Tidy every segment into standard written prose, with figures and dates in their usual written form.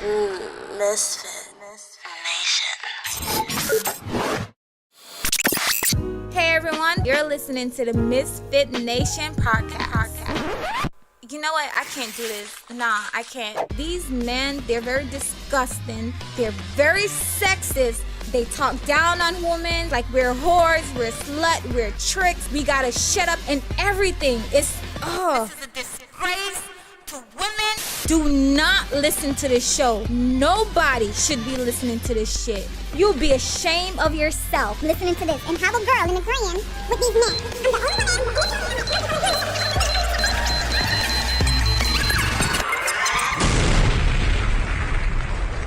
Misfit Nation. Hey everyone, you're listening to the Misfit Nation podcast. You know what? I can't do this. Nah, I can't. These men, they're very disgusting. They're very sexist. They talk down on women like we're whores, we're slut, we're tricks. We gotta shut up and everything. This is a disgrace to women. Do not listen to this show. Nobody should be listening to this shit. You'll be ashamed of yourself listening to this and have a girl in agreement with these men.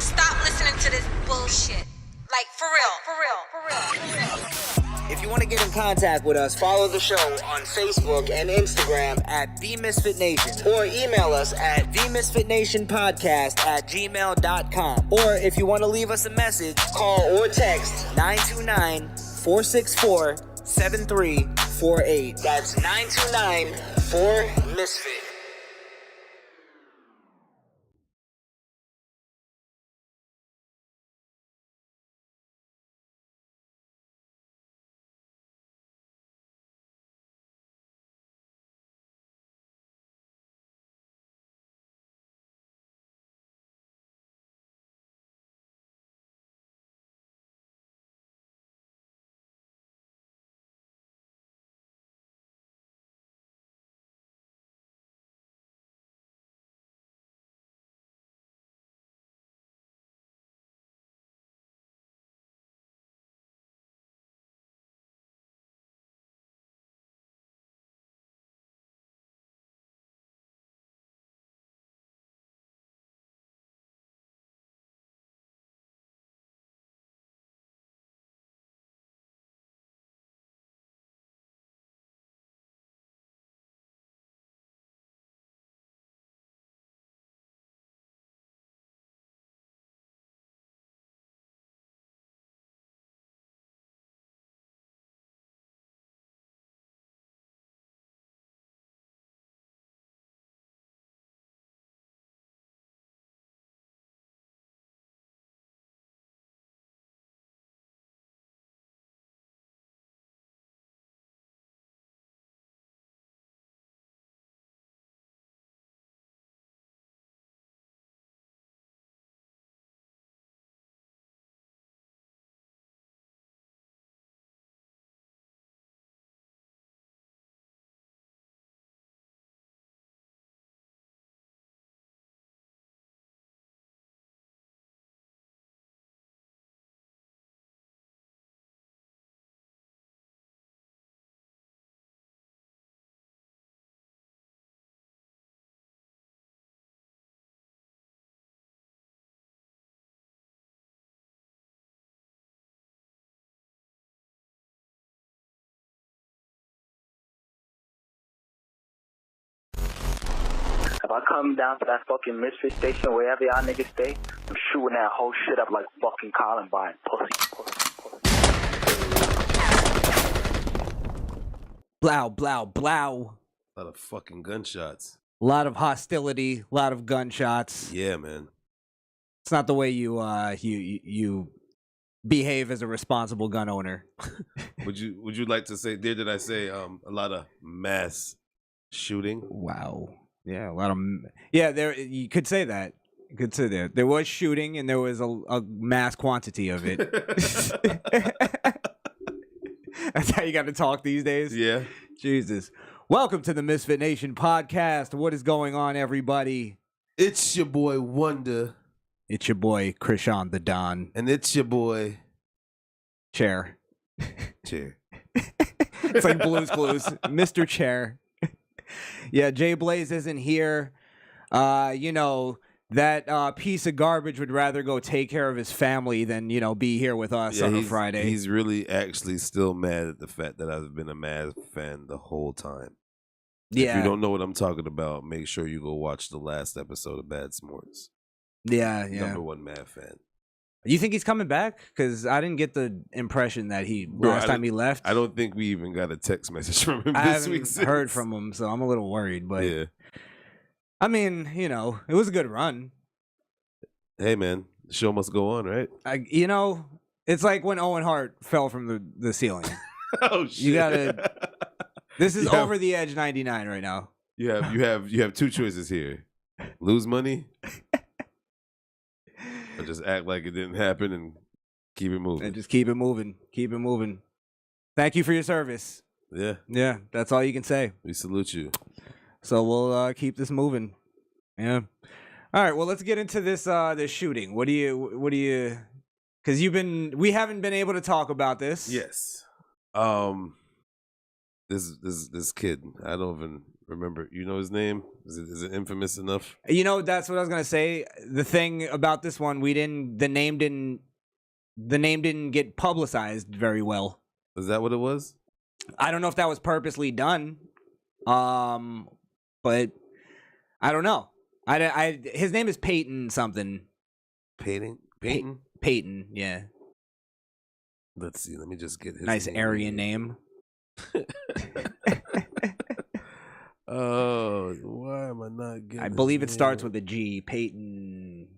Stop listening to this bullshit. Like, for real. If you want to get in contact with us, follow the show on Facebook and Instagram at TheMisfitNation, or email us at TheMisfitNationPodcast@gmail.com. Or if you want to leave us a message, call or text 929-464-7348. That's 929-4MISFIT. If I come down to that fucking Misfit station, wherever y'all niggas stay, I'm shooting that whole shit up like fucking Columbine. Pussy. Blow, blow, blow. A lot of fucking gunshots. A lot of hostility, a lot of gunshots. Yeah, man. It's not the way you behave as a responsible gun owner. Would you like to say? Did I say a lot of mass shooting? Wow. Yeah, a lot of there. You could say that. You could say that there was shooting and there was a mass quantity of it. That's how you got to talk these days. Yeah. Jesus. Welcome to the Misfit Nation podcast. What is going on, everybody? It's your boy Wunda. It's your boy Crishaun the Don. And it's your boy Chair. It's like Blue's Clues. Mr. Chair. Yeah, Jay Blaze isn't here. That piece of garbage would rather go take care of his family than, be here with us on a Friday. He's really actually still mad at the fact that I've been a Mavs fan the whole time. Yeah. If you don't know what I'm talking about, make sure you go watch the last episode of Bad S'mores. Yeah. Number one Mavs fan. You think he's coming back? Because I didn't get the impression that last time he left. I don't think we even got a text message from him I this week. haven't heard from him, so I'm a little worried. But yeah. I mean, it was a good run. Hey, man, the show must go on, right? It's like when Owen Hart fell from the ceiling. Oh shit! You gotta. This is You have- over the edge 99 right now. You have two choices here: lose money, or just act like it didn't happen and keep it moving. And just keep it moving. Keep it moving. Thank you for your service. Yeah, Yeah, that's all you can say. we salute you. So we'll keep this moving. Yeah. All right. Well, let's get into this shooting. What do you? Because we haven't been able to talk about this. Yes. This kid, I don't even remember. You know his name? Is it infamous enough? That's what I was gonna say. The thing about this one, the name didn't get publicized very well. Is that what it was? I don't know if that was purposely done. But I don't know. His name is Peyton something. Peyton? Peyton, yeah. Let's see. Let me just get his Nice Aryan name. Oh, why am I not getting? I believe it starts with a G. Peyton.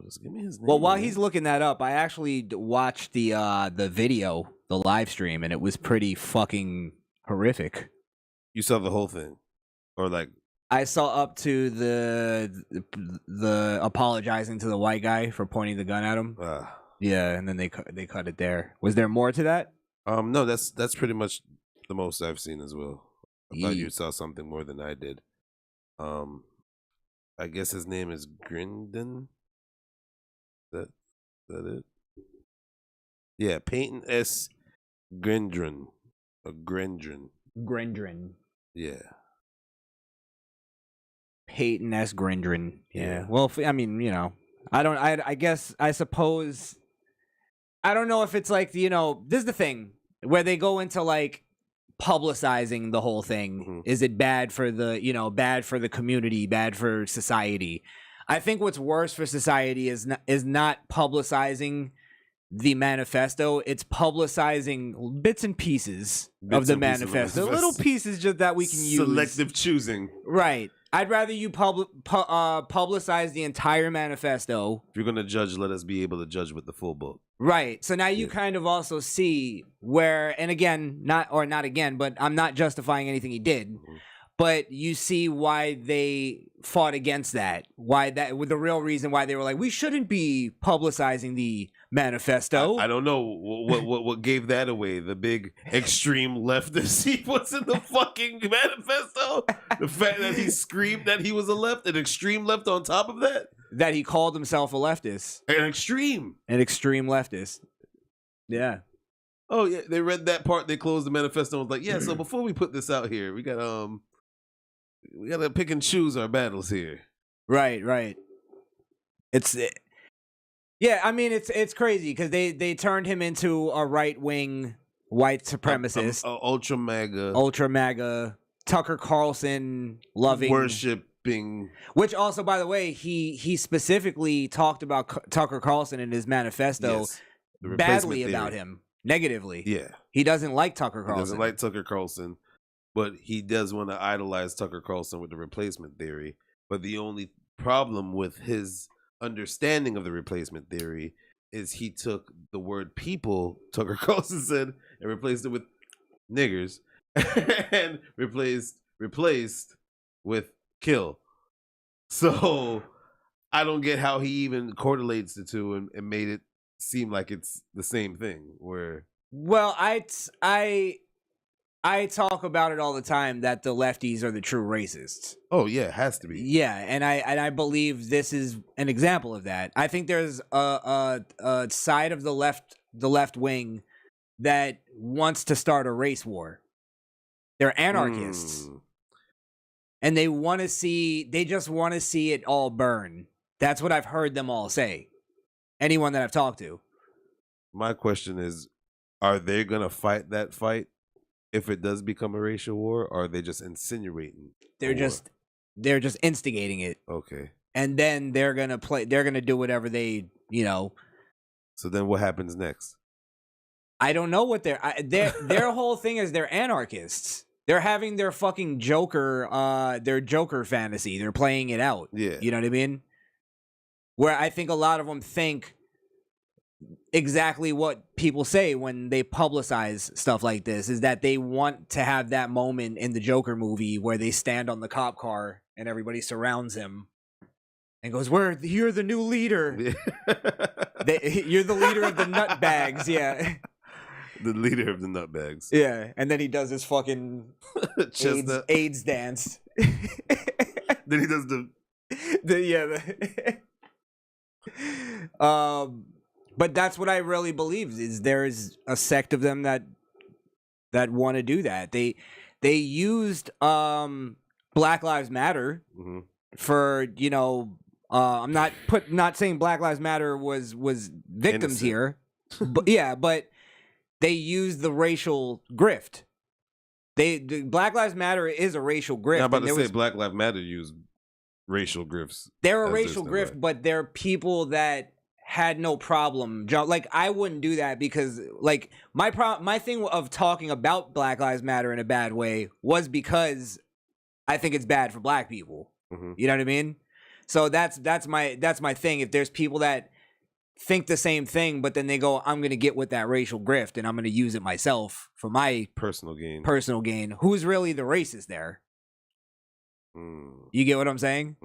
Just give me his name. Well, while he's looking that up, I actually watched the video, the live stream, and it was pretty fucking horrific. You saw the whole thing, or like? I saw up to the apologizing to the white guy for pointing the gun at him. Yeah, and then they cut it there. Was there more to that? No, that's pretty much the most I've seen as well. I thought you saw something more than I did. I guess his name is Grindon. That it? Yeah, Peyton S. Grindron. Grindron. Yeah. Peyton S. Grindron. Yeah. Well, I suppose. I don't know if it's like, this is the thing where they go into like publicizing the whole thing. Mm-hmm. Is it bad for bad for the community, bad for society? I think what's worse for society is not publicizing the manifesto. It's publicizing bits and pieces of the manifesto. Little pieces just that we can use. Selective choosing. Right. I'd rather you publicize the entire manifesto. If you're going to judge, let us be able to judge with the full book. Right. So now you kind of also see where, and again, not again, but I'm not justifying anything he did. Mm-hmm. But you see why they fought against that. Why that with the real reason why they were like, we shouldn't be publicizing the manifesto. I don't know what gave that away. The big extreme leftist. He was in the fucking manifesto. The fact that he screamed that he was a an extreme left on top of that. That he called himself a leftist. An extreme leftist. Yeah. Oh yeah, they read that part. They closed the manifesto and was like, yeah. So before we put this out here, we gotta pick and choose our battles here. Right. Yeah, I mean it's crazy because they turned him into a right-wing white supremacist, ultra MAGA, Tucker Carlson loving, worshiping. Which also, by the way, he specifically talked about Tucker Carlson in his manifesto badly about him, negatively. Yeah, he doesn't like Tucker Carlson. He doesn't like Tucker Carlson, but he does want to idolize Tucker Carlson with the replacement theory. But the only problem with his understanding of the replacement theory is he took the word people, Tucker Carlson said, and replaced it with niggers and replaced with kill. So I don't get how he even correlates the two and made it seem like it's the same thing. Where I talk about it all the time that the lefties are the true racists. Oh yeah, it has to be. Yeah, and I believe this is an example of that. I think there's a side of the left wing that wants to start a race war. They're anarchists. And they just want to see it all burn. That's what I've heard them all say. Anyone that I've talked to. My question is, are they going to fight that fight if it does become a racial war, or are they just insinuating? They're just instigating it. Okay. And then they're going to do whatever they, So then what happens next? I don't know what their whole thing is. They're anarchists. They're having their fucking Joker fantasy. They're playing it out. Yeah. You know what I mean? where I think a lot of them think exactly what people say when they publicize stuff like this, is that they want to have that moment in the Joker movie where they stand on the cop car and everybody surrounds him and goes, you're the new leader. You're the leader of the nutbags. Yeah. The leader of the nutbags. Yeah. And then he does his fucking AIDS dance. Then he does but that's what I really believe, is there's a sect of them that want to do that. They used Black Lives Matter for, you know, I'm not saying Black Lives Matter was victims Innocent. here, but yeah, but they used the racial grift. Black Lives Matter is a racial grift. I'm about to say Black Lives Matter used racial grifts. They're a racial grift, but they're people that had no problem. Like, I wouldn't do that because, like, my thing of talking about Black Lives Matter in a bad way was because I think it's bad for black people. You know what I mean? So that's my thing. If there's people that think the same thing, but then they go, I'm going to get with that racial grift and I'm going to use it myself for my personal gain. Who's really the racist there? You get what I'm saying?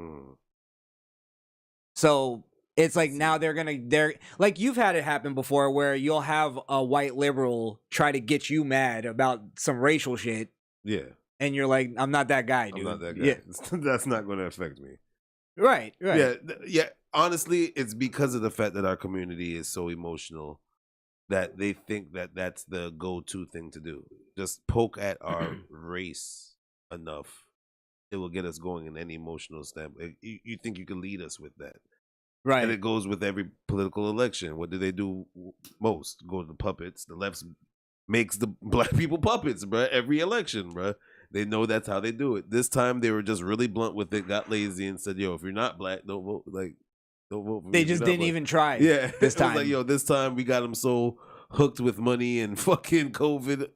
So it's like now they're like, you've had it happen before where you'll have a white liberal try to get you mad about some racial shit. Yeah. And you're like, I'm not that guy, dude. I'm not that guy. Yeah. That's not going to affect me. Right. Yeah. Honestly, it's because of the fact that our community is so emotional that they think that that's the go-to thing to do. Just poke at our race enough, it will get us going in any emotional standpoint. You think you can lead us with that. Right. And it goes with every political election. What do they do most? Go to the puppets. The left makes the black people puppets, bruh. Every election, bruh. They know that's how they do it. This time they were just really blunt with it, got lazy and said, yo, if you're not black, don't vote. Like, don't vote for me. They just didn't even try. Yeah. This time. It was like, yo, this time we got them so hooked with money and fucking COVID.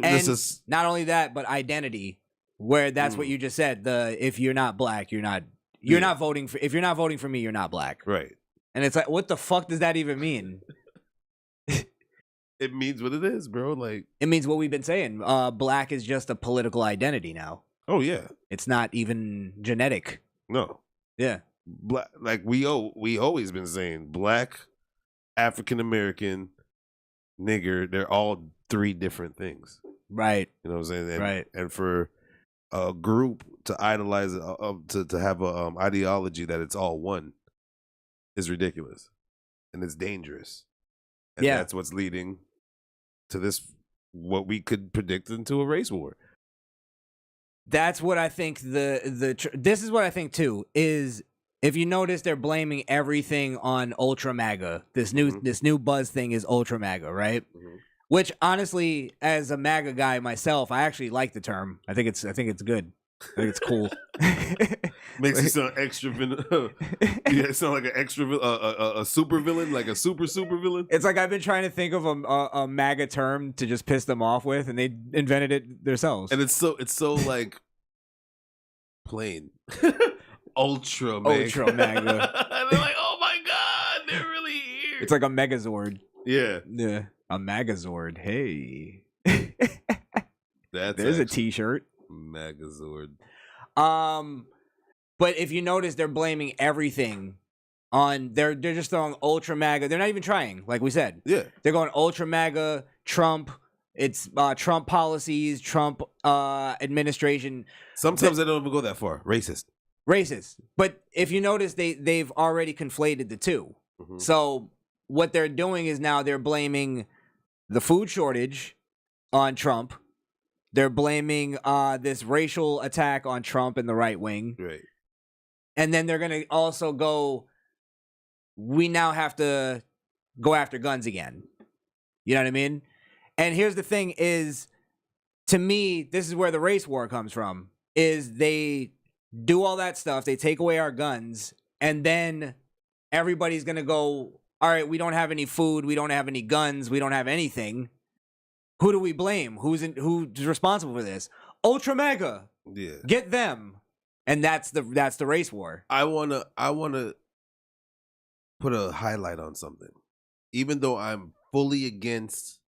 And not only that, but identity, where that's what you just said. If you're not black, you're not voting for. If you're not voting for me, you're not black. Right. And it's like, what the fuck does that even mean? It means what it is, bro. Like, it means what we've been saying. Black is just a political identity now. Oh yeah. It's not even genetic. No. Yeah. Black, like we always been saying, black, African American, nigger, they're all three different things. Right. You know what I'm saying? And, right. And for a group to idolize to have a ideology that it's all one is ridiculous, and it's dangerous. And that's what's leading to this, what we could predict into a race war. That's what I think. This is what I think too. Is if you notice, they're blaming everything on Ultra MAGA. This new buzz thing is Ultra MAGA, right? Which honestly, as a MAGA guy myself, I actually like the term. I think it's good. I think it's cool. Makes you sound extra yeah, sound like an extra a super villain, like a super villain. It's like I've been trying to think of a MAGA term to just piss them off with, and they invented it themselves. And it's so like plain. Ultra MAGA. And they're like, oh my god, they're really here. It's like a Megazord. Yeah. Yeah. A Megazord. Hey. There's a t-shirt. Megazord. But if you notice, they're blaming everything on they're just throwing Ultra MAGA. They're not even trying, like we said. Yeah. They're going Ultra MAGA, Trump. It's Trump policies, Trump administration. Sometimes they don't even go that far. Racist. But if you notice, they've already conflated the two. So what they're doing is now they're blaming the food shortage on Trump. They're blaming this racial attack on Trump and the right wing. Right. And then they're going to also go, we now have to go after guns again. You know what I mean? And here's the thing is, to me, this is where the race war comes from, is they do all that stuff. They take away our guns. And then everybody's going to go, all right, we don't have any food. We don't have any guns. We don't have anything. Who do we blame? Who's responsible for this? Ultra MAGA. Yeah. Get them. And that's the race war. I wanna put a highlight on something. Even though I'm fully against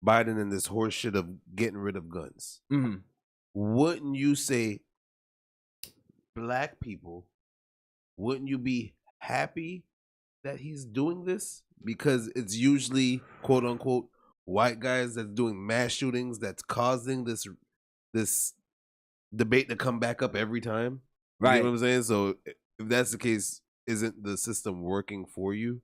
Biden and this horse shit of getting rid of guns, wouldn't you say black people, wouldn't you be happy that he's doing this? Because it's usually, quote unquote, white guys that's doing mass shootings that's causing this debate to come back up every time. You Right. know what I'm saying? So if that's the case, isn't the system working for you?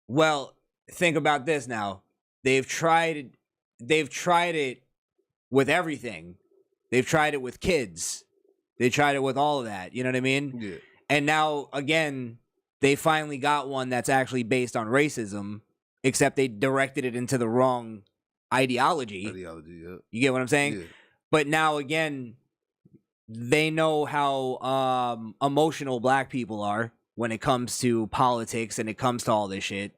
Well, think about this now. They've tried it with everything. They've tried it with kids. They tried it with all of that. You know what I mean? Yeah. And now again, they finally got one that's actually based on racism, except they directed it into the wrong ideology. Yeah. You get what I'm saying? Yeah. But now again, they know how emotional black people are when it comes to politics and it comes to all this shit.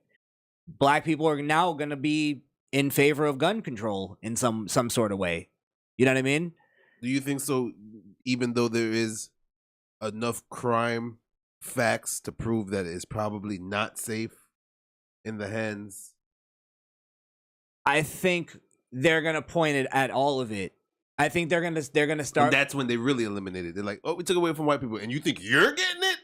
Black people are now going to be in favor of gun control in some sort of way. You know what I mean? Do you think so? Even though there is enough crime facts to prove that it's probably not safe in the hands. I think they're going to point it at all of it. I think they're gonna start. And that's when they really eliminate it. They're like, "Oh, we took away from white people, and you think you're getting it?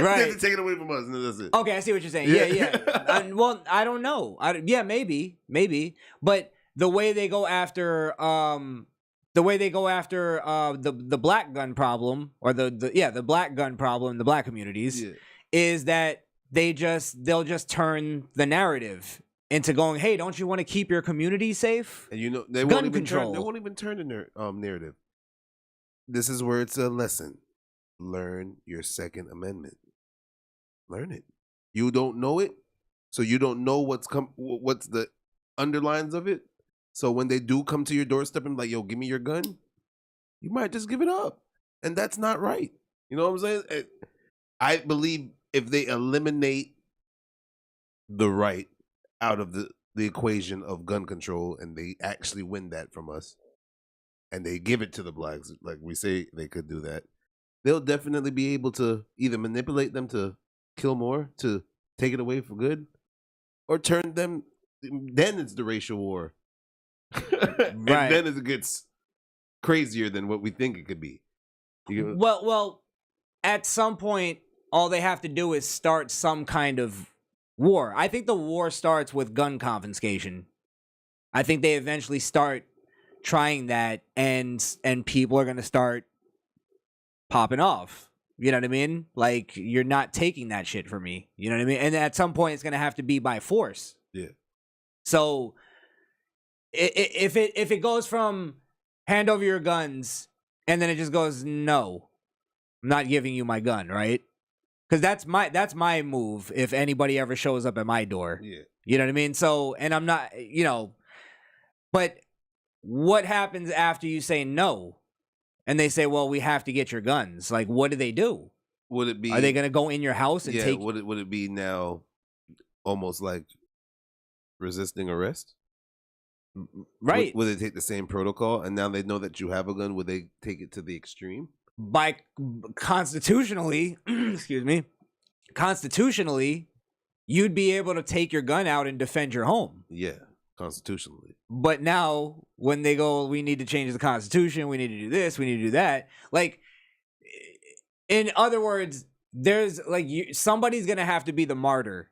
Right? They take it away from us, and that's it." Okay, I see what you're saying. Yeah. Well, I don't know. Maybe. But the way they go after the black gun problem, or the black gun problem in the black communities, is that they'll just turn the narrative into going, hey, don't you want to keep your community safe? And they gun won't even control. They won't even turn the narrative. This is where it's a lesson. Learn your Second Amendment. Learn it. You don't know it, so you don't know what's the underlines of it. So when they do come to your doorstep and like, yo, give me your gun, you might just give it up, and that's not right. You know what I'm saying? I believe if they eliminate the right out of the equation of gun control, and they actually win that from us, and they give it to the blacks, like we say they could do that, they'll definitely be able to either manipulate them to kill more, to take it away for good, or turn them. Then it's the racial war, right? And then it gets crazier than what we think it could be. Well, at some point, all they have to do is start some kind of war. I think the war starts with gun confiscation. I think they eventually start trying that, and people are going to start popping off. You know what I mean? Like, you're not taking that shit from me. You know what I mean? And at some point, it's going to have to be by force. Yeah. So if it goes from hand over your guns, and then it just goes, no, I'm not giving you my gun, right? Because that's my move if anybody ever shows up at my door. Yeah. You know what I mean? So, and I'm not, but what happens after you say no? And they say, well, we have to get your guns. Like, what do they do? Would it be? Are they going to go in your house and take? Would it be now almost like resisting arrest? Right. Would they take the same protocol, and now they know that you have a gun? Would they take it to the extreme? By constitutionally, excuse me, constitutionally, you'd be able to take your gun out and defend your home. Yeah, constitutionally. But now, when they go, we need to change the Constitution, we need to do this, we need to do that. Like, in other words, there's like somebody's gonna have to be the martyr.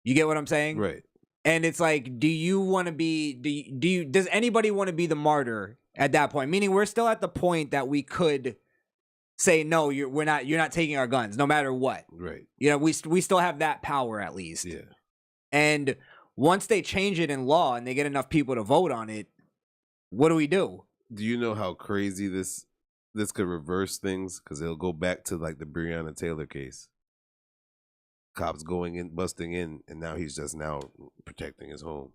You get what I'm saying? Right. And it's like, do you want to be? Does anybody want to be the martyr at that point? Meaning, we're still at the point that we could say no. You're not taking our guns, no matter what. Right. We still have that power at least. Yeah. And once they change it in law and they get enough people to vote on it, what do we do? Do you know how crazy this could reverse things? Because it'll go back to like the Breonna Taylor case. Cops going in, busting in, and now he's just now protecting his home.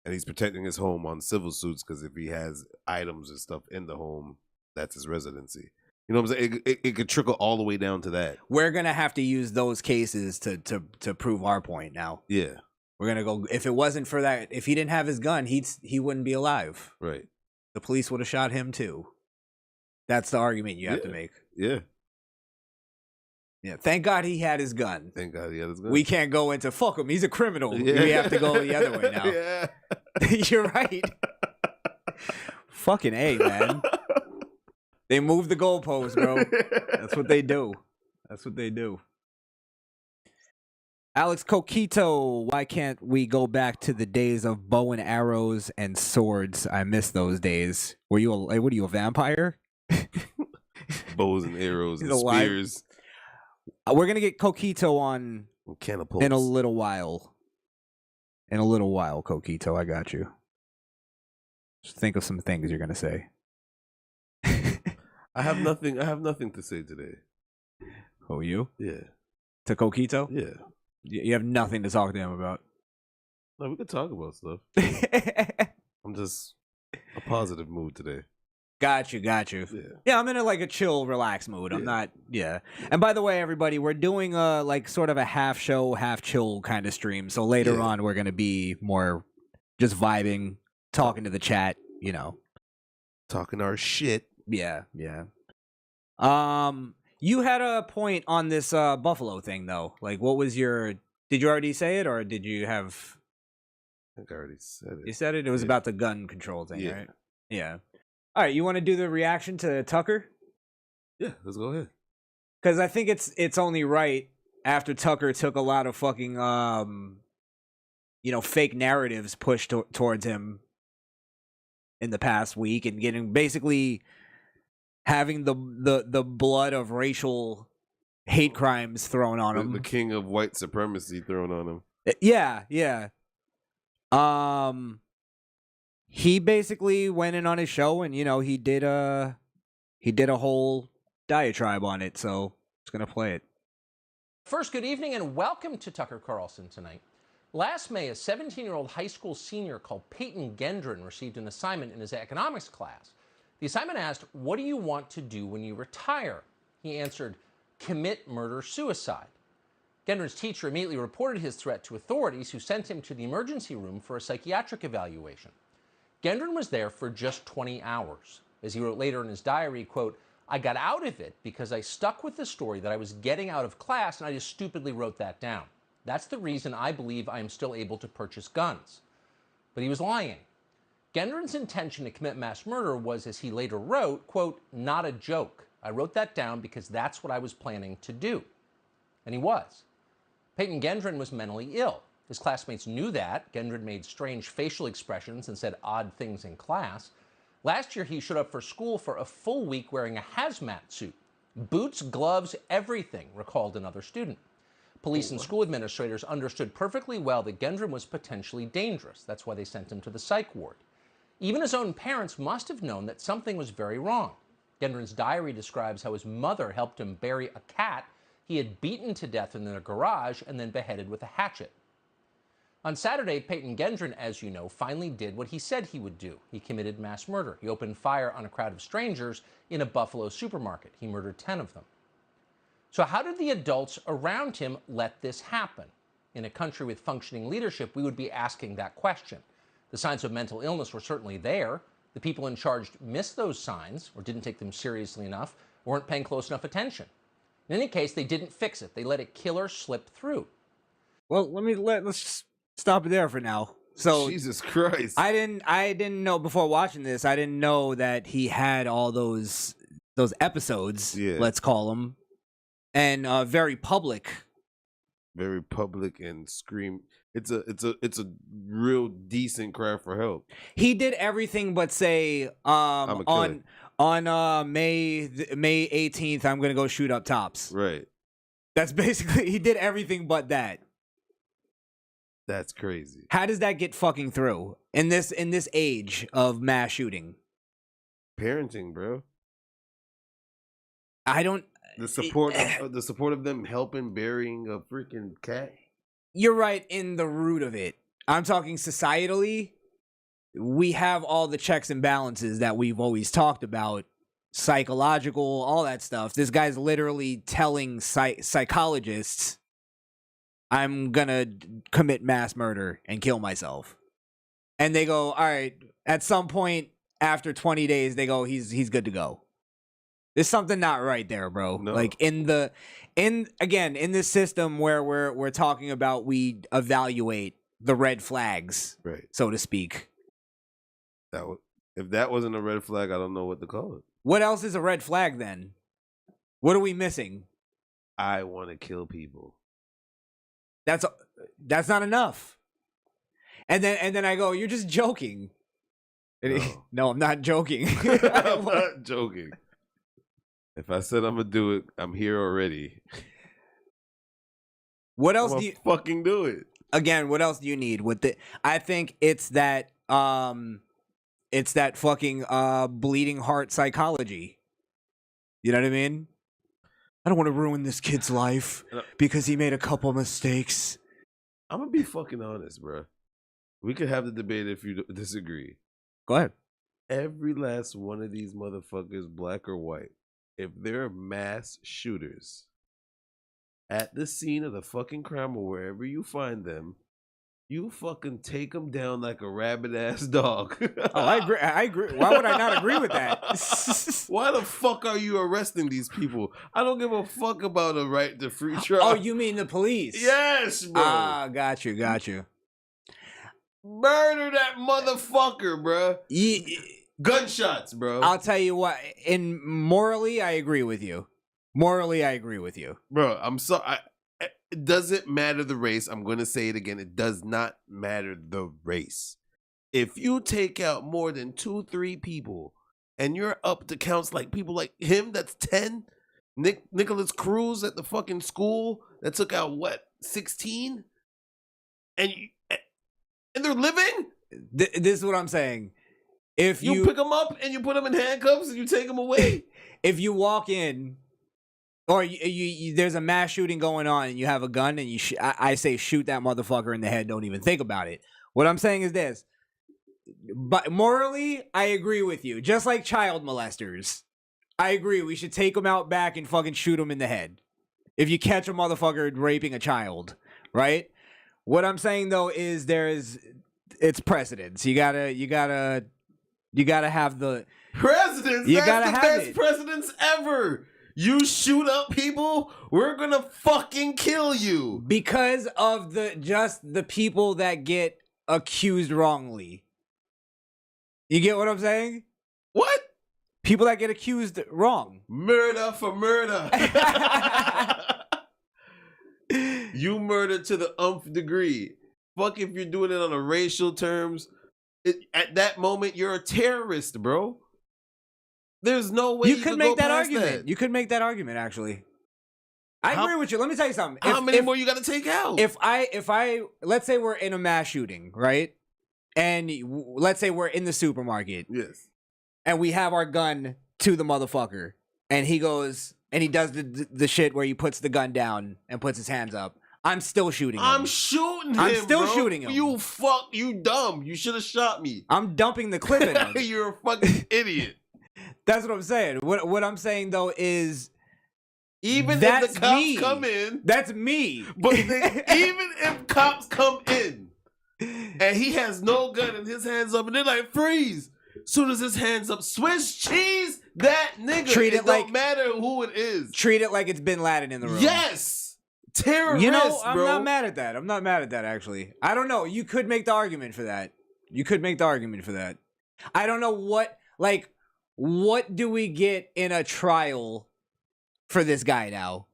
And he's protecting his home on civil suits because if he has items and stuff in the home, that's his residency. You know what I'm saying? It could trickle all the way down to that. We're going to have to use those cases to prove our point now. Yeah. We're going to go, if it wasn't for that, if he didn't have his gun, he wouldn't be alive. Right. The police would have shot him too. That's the argument you have to make. Yeah. Yeah, thank God he had his gun. Thank God he had his gun. We can't go into fuck him. He's a criminal. Yeah. We have to go the other way now. Yeah. You're right. Fucking A, man. They move the goalposts, bro. That's what they do. That's what they do. Alex Coquito, why can't we go back to the days of bow and arrows and swords? I miss those days. What are you, a vampire? Bows and arrows and He's alive. spears. We're going to get Coquito on Catapults. in a little while. In a little while, Coquito, I got you. Just think of some things you're going to say. I have nothing to say today. Who, you? Yeah. To Coquito? Yeah. You have nothing to talk to him about. No, we could talk about stuff. I'm just a positive mood today. Got you. Yeah, I'm in a chill, relaxed mood. I'm not, And by the way, everybody, we're doing sort of a half show, half chill kind of stream. So later on, we're gonna be more just vibing, talking to the chat, Talking our shit. Yeah. You had a point on this Buffalo thing, though. Like, what was your? Did you already say it, or did you have? I think I already said it. You said it. It was about the gun control thing, right? Yeah. All right, you want to do the reaction to Tucker? Yeah, let's go ahead. Because I think it's only right after Tucker took a lot of fucking fake narratives pushed towards him in the past week and getting basically having the blood of racial hate crimes thrown on him. The king of white supremacy thrown on him. Yeah. He basically went in on his show and he did a whole diatribe on it, so it's gonna play it. First, good evening and welcome to Tucker Carlson Tonight. Last May, a 17-year-old high school senior called Peyton Gendron received an assignment in his economics class. The assignment asked, "What do you want to do when you retire?" He answered, "Commit murder-suicide." Gendron's teacher immediately reported his threat to authorities, who sent him to the emergency room for a psychiatric evaluation. Gendron was there for just 20 hours. As he wrote later in his diary, quote, "I got out of it because I stuck with the story that I was getting out of class and I just stupidly wrote that down. That's the reason I believe I am still able to purchase guns." But he was lying. Gendron's intention to commit mass murder was, as he later wrote, quote, "not a joke. I wrote that down because that's what I was planning to do." And he was. Peyton Gendron was mentally ill. His classmates knew that. Gendron made strange facial expressions and said odd things in class. Last year, he showed up for school for a full week wearing a hazmat suit. Boots, gloves, everything, recalled another student. Police and school administrators understood perfectly well that Gendron was potentially dangerous. That's why they sent him to the psych ward. Even his own parents must have known that something was very wrong. Gendron's diary describes how his mother helped him bury a cat he had beaten to death in their garage and then beheaded with a hatchet. On Saturday, Peyton Gendron, as you know, finally did what he said he would do. He committed mass murder. He opened fire on a crowd of strangers in a Buffalo supermarket. He murdered 10 of them. So how did the adults around him let this happen? In a country with functioning leadership, we would be asking that question. The signs of mental illness were certainly there. The people in charge missed those signs or didn't take them seriously enough, or weren't paying close enough attention. In any case, they didn't fix it. They let a killer slip through. Well, let's just stop it there for now. So Jesus Christ. I didn't know before watching this. I didn't know that he had all those episodes, let's call them, and very public and scream. It's a real decent cry for help. He did everything but say on May 18th I'm gonna go shoot up Tops. Right. That's basically, he did everything but that. That's crazy. How does that get fucking through in this age of mass shooting? Parenting, bro. I don't. The support of them helping burying a freaking cat. You're right in the root of it. I'm talking societally. We have all the checks and balances that we've always talked about, psychological, all that stuff. This guy's literally telling psychologists, "I'm gonna commit mass murder and kill myself," and they go, "All right." At some point after 20 days, they go, "He's good to go." There's something not right there, bro. No. Like in this system where we're talking about, we evaluate the red flags, Right. so to speak. If that wasn't a red flag, I don't know what to call it. What else is a red flag then? What are we missing? I want to kill people. That's not enough. And then I go, you're just joking. No, I'm not joking. I'm not joking. If I said I'm gonna do it, I'm here already. What else do you fucking do it? Again, what else do you need with the? I think it's that fucking bleeding heart psychology. You know what I mean? I don't want to ruin this kid's life because he made a couple mistakes. I'm gonna be fucking honest, bro. We could have the debate if you disagree. Go ahead. Every last one of these motherfuckers, black or white, if they're mass shooters at the scene of the fucking crime or wherever you find them, you fucking take them down like a rabid ass dog. Oh, I agree. Why would I not agree with that? Why the fuck are you arresting these people? I don't give a fuck about a right to free trial. Oh, you mean the police? Yes, bro. Ah, got you. Murder that motherfucker, bro. Gunshots, bro. I'll tell you what. Morally, I agree with you. Bro, I'm sorry. It doesn't matter the race. I'm going to say it again. It does not matter the race. If you take out more than 2-3 people and you're up to counts like people like him, that's 10. Nicholas Cruz at the fucking school that took out, 16? And they're living? This is what I'm saying. If you pick them up and you put them in handcuffs and you take them away. If you walk in, or you there's a mass shooting going on and you have a gun and I say shoot that motherfucker in the head. Don't even think about it. What I'm saying is this. But morally, I agree with you. Just like child molesters, I agree. We should take them out back and fucking shoot them in the head. If you catch a motherfucker raping a child, right? What I'm saying though is it's precedence. You gotta have the precedence. That's the best precedence ever. You shoot up people, we're gonna fucking kill you. Because of the people that get accused wrongly. You get what I'm saying? What? People that get accused wrong. Murder for murder. You murder to the nth degree. Fuck if you're doing it on a racial terms. At that moment, you're a terrorist, bro. There's no way you could make that argument. You could make that argument, actually. I agree with you. Let me tell you something. How many more you got to take out? If I let's say we're in a mass shooting, right? And let's say we're in the supermarket. Yes. And we have our gun to the motherfucker, and he goes and he does the shit where he puts the gun down and puts his hands up. I'm still shooting him. I'm shooting him. I'm still bro. shooting him. You dumb. You should have shot me. I'm dumping the clip in him. You're a fucking idiot. That's what I'm saying. What I'm saying though is, even if the cops come in, that's me. But even if cops come in and he has no gun and his hands up and they're like freeze, soon as his hands up, Swiss cheese that nigga. It don't matter who it is. Treat it like it's Bin Laden in the room. Yes. Terrorist, you know, I'm bro. not mad at that. Actually, I don't know. You could make the argument for that. I don't know what do we get in a trial for this guy now?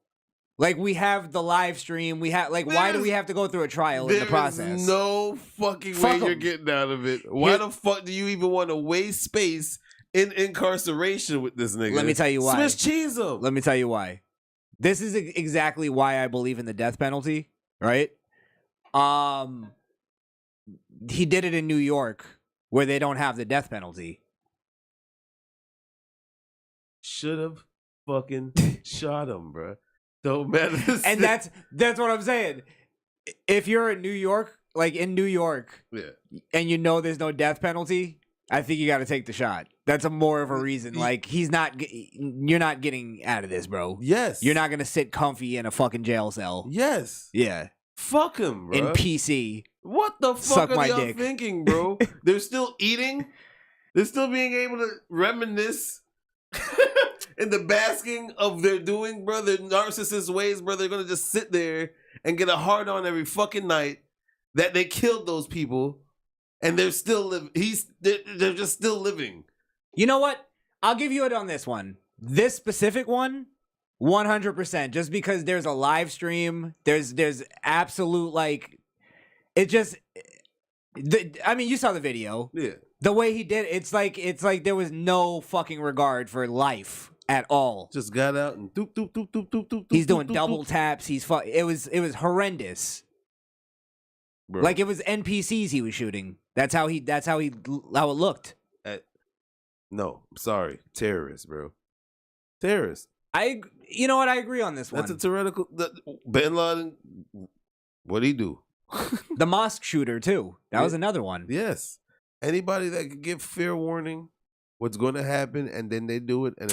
Like, we have the live stream. We have why do we have to go through a trial in the process? There's no fucking way you're getting out of it. Why the fuck do you even want to waste space in incarceration with this nigga? Let me tell you why. Swiss cheese him. Let me tell you why. This is exactly why I believe in the death penalty, right? He did it in New York where they don't have the death penalty. Should have fucking shot him, bro. Don't matter. And that's what I'm saying. If you're in New York, and you know there's no death penalty, I think you got to take the shot. That's more of a reason. Like, you're not getting out of this, bro. Yes. You're not going to sit comfy in a fucking jail cell. Yes. Yeah. Fuck him, bro. In PC. What the fuck are y'all thinking, bro? They're still eating. They're still being able to reminisce. in the basking of their doing, bro, their narcissist ways, bro, they're gonna just sit there and get a hard on every fucking night that they killed those people, and they're still living. They're just still living. You know what? I'll give you it on this one. This specific one, 100%. Just because there's a live stream, there's absolute like, it just. I mean, you saw the video. Yeah. The way he did it, it's like there was no fucking regard for life at all. Just got out and doop doop doop doop doop doop. He's doing doop, double doop. taps. It was horrendous. Bro. Like it was NPCs he was shooting. That's how it looked. No, I'm sorry, terrorists, bro. Terrorists. You know what? I agree on this one. That's a theoretical. Bin Laden. What'd he do? The mosque shooter too. That was another one. Yes. Anybody that could give fair warning what's going to happen, and then they do it, and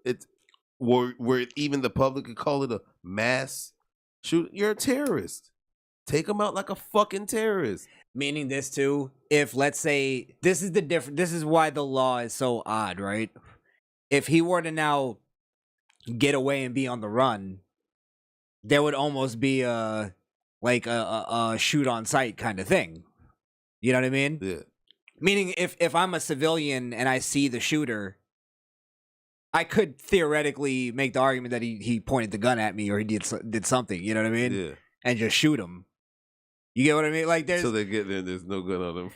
it's where even the public could call it a mass shoot. You're a terrorist. Take them out like a fucking terrorist. Meaning this too, if let's say this is why the law is so odd, right? If he were to now get away and be on the run, there would almost be a shoot on sight kind of thing. You know what I mean? Yeah. Meaning if I'm a civilian and I see the shooter, I could theoretically make the argument that he pointed the gun at me or he did something, you know what I mean? Yeah. And just shoot him. You get what I mean? Like there's So they get there and there's no gun on them.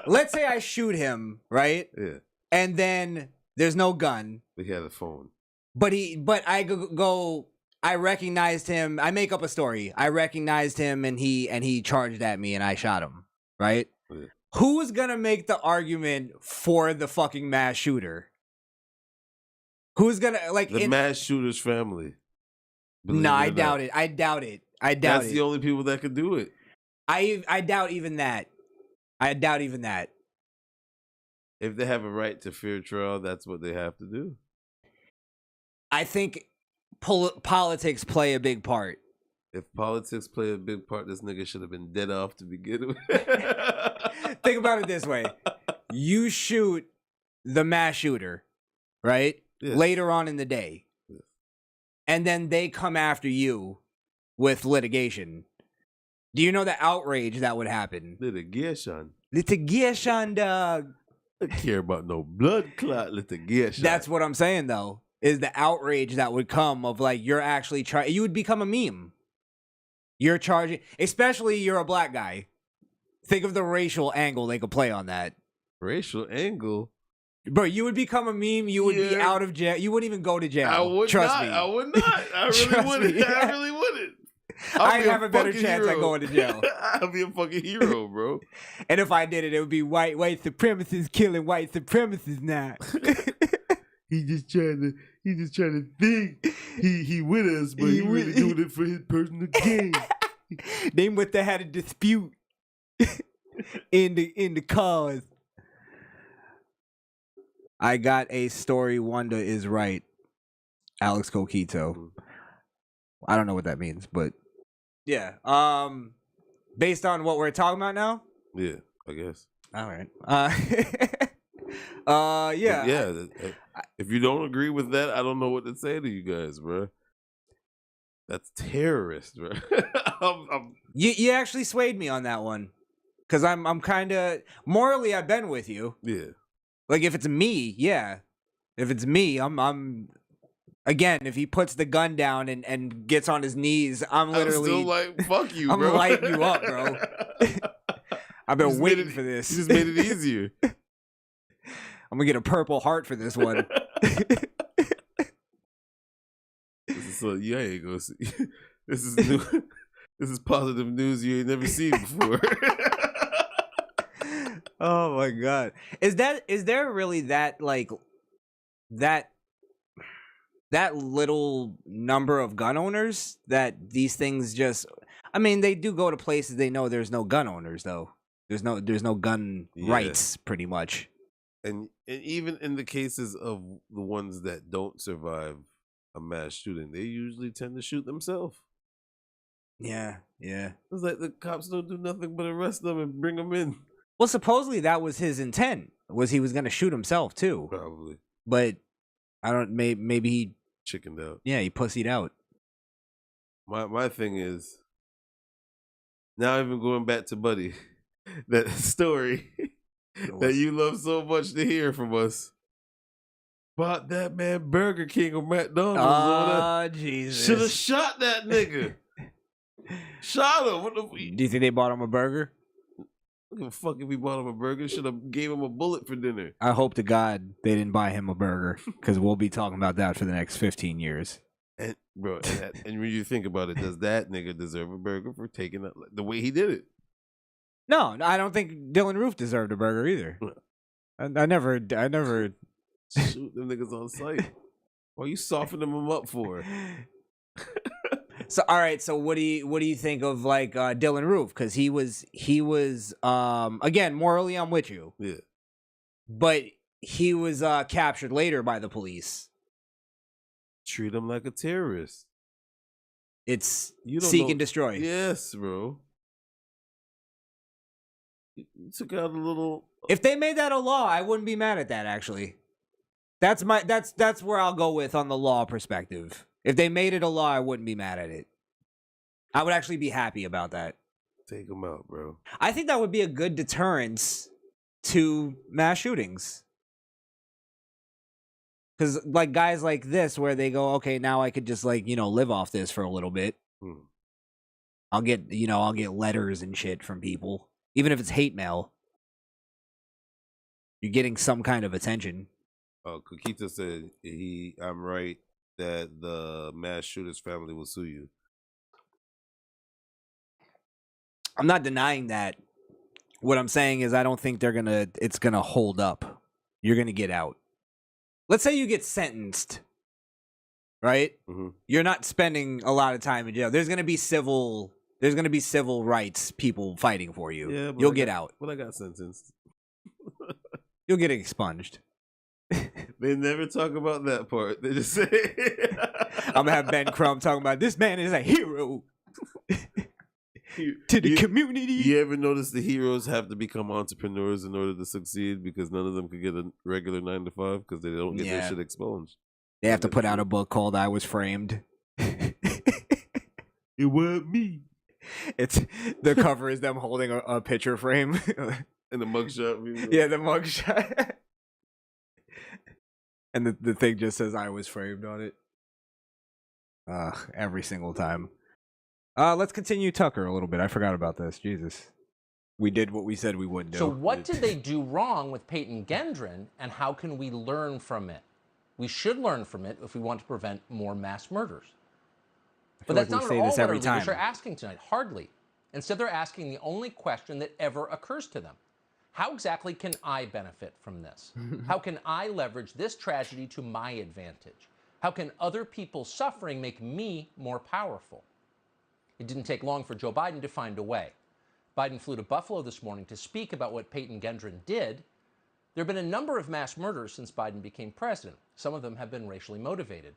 Let's say I shoot him, right? Yeah. And then there's no gun. He had a phone. But I recognized him. I make up a story. I recognized him and he charged at me and I shot him, right? Yeah. Who's gonna make the argument for the fucking mass shooter? Who's gonna the mass shooter's family? No, I doubt it. I doubt it. That's the only people that could do it. I doubt even that. If they have a right to fair trial, that's what they have to do. I think politics play a big part. If politics play a big part, this nigga should have been dead off to begin with. Think about it this way. You shoot the mass shooter, right? Yes. Later on in the day. Yes. And then they come after you with litigation. Do you know the outrage that would happen? Litigation. Litigation, dog. I don't care about no blood clot litigation. That's what I'm saying, though, is the outrage that would come of like, you're actually trying, you would become a meme. You're charging, especially you're a black guy. Think of the racial angle they could play on that. Racial angle? Bro, you would become a meme. You would be out of jail. You wouldn't even go to jail. I would Trust not. me. I would not. I really wouldn't. Yeah. I really wouldn't. I'd have a better chance at going to jail. I'll be a fucking hero, bro. And if I did it, it would be white supremacists killing white supremacists now. He's just trying to think he with us, but he really doing it for his personal gain. They must have had a dispute in the cause. I got a story. Wunda is right. Alex Coquito. I don't know what that means, but yeah. Based on what we're talking about now. Yeah, I guess. All right. Yeah. Yeah. If you don't agree with that, I don't know what to say to you guys, bro. That's terrorist, bro. You actually swayed me on that one, because I'm kind of morally I've been with you. Yeah. Like if it's me, yeah. If it's me, I'm again. If he puts the gun down and gets on his knees, I'm literally still like fuck you, I'm bro. lighting you up, bro. I've been waiting for this. You just made it easier. I'm gonna get a Purple Heart for this one. So you ain't gonna see. This is new. This is positive news you ain't never seen before. Oh my god. Is there really that like that little number of gun owners that these things just I mean they do go to places they know there's no gun owners though. There's no gun rights pretty much. And even in the cases of the ones that don't survive a mass shooting, they usually tend to shoot themselves. Yeah. It's like the cops don't do nothing but arrest them and bring them in. Well, supposedly that was his intent. Was he was going to shoot himself too. Probably. But I don't. Maybe he Chickened out. Yeah, he pussied out. My thing is, now even going back to Buddy, that story that you love so much to hear from us. Bought that man Burger King or McDonald's. Oh, Jesus. Should have shot that nigga. Shot him. What the? Do you think they bought him a burger? I don't give a fuck if we bought him a burger. Should have gave him a bullet for dinner. I hope to God they didn't buy him a burger, because we'll be talking about that for the next 15 years. And bro, and when you think about it, does that nigga deserve a burger for taking it the way he did it? No, I don't think Dylan Roof deserved a burger either. I never. Shoot them niggas on sight. What are you softening them up for? So all right, so what do you think of like Dylan Roof? Because he was again, morally I'm with you. Yeah. But he was captured later by the police. Treat him like a terrorist. It's You don't seek know- and destroy. Yes, bro. You took out a little. If they made that a law, I wouldn't be mad at that. Actually, that's where I'll go with on the law perspective. If they made it a law, I wouldn't be mad at it. I would actually be happy about that. Take him out, bro. I think that would be a good deterrence to mass shootings. Because like guys like this, where they go, okay, now I could just like, live off this for a little bit. I'll get letters and shit from people, even if it's hate mail. You're getting some kind of attention. Kukita said I'm right that the mass shooter's family will sue you. I'm not denying that. What I'm saying is I don't think it's gonna hold up. You're gonna get out. Let's say you get sentenced, right? Mm-hmm. You're not spending a lot of time in jail. There's gonna be civil rights people fighting for you. Yeah, you'll get out. But I got sentenced. You'll get expunged. They never talk about that part. They just say I'm gonna have Ben Crumb talking about this man is a hero to the community. You ever notice the heroes have to become entrepreneurs in order to succeed because none of them could get a regular 9 to 5 because they don't get their shit expunged. They have to put out a book called "I Was Framed." It wasn't me. It's the cover is them holding a picture frame and the mugshot. Yeah, the mugshot. And the thing just says "I was framed" on it. Every single time. Let's continue Tucker a little bit. I forgot about this. Jesus. We did what we said we wouldn't do. So what did they do wrong with Peyton Gendron, and how can we learn from it? We should learn from it if we want to prevent more mass murders. But that's not at all what our leaders are asking tonight. Hardly. Instead, they're asking the only question that ever occurs to them. How exactly can I benefit from this? How can I leverage this tragedy to my advantage? How can other people's suffering make me more powerful? It didn't take long for Joe Biden to find a way. Biden flew to Buffalo this morning to speak about what Peyton Gendron did. There have been a number of mass murders since Biden became president. Some of them have been racially motivated.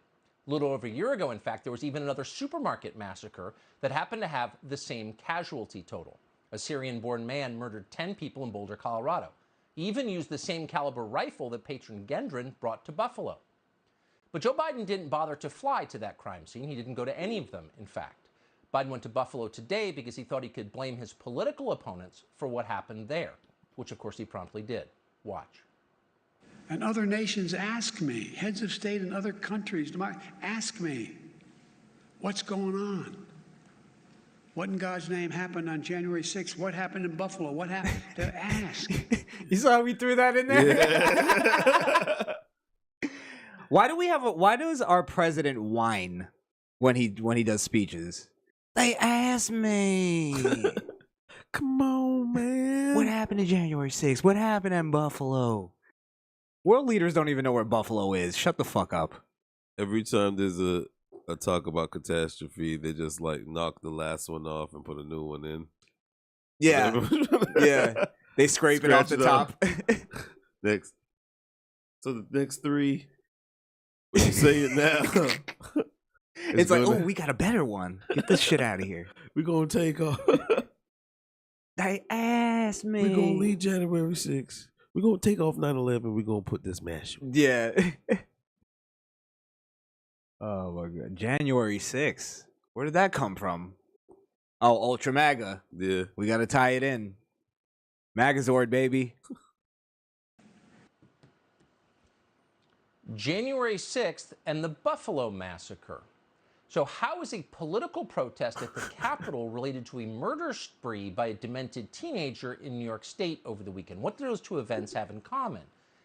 A little over a year ago, in fact, there was even another supermarket massacre that happened to have the same casualty total. A Syrian-born man murdered 10 people in Boulder, Colorado. He even used the same caliber rifle that Peyton Gendron brought to Buffalo. But Joe Biden didn't bother to fly to that crime scene. He didn't go to any of them, in fact. Biden went to Buffalo today because he thought he could blame his political opponents for what happened there, which of course he promptly did. Watch. And other nations ask me, heads of state in other countries, ask me, what's going on? What in God's name happened on January 6th? What happened in Buffalo? What happened? To ask. You saw how we threw that in there? Yeah. Why does our president whine when he does speeches? They asked me. Come on, man. What happened to January 6th? What happened in Buffalo? World leaders don't even know where Buffalo is. Shut the fuck up. Every time there's a talk about catastrophe, they just like knock the last one off and put a new one in. Yeah. Yeah. They scrape it off the top. Next. So the next three, when you say it now, it's like, oh, we got a better one. Get this shit out of here. We're going to take off. They asked me. We're going to leave January 6th. We're going to take off 9/11. We're going to put this mash. Yeah. Oh my god. January 6th. Where did that come from? Oh, Ultra MAGA. Yeah. We got to tie it in. Magazord, baby. January 6th and the Buffalo Massacre. So how is a political protest at the Capitol related to a murder spree by a demented teenager in New York State over the weekend? What do those two events have in common?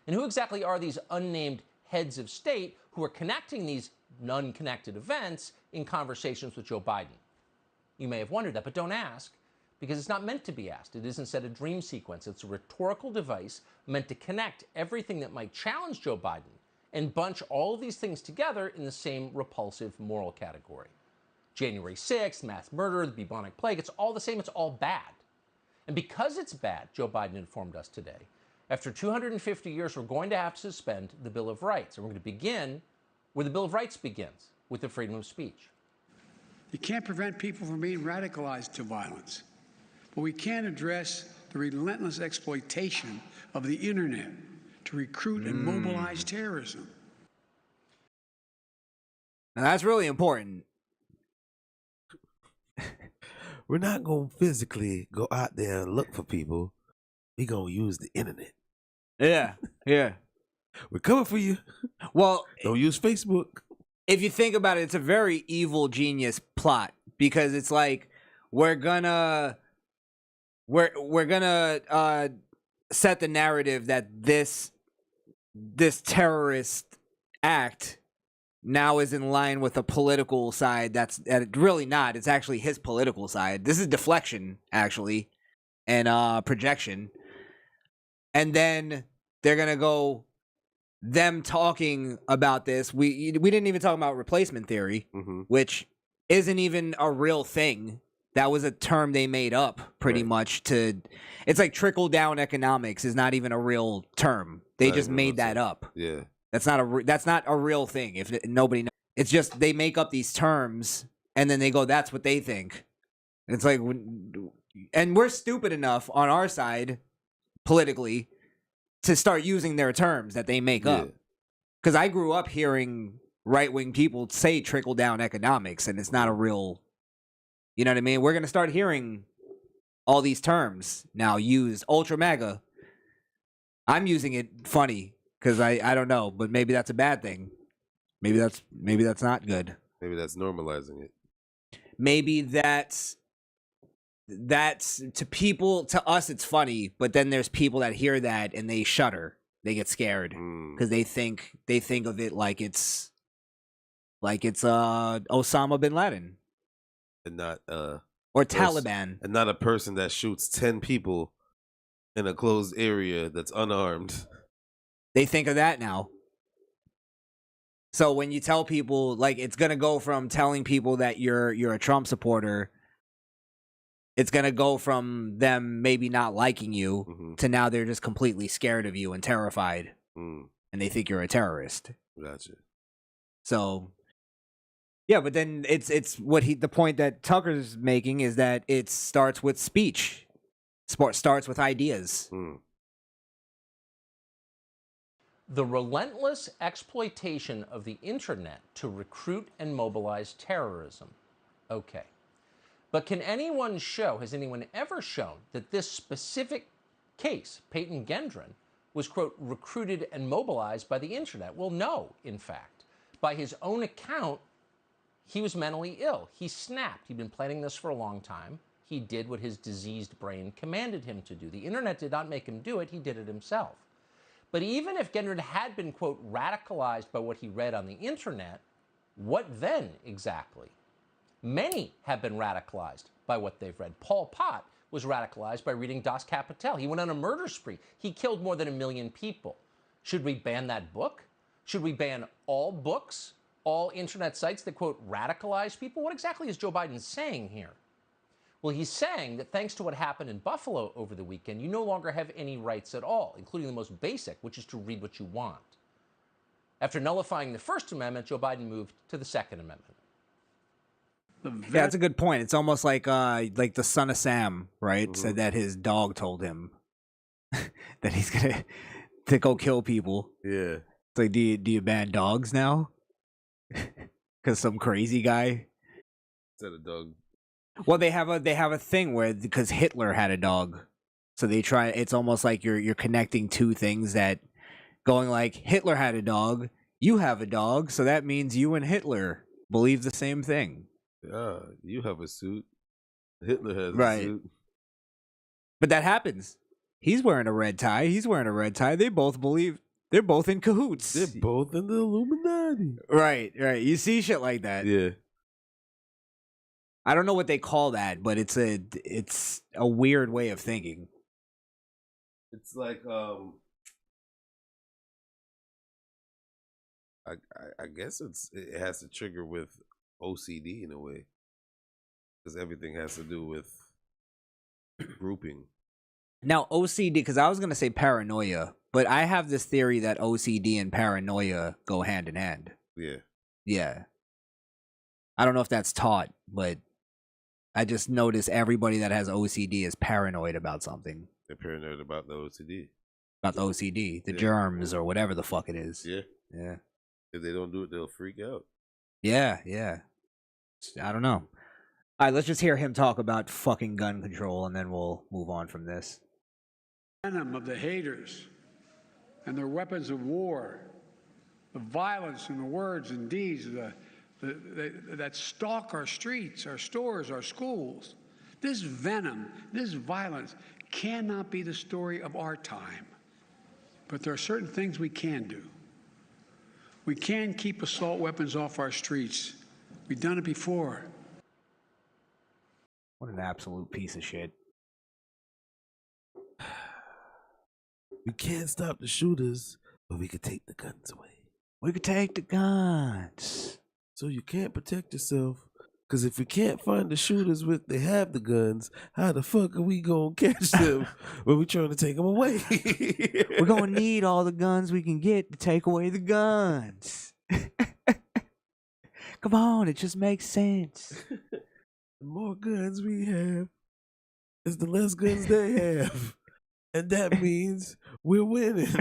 And who exactly are these unnamed heads of state who are connecting these unconnected events in conversations with Joe Biden? You may have wondered that, but don't ask, because it's not meant to be asked. It is instead a dream sequence. It's a rhetorical device meant to connect everything that might challenge Joe Biden and bunch all of these things together in the same repulsive moral category. January 6th, mass murder, the bubonic plague, it's all the same, it's all bad. And because it's bad, Joe Biden informed us today, after 250 years, we're going to have to suspend the Bill of Rights. And we're going to begin where the Bill of Rights begins, with the freedom of speech. You can't prevent people from being radicalized to violence. But we can address the relentless exploitation of the internet to recruit and mobilize terrorism. Now that's really important. We're not going to physically go out there and look for people. We're going to use the internet. Yeah, yeah. We're coming for you. Well, don't use Facebook. If you think about it, it's a very evil genius plot, because it's like we're gonna set the narrative that this terrorist act now is in line with a political side that's really not. It's actually his political side. This is deflection, actually, and projection. And then they're gonna go them talking about this. We didn't even talk about replacement theory, which isn't even a real thing. That was a term they made up pretty much to. It's like trickle down economics is not even a real term. They just made that up. Yeah, that's not a real thing. If nobody knows, it's just they make up these terms and then they go, "That's what they think." It's like, and we're stupid enough on our side politically to start using their terms that they make up. Because I grew up hearing right-wing people say trickle-down economics, and it's not a real, you know what I mean? We're going to start hearing all these terms now used. Ultra MAGA. I'm using it funny because I don't know, but maybe that's a bad thing. Maybe that's not good. Maybe that's normalizing it. Maybe that's to people, to us it's funny, but then there's people that hear that and they shudder, they get scared because they think of it like it's Osama bin Laden and not or Taliban, and not a person that shoots 10 people in a closed area that's unarmed. They think of that now. So when you tell people, like, it's gonna go from telling people that you're a Trump supporter, it's going to go from them maybe not liking you to now they're just completely scared of you and terrified. And they think you're a terrorist. Gotcha. So, yeah, but then it's the point that Tucker's making is that it starts with speech. Starts with ideas. The relentless exploitation of the internet to recruit and mobilize terrorism. Okay. But can anyone show, has anyone ever shown, that this specific case, Peyton Gendron, was, quote, recruited and mobilized by the internet? Well, no, in fact. By his own account, he was mentally ill. He snapped. He'd been planning this for a long time. He did what his diseased brain commanded him to do. The internet did not make him do it. He did it himself. But even if Gendron had been, quote, radicalized by what he read on the internet, what then exactly? Many have been radicalized by what they've read. Pol Pot was radicalized by reading Das Kapital. He went on a murder spree. He killed more than 1 million people. Should we ban that book? Should we ban all books, all internet sites that, quote, radicalize people? What exactly is Joe Biden saying here? Well, he's saying that thanks to what happened in Buffalo over the weekend, you no longer have any rights at all, including the most basic, which is to read what you want. After nullifying the First Amendment, Joe Biden moved to the Second Amendment. Yeah, that's a good point. It's almost like the son of Sam, right? Said that his dog told him that he's gonna to go kill people. Yeah. It's like, do you ban dogs now? because some crazy guy. Said a dog. Well, they have a thing where because Hitler had a dog, so they try. It's almost like you're connecting two things that going like Hitler had a dog, you have a dog, so that means you and Hitler believe the same thing. Yeah, you have a suit. Hitler has Right. a suit. But that happens. He's wearing a red tie. He's wearing a red tie. They both believe. They're both in cahoots. They're both in the Illuminati. Right. You see shit like that. Yeah. I don't know what they call that, but it's a weird way of thinking. It's like I guess it has to trigger with OCD in a way, because everything has to do with grouping. Now OCD, because I was gonna say paranoia, but I have this theory that OCD and paranoia go hand in hand. Yeah. Yeah. I don't know if that's taught, but I just notice everybody that has OCD is paranoid about something. They're paranoid about the OCD. About the OCD, the Yeah. germs or whatever the fuck it is. Yeah. Yeah. If they don't do it, they'll freak out. Yeah. I don't know. All right, let's just hear him talk about fucking gun control, and then we'll move on from this. Venom of the haters and their weapons of war, the violence and the words and deeds that stalk our streets, our stores, our schools. This venom, this violence cannot be the story of our time. But there are certain things we can do. We can keep assault weapons off our streets. We've done it before. What an absolute piece of shit. We can't stop the shooters, but we could take the guns away. We could take the guns. So you can't protect yourself, because if we can't find the shooters they have the guns, how the fuck are we gonna catch them when we trying to take them away? We're gonna need all the guns we can get to take away the guns. Come on, it just makes sense. The more guns we have, is the less guns they have. And that means we're winning.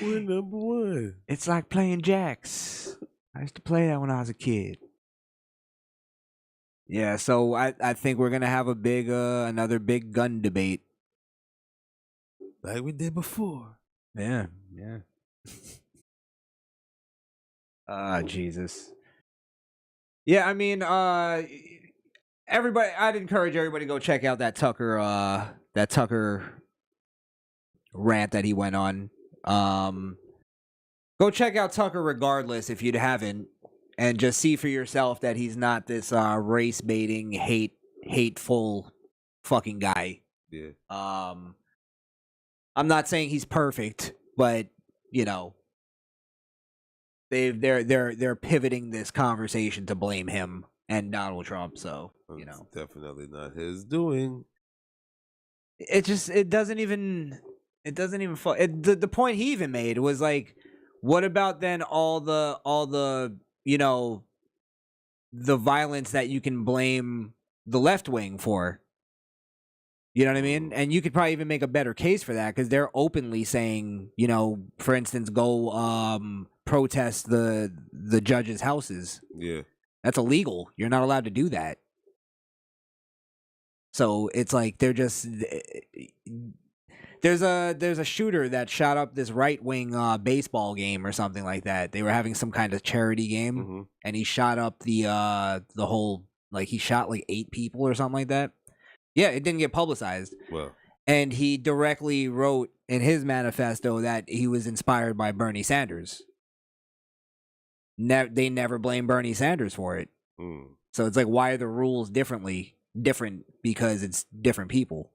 We're number one. It's like playing jacks. I used to play that when I was a kid. Yeah, so I think we're gonna have another big gun debate. Like we did before. Yeah. Jesus. Yeah, I mean, everybody, I'd encourage everybody to go check out that Tucker rant that he went on. Go check out Tucker regardless if you haven't, and just see for yourself that he's not this race baiting, hateful fucking guy. Yeah. I'm not saying he's perfect, but you know, they're pivoting this conversation to blame him and Donald Trump. So you know, it's definitely not his doing. It doesn't even the point he even made was like, what about then all the you know, the violence that you can blame the left wing for? You know what I mean? And you could probably even make a better case for that, because they're openly saying, you know, for instance, go protest the judges' houses. Yeah. That's illegal. You're not allowed to do that. So it's like they're just there's a shooter that shot up this right-wing baseball game or something like that. They were having some kind of charity game, and he shot up the whole, like, he shot like 8 people or something like that. Yeah, it didn't get publicized. Well, and he directly wrote in his manifesto that he was inspired by Bernie Sanders. They never blame Bernie Sanders for it. So it's like, why are the rules different? Because it's different people.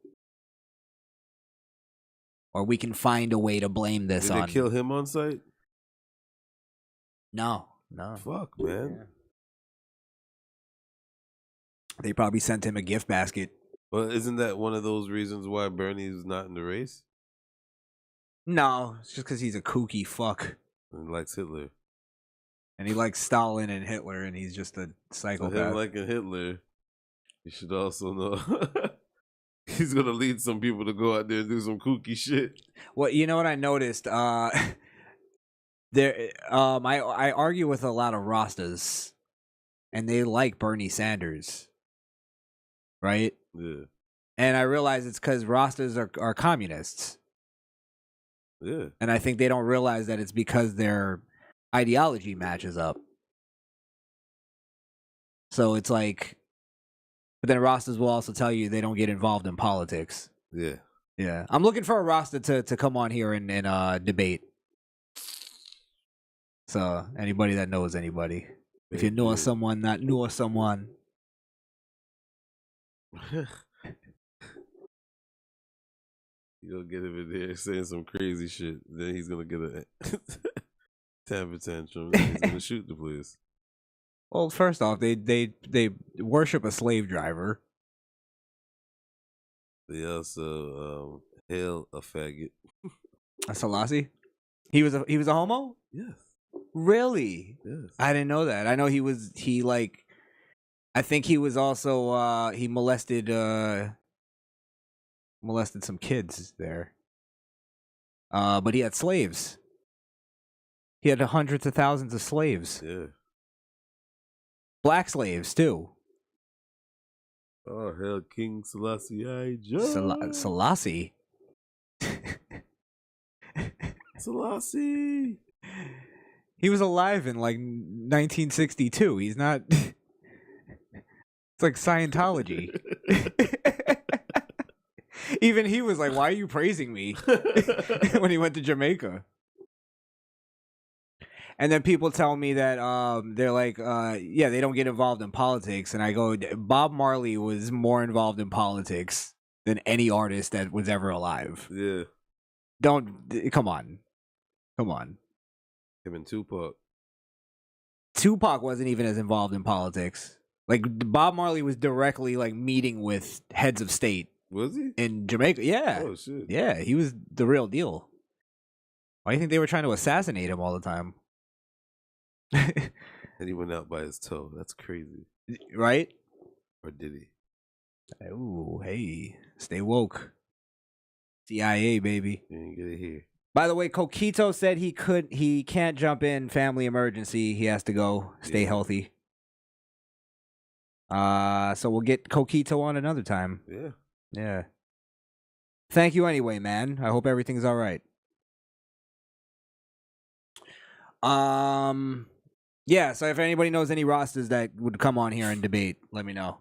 Or we can find a way to blame this on. Did they kill him on sight? No. Fuck, man. Yeah. They probably sent him a gift basket. Well, isn't that one of those reasons why Bernie's not in the race? No, it's just because he's a kooky fuck. And likes Hitler. And he likes Stalin and Hitler, and he's just a psychopath. So him liking Hitler, you should also know he's going to lead some people to go out there and do some kooky shit. Well, you know what I noticed? I argue with a lot of Rastas, and they like Bernie Sanders, right? Yeah. And I realize it's because Rastas are communists. Yeah. And I think they don't realize that it's because their ideology matches up. So it's like, but then Rastas will also tell you they don't get involved in politics. Yeah. Yeah. I'm looking for a Rasta to come on here and debate. So anybody that knows anybody. If you know of someone that knew of someone. You gonna get him in there saying some crazy shit. Then he's gonna get a temper tantrum. And he's gonna shoot the place. Well, first off, they worship a slave driver. They also hail a faggot. A Selassie? He was a homo? Yes. Really? Yes. I didn't know that. I know I think he was also he molested some kids there. But he had slaves. He had hundreds of thousands of slaves. Yeah. Black slaves too. Oh, hell, King Selassie I Jah. Selassie. Selassie. He was alive in like 1962. He's not. It's like Scientology. Even he was like, "Why are you praising me?" when he went to Jamaica. And then people tell me that they're like, yeah, they don't get involved in politics. And I go, Bob Marley was more involved in politics than any artist that was ever alive. Yeah. Come on. Him and Tupac. Tupac wasn't even as involved in politics. Like, Bob Marley was directly like meeting with heads of state. Was he? In Jamaica. Yeah. Oh, shit. Yeah, he was the real deal. Why do you think they were trying to assassinate him all the time? And he went out by his toe. That's crazy. Right? Or did he? Ooh, hey. Stay woke. CIA, baby. You didn't get it here. By the way, Coquito said he can't jump in family emergency. He has to go. Stay healthy. So we'll get Coquito on another time. Yeah. Yeah. Thank you anyway, man. I hope everything's all right. Yeah, so if anybody knows any Rastas that would come on here and debate, let me know.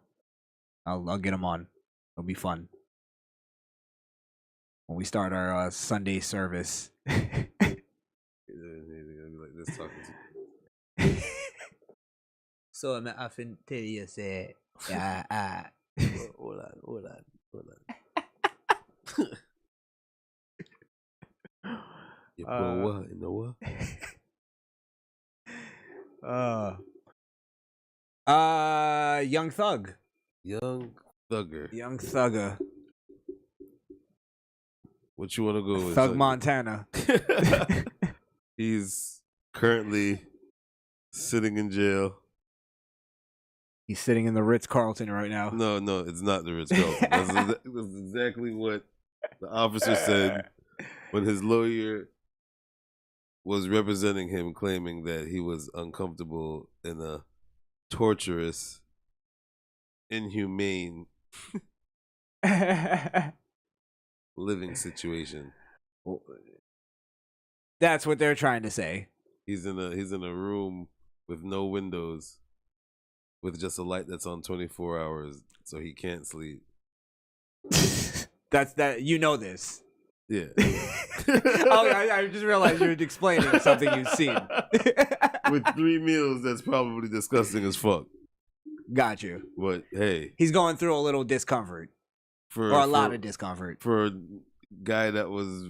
I'll get them on. It'll be fun. When we start our Sunday service. So I'm often tell you say, hold on. You know what? Young Thug. Young Thugger. Young Thugger. What you want to go with? Thug Montana. He's currently sitting in jail. He's sitting in the Ritz-Carlton right now. No, it's not the Ritz-Carlton. That's exactly what the officer said when his lawyer was representing him, claiming that he was uncomfortable in a torturous, inhumane living situation. That's what they're trying to say. He's in a room with no windows, with just a light that's on 24 hours, so he can't sleep. That's that. You know this. Yeah. I just realized you were explaining something you've seen. With 3 meals, that's probably disgusting as fuck. Got you. But hey, he's going through a little discomfort, or a lot of discomfort for a guy that was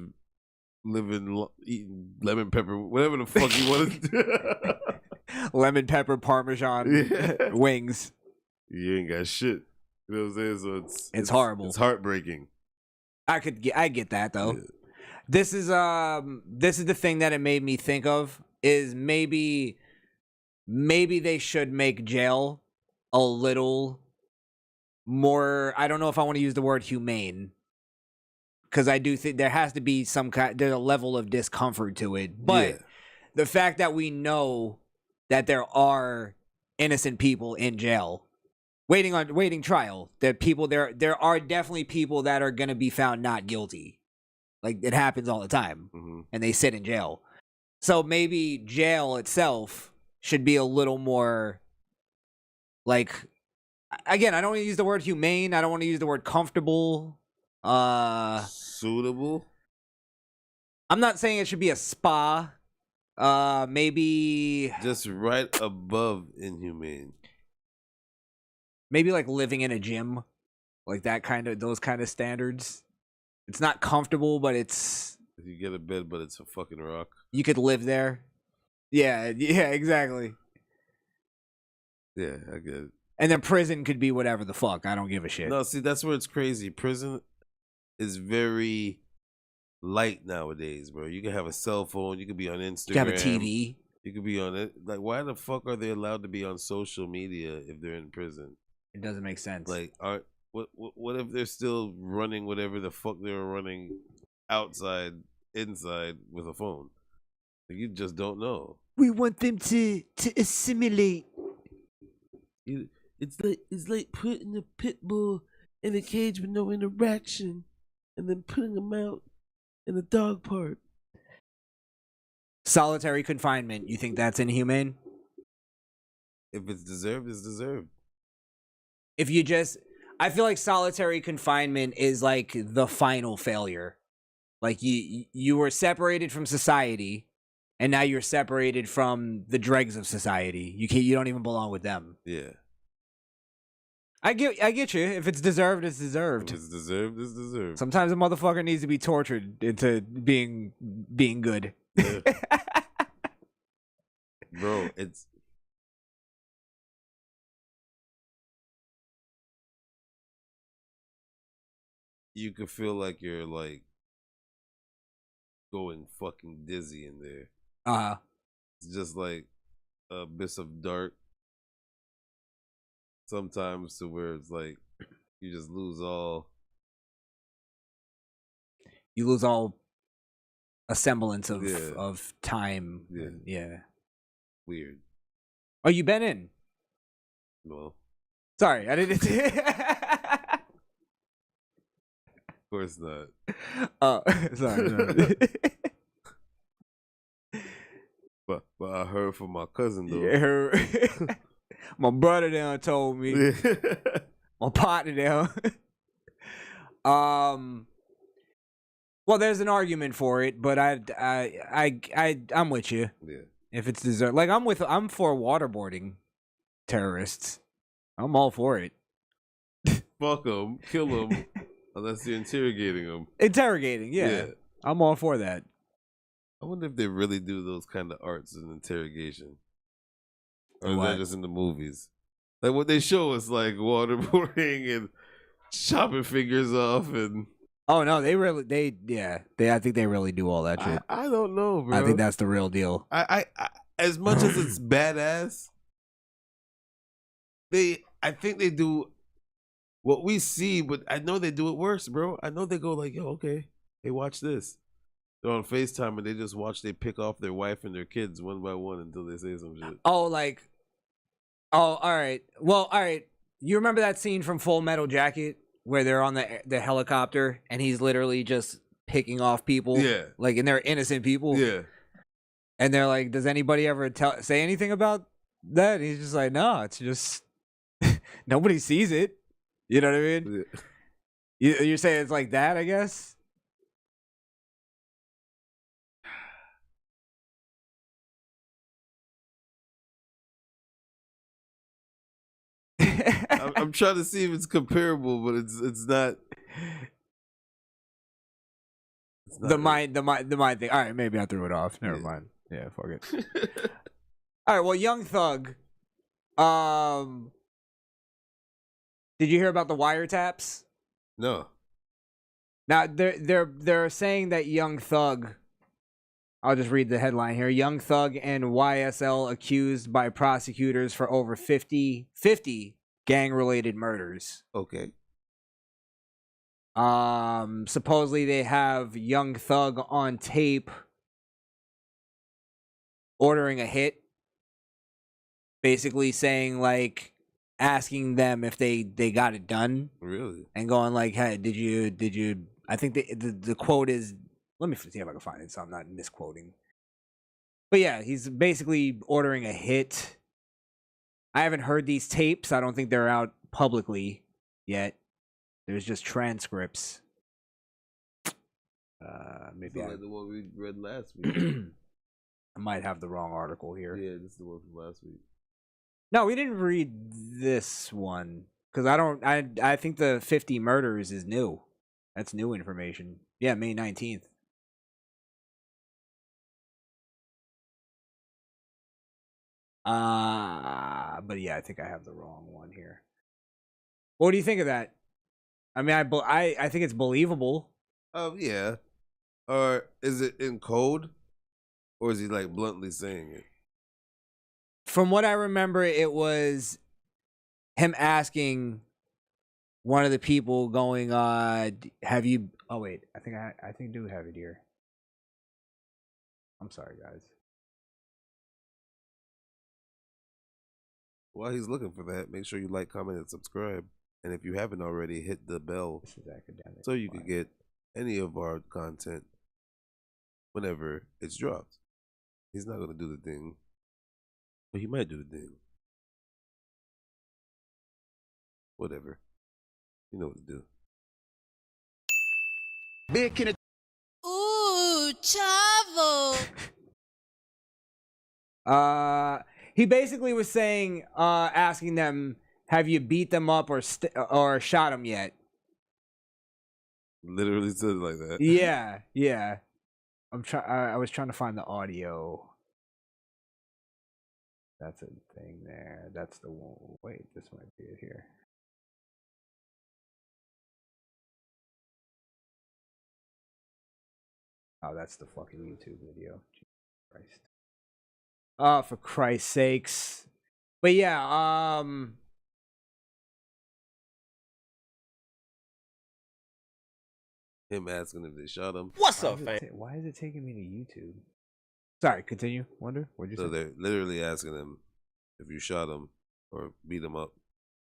eating lemon pepper, whatever the fuck he wanted. Lemon pepper Parmesan wings. You ain't got shit. You know what I'm saying? So it's horrible. It's heartbreaking. I get that though. Yeah. This is the thing that it made me think of is maybe they should make jail a little more. I don't know if I want to use the word humane, because I do think there has to be there's a level of discomfort to it, but the fact that we know that there are innocent people in jail waiting trial, that people there are definitely people that are going to be found not guilty. Like, it happens all the time, and they sit in jail. So maybe jail itself should be a little more, like, again, I don't want to use the word humane. I don't want to use the word comfortable. Suitable? I'm not saying it should be a spa. Maybe just right above inhumane. Maybe like living in a gym, like those kind of standards. It's not comfortable, but it's. If you get a bed, but it's a fucking rock. You could live there. Yeah, exactly. Yeah, I get it. And then prison could be whatever the fuck. I don't give a shit. No, see, that's where it's crazy. Prison is very light nowadays, bro. You can have a cell phone. You could be on Instagram. You can have a TV. You could be on it. Like, why the fuck are they allowed to be on social media if they're in prison? It doesn't make sense. Like, what if they're still running whatever the fuck they were running inside with a phone? Like, you just don't know. We want them to assimilate. It's like putting a pit bull in a cage with no interaction, and then putting them out in the dog park. Solitary confinement. You think that's inhumane? If it's deserved, it's deserved. I feel like solitary confinement is like the final failure. Like you were separated from society, and now you're separated from the dregs of society. You don't even belong with them. Yeah. I get you. If it's deserved, it's deserved. If it's deserved, it's deserved. Sometimes a motherfucker needs to be tortured into being good. Yeah. Bro, it's you could feel like you're like going fucking dizzy in there. It's just like a abyss of dark. Sometimes to where it's like you just lose all. You lose all a semblance of time. Yeah. Yeah. Weird. Oh, you been in? Well. Sorry, I didn't. Of course not. Oh, sorry. But I heard from my cousin though. Yeah, my brother down told me. My partner down. Well, there's an argument for it, but I'm with you. Yeah. If it's deserved, like I'm for waterboarding terrorists. I'm all for it. Fuck them, kill them, unless you're interrogating them. Interrogating, yeah. I'm all for that. I wonder if they really do those kind of arts in interrogation, or is What? that just in the movies? Like what they show us, like waterboarding and chopping fingers off, and oh no, I think they really do all that shit. I don't know, bro. I think that's the real deal. I as much as it's badass, I think they do what we see, but I know they do it worse, bro. I know they go like, yo, okay, hey, watch this. They're on FaceTime and they just watch they pick off their wife and their kids one by one until they say some shit. Oh, all right. Well, all right. You remember that scene from Full Metal Jacket where they're on the helicopter and he's literally just picking off people? Yeah. Like, and they're innocent people? Yeah. And they're like, does anybody ever say anything about that? And he's just like, no, it's just nobody sees it. You know what I mean? Yeah. You're saying it's like that, I guess? I'm trying to see if it's comparable, but it's not. The mind thing. All right, maybe I threw it off. Never mind. Yeah, fuck it. All right, well, Young Thug. Did you hear about the wiretaps? No. Now they're saying that Young Thug. I'll just read the headline here. Young Thug and YSL accused by prosecutors for over 50 gang-related murders. Okay. Supposedly they have Young Thug on tape ordering a hit, basically saying like asking them if they got it done. Really? And going like, hey, did you? I think the quote is. Let me see if I can find it so I'm not misquoting. But yeah, he's basically ordering a hit. I haven't heard these tapes. I don't think they're out publicly yet. There's just transcripts. Maybe like the one we read last week. I might have the wrong article here. Yeah, this is the one from last week. No, we didn't read this one because I think the 50 murders is new. That's new information. Yeah, May 19th. But yeah, I think I have the wrong one here. What do you think of that? I mean, I think it's believable. Yeah. Or is it in code? Or is he like bluntly saying it? From what I remember, it was him asking one of the people going, have you... Oh, wait. I think I do have it here. I'm sorry, guys. While he's looking for that, make sure you like, comment, and subscribe. And if you haven't already, hit the bell This is academic. so you can get any of our content whenever it's dropped. He's not going to do the thing, but he might do the thing. Whatever. You know what to do. Big can it. Ooh, chavo. He basically was saying, asking them, have you beat them up or shot them yet? Literally said it like that. Yeah, yeah. I was trying to find the audio. That's a thing there. That's the one. Wait, this might be it here. Oh, that's the fucking YouTube video. Jesus Christ. Oh, for Christ's sakes. But yeah, Him asking if they shot him. What's up, fam? Why is it taking me to YouTube? Sorry, continue. Wonder, what'd you So say? they're literally asking him if you shot him or beat him up.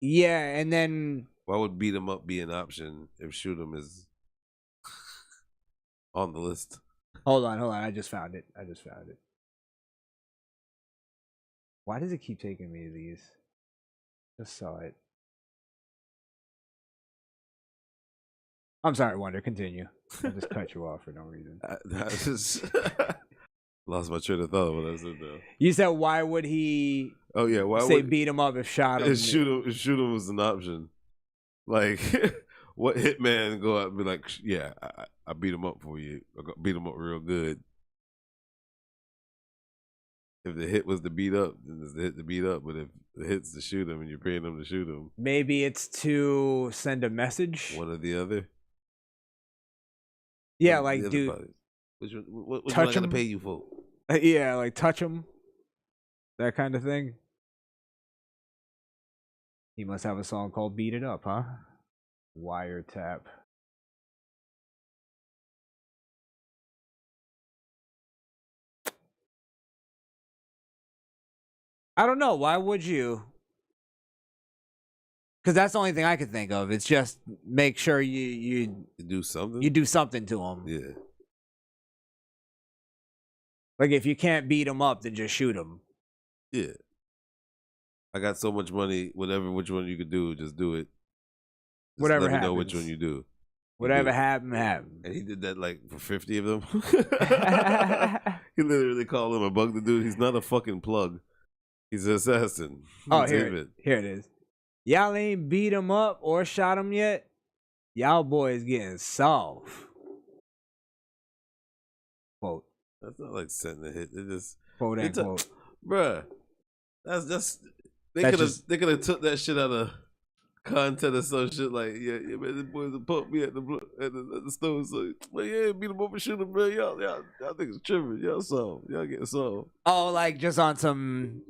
Yeah, and then... Why would beat him up be an option if shoot him is on the list? Hold on. I just found it. Why does it keep taking me to these? Just saw it. I'm sorry, Wonder. Continue. I just cut you off for no reason. I just lost my train of thought when I said that. You said, why would he Oh yeah, why say would beat him up if shot him? if shoot him was an option? Like, what hitman go out and be like, yeah, I beat him up for you. I beat him up real good. If the hit was to beat up, then it's the hit to beat up. But if the hit's to shoot him and you're paying him to shoot him, Maybe it's to send a message. one or the other. Yeah, One or like, the other dude, party. Which touch one I gotta him? pay you for? Yeah, like touch him. That kind of thing. He must have a song called Beat It Up, huh? Wiretap. I don't know. Why would you? Because that's the only thing I could think of. It's just make sure you do something. You do something to him. Yeah. Like if you can't beat him up, then just shoot him. Yeah. I got so much money. Which one you could do, just do it. Just Whatever let me know happens. which one you do. Whatever happened, happened. And he did that like for 50 of them. He literally called him a bug the dude. He's not a fucking plug. He's an assassin. Oh, here it is. Y'all ain't beat him up or shot him yet. Y'all boys getting soft. Quote. That's not like sending a hit. They just Quote and quote. Bruh. That's just they That's could have took that shit out of content or some shit like yeah man, the boys pump me at the store so like yeah beat them up and shoot them bro y'all niggas tripping y'all getting soft. Oh, like just on some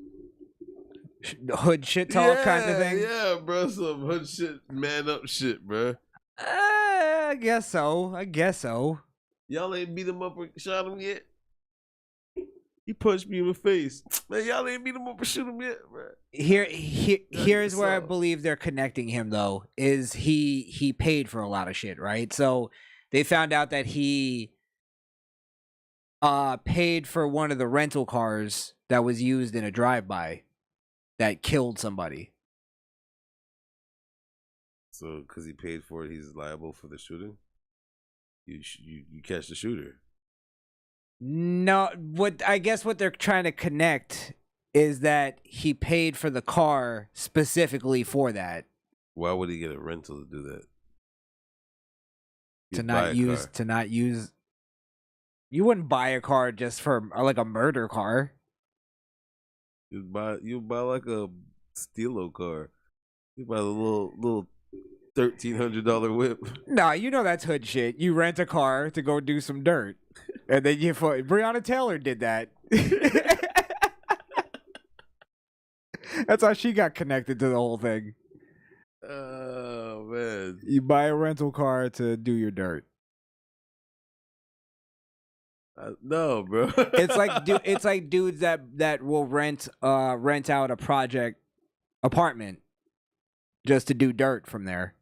hood shit talk kind of thing. Yeah, bro, some hood shit, man up shit, bro. I guess so. Y'all ain't beat them up or shot them yet. He punched me in the face. Man, y'all ain't beat him up or shoot him yet, bro. Here's where I believe they're connecting him though, is he paid for a lot of shit, right? So they found out that he paid for one of the rental cars that was used in a drive-by that killed somebody. So, because he paid for it, he's liable for the shooting. You catch the shooter. No, what they're trying to connect is that he paid for the car specifically for that. Why would he get a rental to do that? To not use. You wouldn't buy a car just for like a murder car. You buy like a Stilo car. You buy a little $1,300 whip. Nah, you know that's hood shit. You rent a car to go do some dirt, and then Breonna Taylor did that. That's how she got connected to the whole thing. Oh man! You buy a rental car to do your dirt. No, bro. It's like dudes that will rent out a project apartment just to do dirt from there,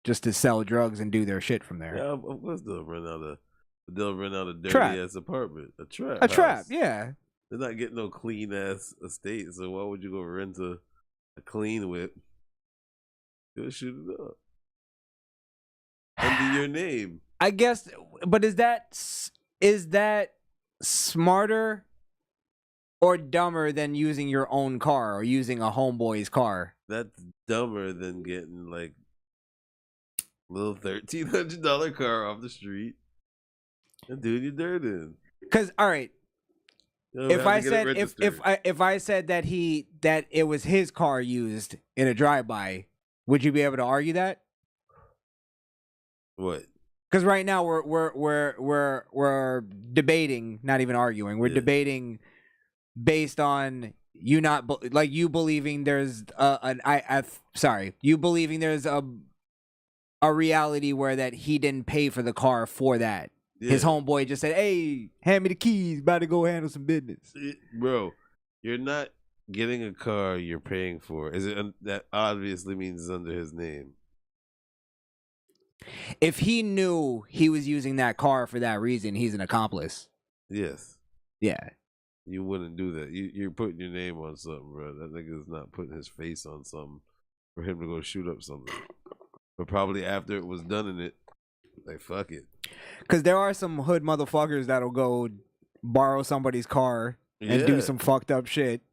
just to sell drugs and do their shit from there. Yeah, of course they'll rent out a dirty ass apartment, a trap. Trap, yeah. They're not getting no clean ass estate, so why would you go rent a clean whip? Go shoot it up under your name. I guess, but is that smarter or dumber than using your own car or using a homeboy's car? That's dumber than getting like a little $1,300 car off the street and doing your dirt in. Because all right, if I said that it was his car used in a drive-by, would you be able to argue that? What? Because right now we're debating, not even arguing. We're debating based on you you believing there's you believing there's a reality where that he didn't pay for the car for that. Yeah. His homeboy just said, "Hey, hand me the keys. About to go handle some business." Bro, you're not getting a car you're paying for. Is it that obviously means it's under his name? If he knew he was using that car for that reason, he's an accomplice. Yes. Yeah. You wouldn't do that. You're putting your name on something, bro. That nigga's not putting his face on something for him to go shoot up something. But probably after it was done in it, like, fuck it. Because there are some hood motherfuckers that'll go borrow somebody's car and do some fucked up shit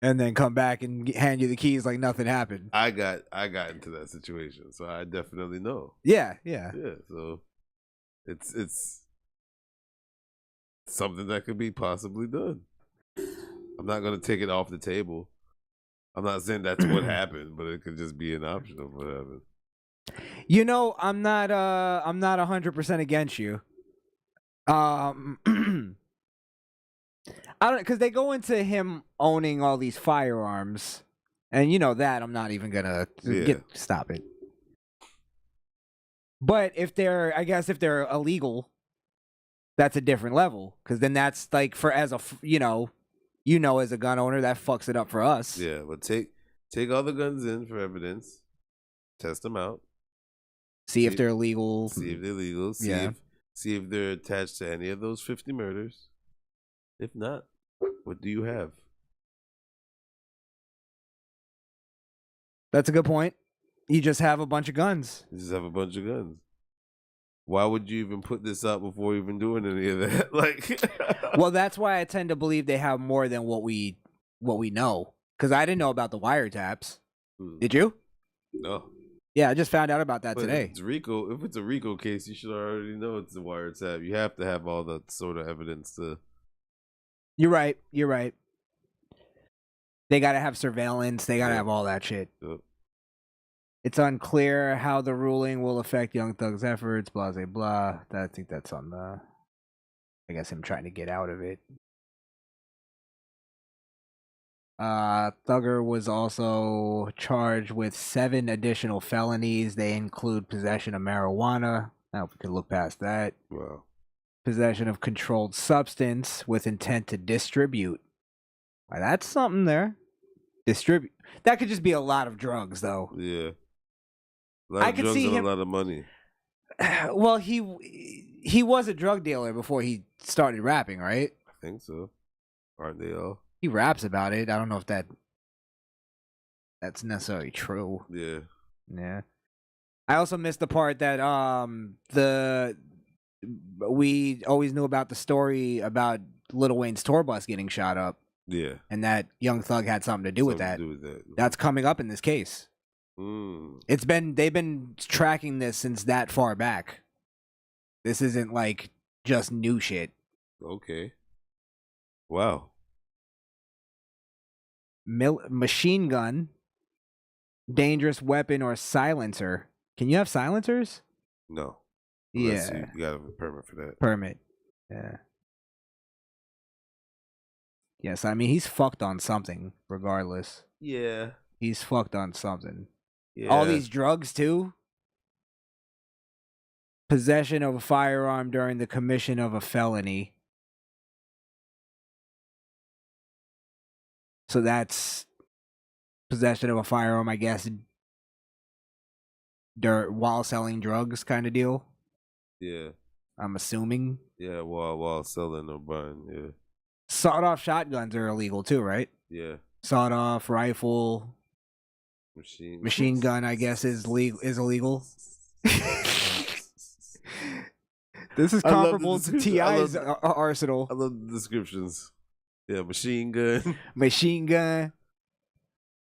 and then come back and hand you the keys like nothing happened. I got into that situation, so I definitely know. Yeah. So it's something that could be possibly done. I'm not gonna take it off the table. I'm not saying that's what happened, but it could just be an option of what happened. You know, I'm not 100% against you. I don't, because they go into him owning all these firearms, and you know that I'm not even gonna stop it. But if they're illegal, that's a different level, because then that's like as a gun owner, that fucks it up for us. Yeah, but take all the guns in for evidence, test them out, see if they're illegal. See if they're legal. See if they're attached to any of those 50 murders. If not, what do you have? That's a good point. You just have a bunch of guns. Why would you even put this up before even doing any of that? Like, well, that's why I tend to believe they have more than what we know. Because I didn't know about the wiretaps. Did you? No. Yeah, I just found out about that today. If it's a RICO case, you should already know it's a wiretap. You have to have all that sort of evidence to. You're right. They gotta have surveillance. They gotta have all that shit. Yep. It's unclear how the ruling will affect Young Thug's efforts, blah, blah, blah. I think that's on I guess him trying to get out of it. Thugger was also charged with 7 additional felonies. They include possession of marijuana. Now, if we could look past that. Wow. Possession of controlled substance with intent to distribute. Well, that's something there. Distribute. That could just be a lot of drugs, though. Yeah. A lot of drugs and a lot of money. Well, he was a drug dealer before he started rapping, right? I think so. Aren't they all? He raps about it. I don't know if that's necessarily true. Yeah. Yeah. I also missed the part that we always knew about the story about Lil Wayne's tour bus getting shot up. Yeah. And that Young Thug had something to do with that. That's coming up in this case. They've been tracking this since that far back. This isn't like just new shit. Okay. Wow. Machine gun, dangerous weapon, or silencer. Can you have silencers? No. Unless you got a permit for that. Permit. Yeah. Yes, I mean he's fucked on something, regardless. Yeah. He's fucked on something. Yeah. All these drugs too. Possession of a firearm during the commission of a felony. So that's possession of a firearm, I guess, while selling drugs kind of deal. Yeah. I'm assuming. Yeah, while selling or buying, yeah. Sawed-off shotguns are illegal too, right? Yeah. Sawed-off rifle. Machine gun, I guess, is illegal. This is comparable to T.I.'s arsenal. I love the descriptions. Yeah, machine gun. Machine gun.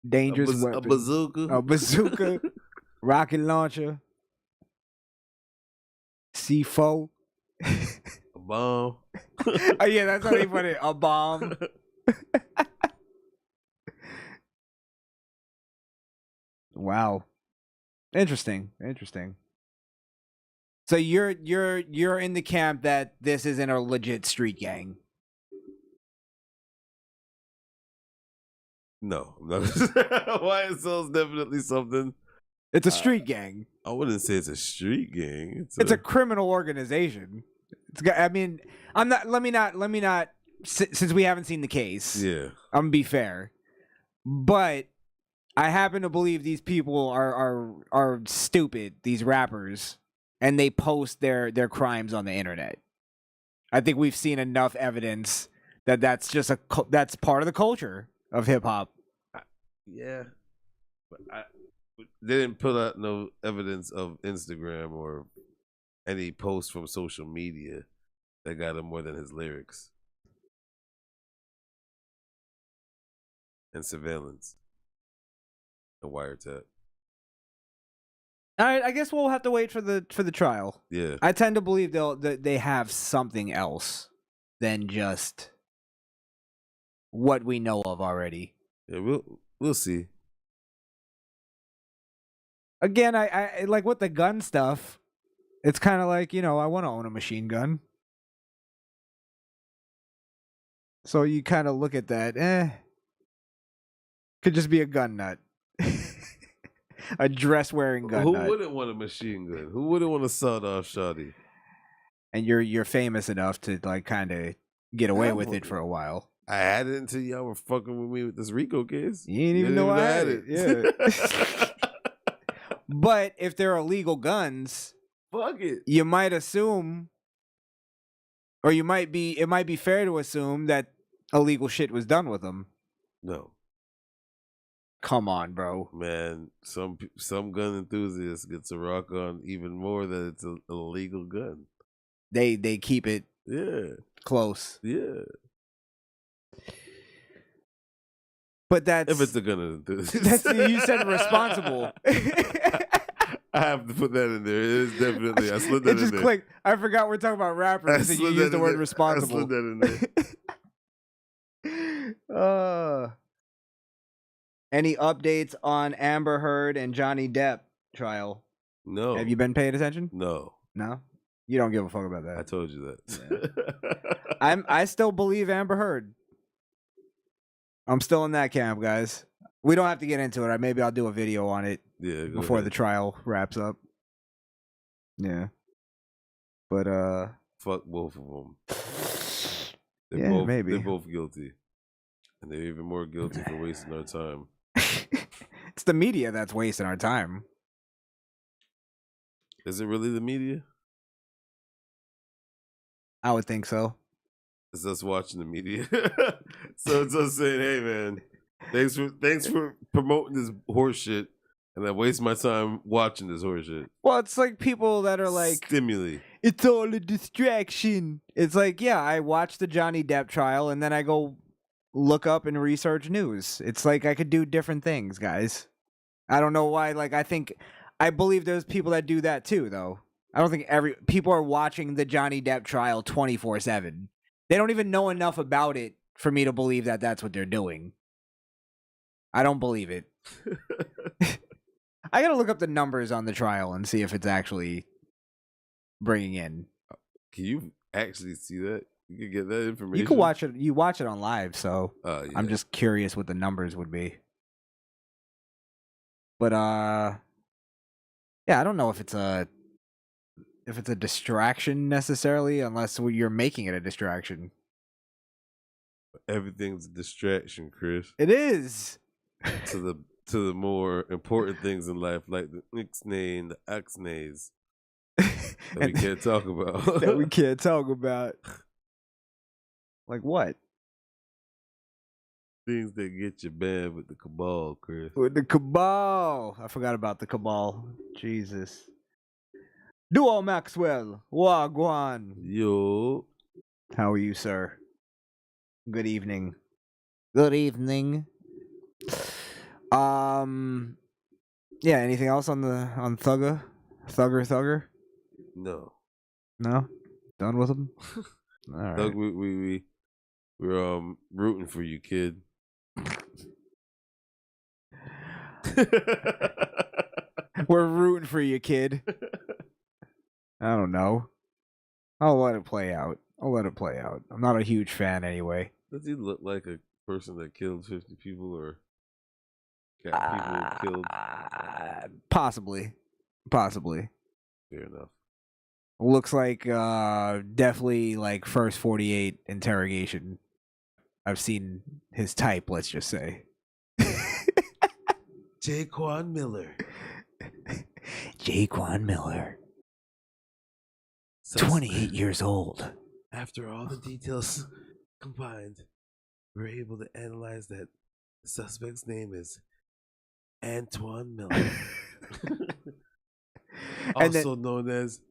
Dangerous weapon. A bazooka. A bazooka. Rocket launcher. C4. A bomb. Oh, yeah, that's how they put it. A bomb. Wow. Interesting. So you're in the camp that this isn't a legit street gang. No, YSL's definitely something. It's a street gang. I wouldn't say it's a street gang. It's a criminal organization. I mean, let me not. Since we haven't seen the case, yeah, I'm gonna be fair, but I happen to believe these people are stupid. These rappers, and they post their crimes on the internet. I think we've seen enough evidence that that's just that's part of the culture of hip hop. Yeah, but they didn't put out no evidence of Instagram or any post from social media that got him more than his lyrics and surveillance and wiretap. All right, I guess we'll have to wait for the trial. Yeah, I tend to believe they have something else than just what we know of already. Yeah, we'll see. Again, I like with the gun stuff. It's kind of like, I want to own a machine gun. So you kind of look at that. Could just be a gun nut. A dress-wearing gun nut. Who wouldn't want a machine gun? Who wouldn't want a sawed-off shotty? And you're famous enough to like kind of get away with it for a while. I had it until y'all were fucking with me with this RICO case. You didn't even know I had it. Yeah. But if they're illegal guns, fuck it. You might assume, or it might be fair to assume that illegal shit was done with them. No. Come on, bro. Man, some gun enthusiasts get to rock on even more that it's an illegal gun. They keep it close. Yeah. But that's if it's a gun enthusiast. You said responsible. I have to put that in there. It is definitely. I slid that in there. It just clicked. I forgot we're talking about rappers, and you used the word responsible. I slid that in there. Any updates on Amber Heard and Johnny Depp trial? No. Have you been paying attention? No. No? You don't give a fuck about that. I told you that. Yeah. I still believe Amber Heard. I'm still in that camp, guys. We don't have to get into it. Maybe I'll do a video on it before the trial wraps up. Yeah. But fuck both of them. Maybe they're both guilty, and they're even more guilty for wasting our time. It's the media that's wasting our time. Is it really the media? I would think so. It's us watching the media. So it's us saying, "Hey, man, thanks for promoting this horse shit," and I waste my time watching this horse shit. Well, it's like people that are like, stimuli. It's all a distraction. It's like, yeah, I watched the Johnny Depp trial and then I go look up and research news. It's like I could do different things, guys. I don't know why. Like, I believe there's people that do that too, though. I don't think people are watching the Johnny Depp trial 24/7. They don't even know enough about it for me to believe that that's what they're doing. I don't believe it. I gotta look up the numbers on the trial and see if it's actually bringing in. Can you actually see that? You can get that information. You can watch it. You watch it on live, so yeah. I'm just curious what the numbers would be. But yeah, I don't know if it's a distraction necessarily, unless you're making it a distraction. Everything's a distraction, Chris. It is. to the more important things in life, like the ixnay and the axnays that we can't talk about. That we can't talk about. Like what? Things that get you banned with the cabal, Chris. With the cabal. I forgot about the cabal. Jesus. Duo Maxwell. Wagwan. Yo. How are you, sir? Good evening. Good evening. Yeah, anything else on Thugger? No. No? Done with him? All right. Thug, we're rooting for you, kid. We're rooting for you, kid. I don't know. I'll let it play out. I'm not a huge fan anyway. Does he look like a person that killed 50 people or got people killed? Possibly. Fair enough. Looks like definitely like first 48 interrogation. I've seen his type, let's just say. Jaquan Miller. 28 years old. After all the details combined, we're able to analyze that the suspect's name is Antoine Miller. Also known as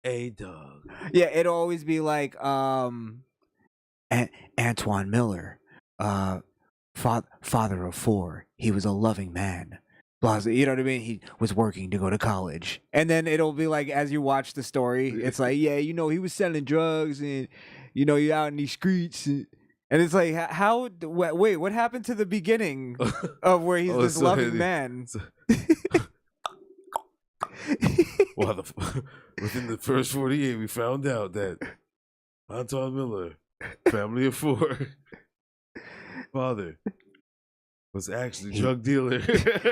A-Dog. Yeah, it'll always be like Antoine Miller, father of 4. He was a loving man. You know what I mean? He was working to go to college. And then it'll be like, as you watch the story, it's like, yeah, he was selling drugs and, you're out in these streets. And it's like, wait, what happened to the beginning of where he's this loving man? Well, within the first 48, we found out that Antoine Miller, family of 4, father, was actually drug dealer.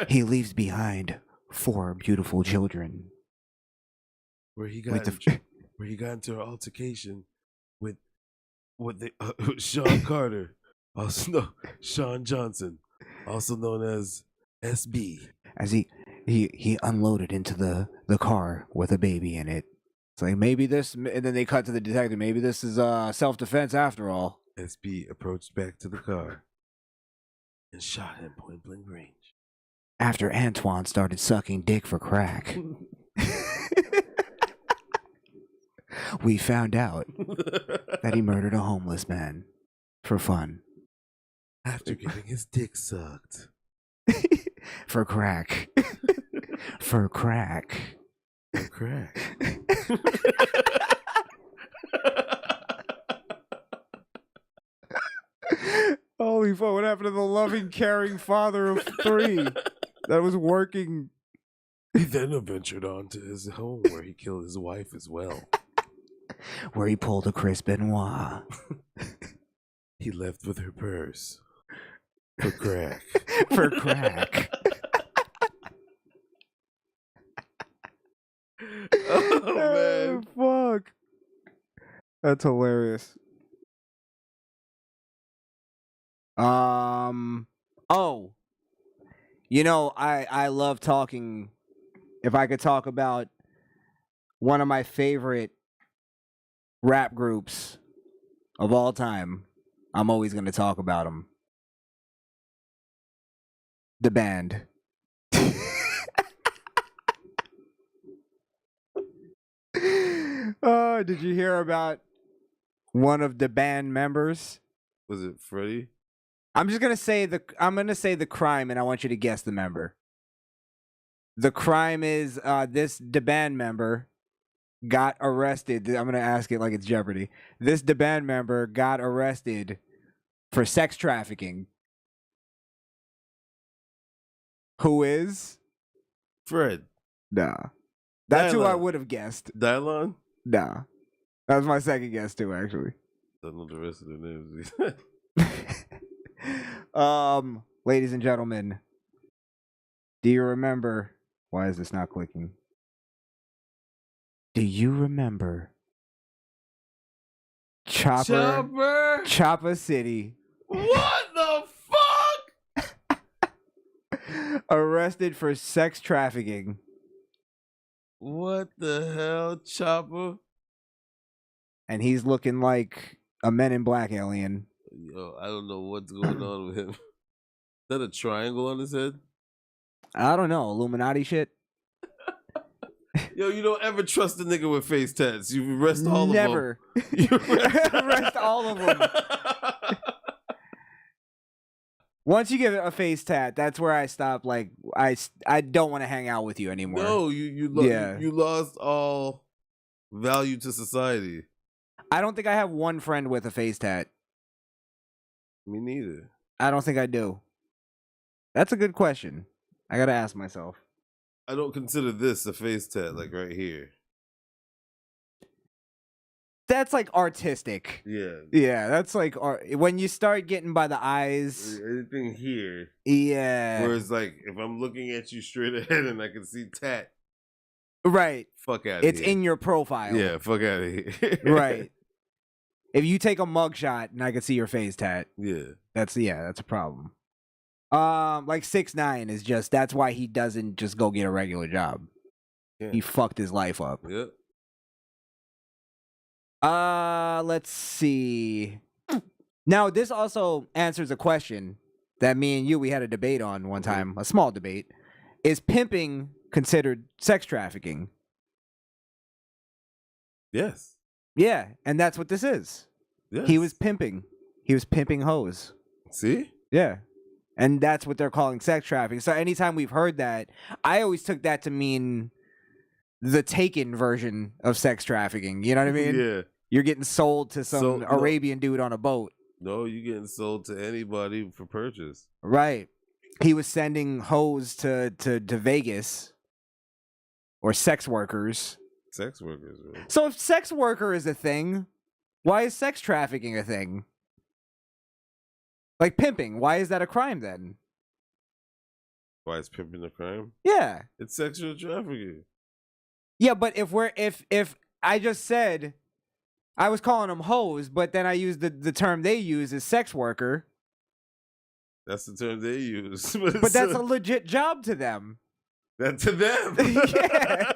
He leaves behind 4 beautiful children. Where he got into an altercation with Sean Carter, also Sean Johnson, also known as SB. As he unloaded into the car with a baby in it. It's like, maybe this, and then they cut to the detective. Maybe this is self-defense after all. SB approached back to the car and shot him point blank range. After Antoine started sucking dick for crack, we found out that he murdered a homeless man for fun. After getting his dick sucked. For crack. For crack. For crack. Holy fuck, what happened to the loving, caring father of 3 that was working? He then ventured on to his home where he killed his wife as well. Where he pulled a Chris Benoit. He left with her purse. For crack. For crack. Oh, man. Fuck. That's hilarious. Oh, I love talking. If I could talk about one of my favorite rap groups of all time, I'm always going to talk about them. The band. Oh, did you hear about one of the band members? Was it Freddie? I'm gonna say the crime, and I want you to guess the member. The crime is the band member got arrested. I'm gonna ask it like it's Jeopardy. The band member got arrested for sex trafficking. Who is? Fred. Nah. That's who I Dylon. would have guessed. Dylon? Nah. That was my second guess too, actually. Don't know the rest of the names. Ladies and gentlemen, do you remember? Why is this not clicking? Do you remember Chopper City? What the fuck? Arrested for sex trafficking. What the hell, Chopper? And he's looking like a Men in Black alien. Yo, I don't know what's going on with him. Is that a triangle on his head? I don't know, Illuminati shit. Yo, you don't ever trust a nigga with face tats. You arrest all Never. of them. You Arrest all of them. Once you give it a face tat, that's where I stop. Like I don't want to hang out with you anymore. No, you lost all value to society. I don't think I have one friend with a face tat. Me neither. I don't think I do. That's a good question. I gotta ask myself. I don't consider this a face tat, like right here. That's like artistic. Yeah. Yeah, that's like when you start getting by the eyes. Anything here. Yeah. Whereas, like, if I'm looking at you straight ahead and I can see tat. Right. Fuck out of here. It's in your profile. Yeah, fuck out of here. Right. If you take a mugshot and I can see your face tat. Yeah. That's a problem. Like 6ix9ine is just, that's why he doesn't just go get a regular job. Yeah. He fucked his life up. Yep. Let's see. Now, this also answers a question that me and we had a debate on one time, a small debate. Is pimping considered sex trafficking? Yes. Yeah, and that's what this is. Yes. He was pimping. He was pimping hoes. See? Yeah. And that's what they're calling sex trafficking. So anytime we've heard that, I always took that to mean the Taken version of sex trafficking. You know what I mean? Yeah. You're getting sold to some Arabian dude on a boat. No, you're getting sold to anybody for purchase. Right. He was sending hoes to Vegas or sex workers. Sex workers, right? So if sex worker is a thing, why is sex trafficking a thing? Like pimping, why is that a crime then? Why is pimping a crime? Yeah. It's sexual trafficking. Yeah, but if I just said I was calling them hoes, but then I used the term they use is sex worker. That's the term they use. But that's a legit job to them. That's to them. Yeah.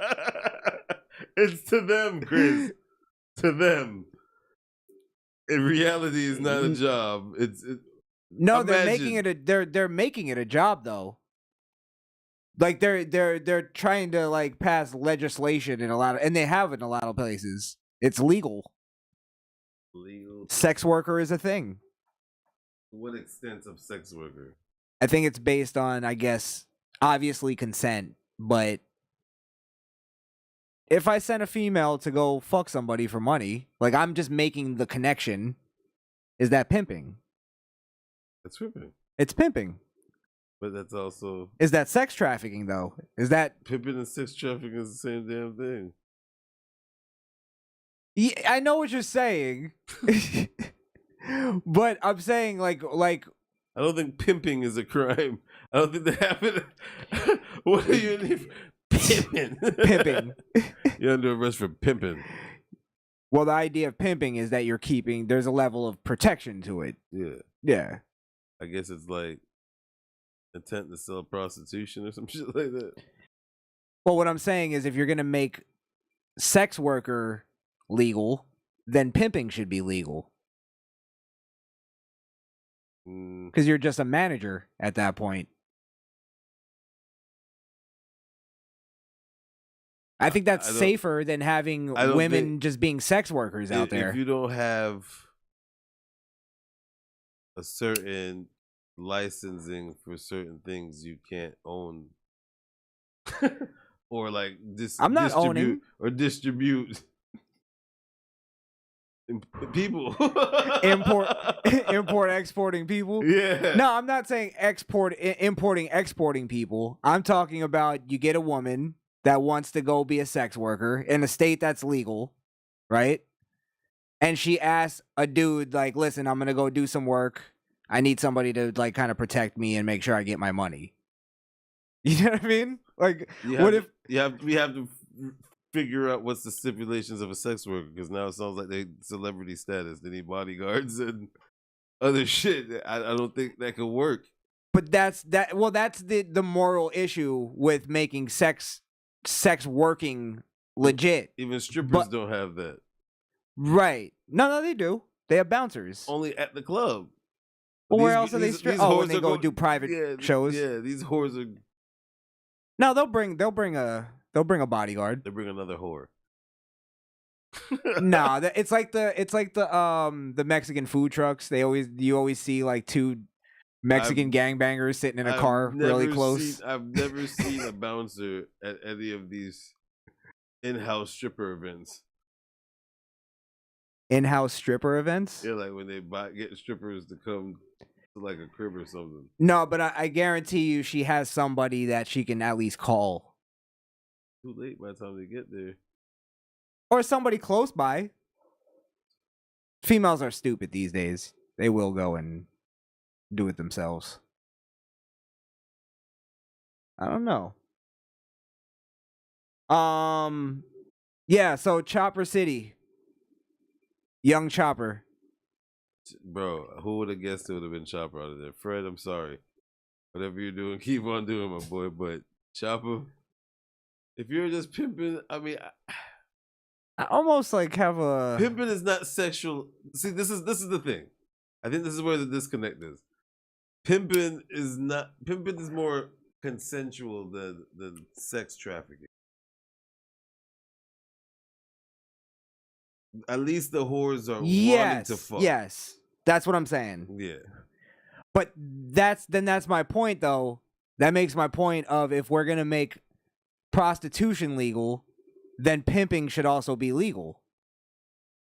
It's to them, Chris. To them. In reality, it's not a job. No, they're making it they're making it a job though. Like they're trying to like pass legislation in and they have in a lot of places. It's legal. Legal. Sex worker is a thing. What extent of sex worker? I think it's based on, I guess, obviously consent, but if I send a female to go fuck somebody for money, like I'm just making the connection, is that pimping? That's pimping. It's pimping. But that's also... Is that sex trafficking, though? Is that... Pimping and sex trafficking is the same damn thing. Yeah, I know what you're saying. But I'm saying, like... I don't think pimping is a crime. I don't think they have it... What are you in here for? Pimping. Pimping. You're under arrest for pimping. Well, the idea of pimping is that there's a level of protection to it. Yeah. Yeah. I guess it's like intent to sell prostitution or some shit like that. Well, what I'm saying is if you're going to make sex worker legal, then pimping should be legal. Because you're just a manager at that point. I think that's safer than having women just being sex workers out there. If you don't have a certain licensing for certain things, you can't own or like I'm not owning or distribute people. import exporting people. Yeah. No, I'm not saying importing exporting people. I'm talking about you get a woman that wants to go be a sex worker in a state that's legal, right? And she asks a dude like, "Listen, I'm gonna go do some work. I need somebody to like kind of protect me and make sure I get my money." You know what I mean? Like, we have to figure out what's the stipulations of a sex worker, because now it sounds like they celebrity status. They need bodyguards and other shit. I don't think that could work. But that's the moral issue with making sex working legit. Even strippers don't have that. Right. No, they do. They have bouncers. Only at the club. Well, where else are they strip? Oh, when they go do private shows. Yeah, these whores are. No, they'll bring a bodyguard. They bring another whore. No, it's like the Mexican food trucks. You always see like two Mexican gangbangers sitting in a car really close. I've never seen a bouncer at any of these in-house stripper events. In-house stripper events? Yeah, like when they get strippers to come to like a crib or something. No, but I guarantee you she has somebody that she can at least call. Too late by the time they get there. Or somebody close by. Females are stupid these days. They will go and do it themselves. I don't know. Yeah, so Chopper City. Young Chopper. Bro, who would have guessed it would have been Chopper out of there? Fred, I'm sorry. Whatever you're doing, keep on doing, my boy. But Chopper, if you're just pimping, I mean, I almost like have a pimping is not sexual. See, this is the thing. I think this is where the disconnect is. Pimping is more consensual than sex trafficking. At least the whores are wanting to fuck. Yes, that's what I'm saying. Yeah. But that's my point, though. That makes my point of if we're gonna make prostitution legal, then pimping should also be legal.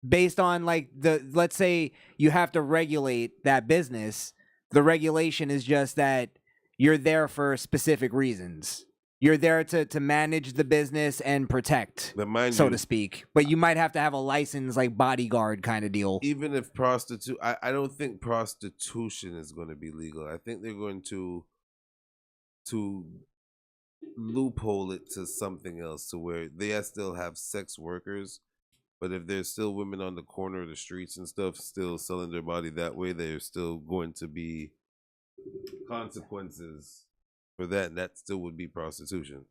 Based on like let's say you have to regulate that business. The regulation is just that you're there for specific reasons. You're there to manage the business and protect, so to speak. But you might have to have a license, like bodyguard kind of deal. Even if I don't think prostitution is going to be legal. I think they're going to loophole it to something else, to where they still have sex workers, but if there's still women on the corner of the streets and stuff still selling their body that way, there's still going to be consequences for that, and that still would be prostitution.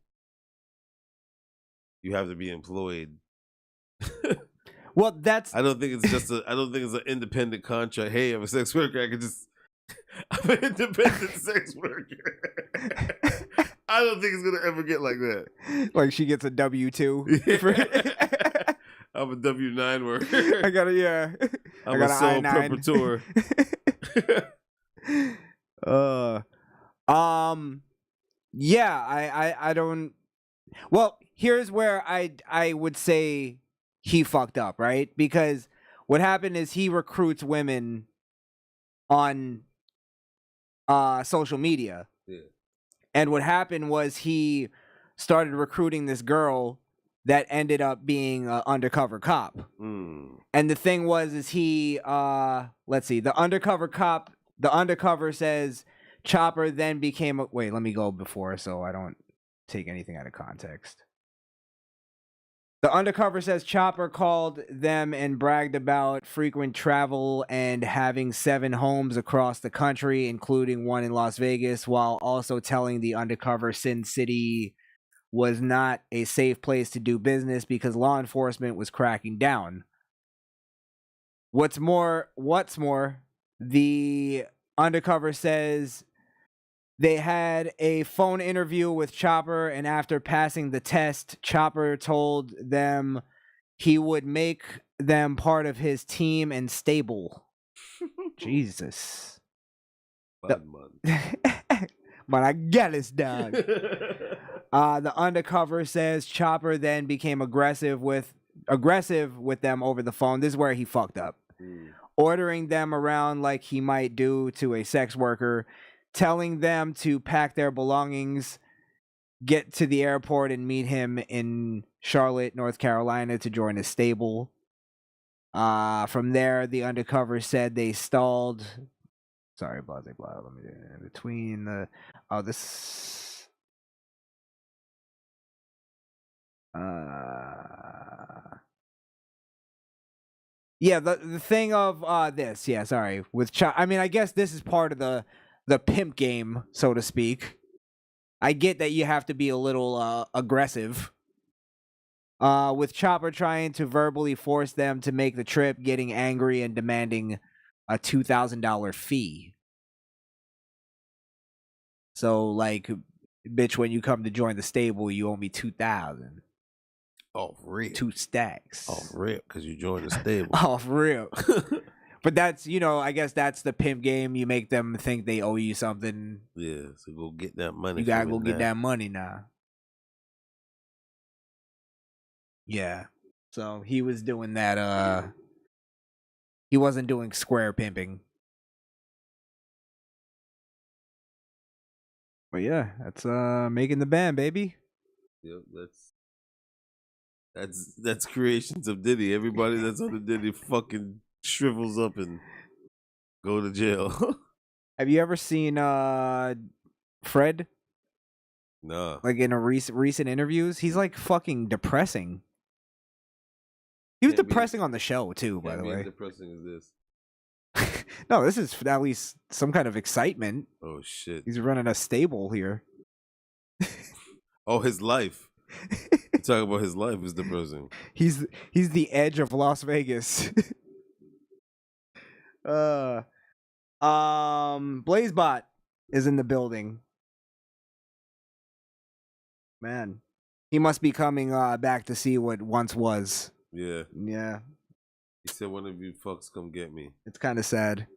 You have to be employed. Well, that's. I don't think it's an independent contract. Hey, I'm a sex worker. I'm an independent sex worker. I don't think it's gonna ever get like that. Like she gets a W-2. Yeah. I'm a W-9 worker. I got a sole proprietor. Yeah, I don't. Well, here's where I would say he fucked up, right? Because what happened is he recruits women on social media. Yeah. And what happened was he started recruiting this girl that ended up being an undercover cop. Mm. And the thing was he let's see, the undercover says Chopper then became wait, let me go before so I don't take anything out of context. The undercover says Chopper called them and bragged about frequent travel and having 7 homes across the country, including one in Las Vegas, while also telling the undercover Sin City was not a safe place to do business because law enforcement was cracking down. What's more, the undercover says they had a phone interview with Chopper, and after passing the test, Chopper told them he would make them part of his team and stable. Jesus. Bad man. But I got this done. The undercover says Chopper then became aggressive with them over the phone. This is where he fucked up. Ordering them around like he might do to a sex worker, telling them to pack their belongings, get to the airport, and meet him in Charlotte, North Carolina to join his stable. From there, the undercover said they stalled. Sorry, blah, blah, blah. Let me do it. Between the. Oh, this. Yeah, the thing of this. Yeah, sorry. With I mean, I guess this is part of the pimp game, so to speak. I get that you have to be a little aggressive. With Chopper trying to verbally force them to make the trip, getting angry and demanding a $2,000 fee. So, like, bitch, when you come to join the stable, you owe me $2,000. Off real. 2 stacks. Off real, because you joined the stable. Off real. But that's, I guess that's the pimp game. You make them think they owe you something. Yeah, so go get that money. You gotta go get that money now. Yeah. So he was doing that. He wasn't doing square pimping. But yeah, that's making the band, baby. Yep, that's creations of Diddy. Everybody that's on the Diddy fucking shrivels up and go to jail. Have you ever seen Fred? Nah. Like in a recent interviews, he's like fucking depressing. He was depressing on the show too, by the way. How depressing is this? No, this is at least some kind of excitement. Oh shit! He's running a stable here. Oh, his life. You talk about his life is depressing. He's the edge of Las Vegas. Blazebot is in the building. Man, he must be coming back to see what once was. Yeah. Yeah. He said, "One of you fucks come get me." It's kind of sad.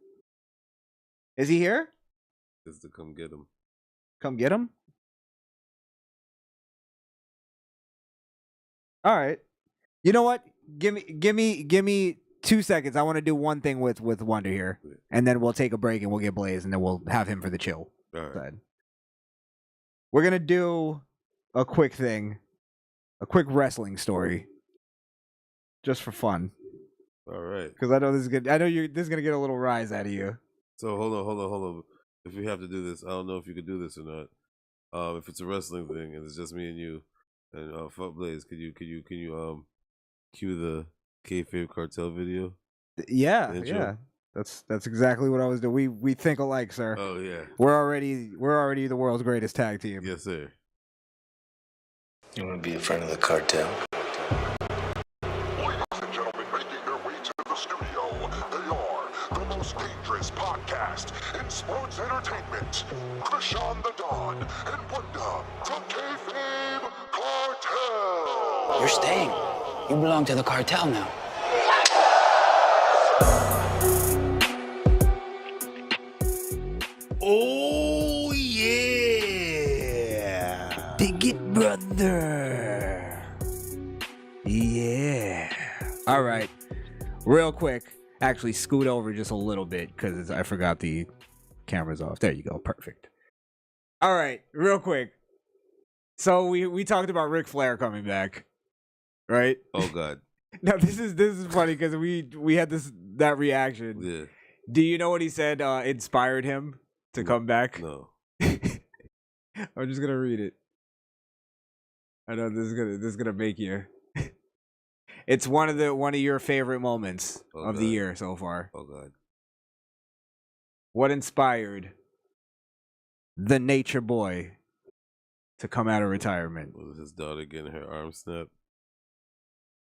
Is he here? Just to come get him. Come get him? All right. You know what? Give me 2 seconds. I want to do one thing with Wunda here, and then we'll take a break and we'll get Blaze, and then we'll have him for the chill. All right. Side. We're gonna do a quick thing, a quick wrestling story, just for fun. All right. Because I know this is good. I know this is gonna get a little rise out of you. So hold on. If we have to do this, I don't know if you could do this or not. If it's a wrestling thing and it's just me and you, and fuck Blaze, can you cue the kayfabe cartel video? Yeah. That's exactly what I was doing. We think alike, sir. Oh yeah. We're already the world's greatest tag team. Yes, sir. You want to be a friend of the cartel? Ladies and gentlemen, making their way to the studio, they are the most dangerous podcast in sports entertainment. Crishaun the Don and Wunda, the Kayfabe Cartel. You're staying. You belong to the cartel now. Oh yeah, Big brother. Yeah. All right. Real quick. Actually, scoot over just a little bit because I forgot the camera's off. There you go. Perfect. All right. Real quick. So we talked about Ric Flair coming back, right? Oh God. Now this is funny because we had that reaction. Yeah. Do you know what he said inspired him to come back? No. I'm just gonna read it. I know this is gonna make you. It's one of your favorite moments of the year so far. Oh God. What inspired the Nature Boy to come out of retirement? Was his daughter getting her arm snapped?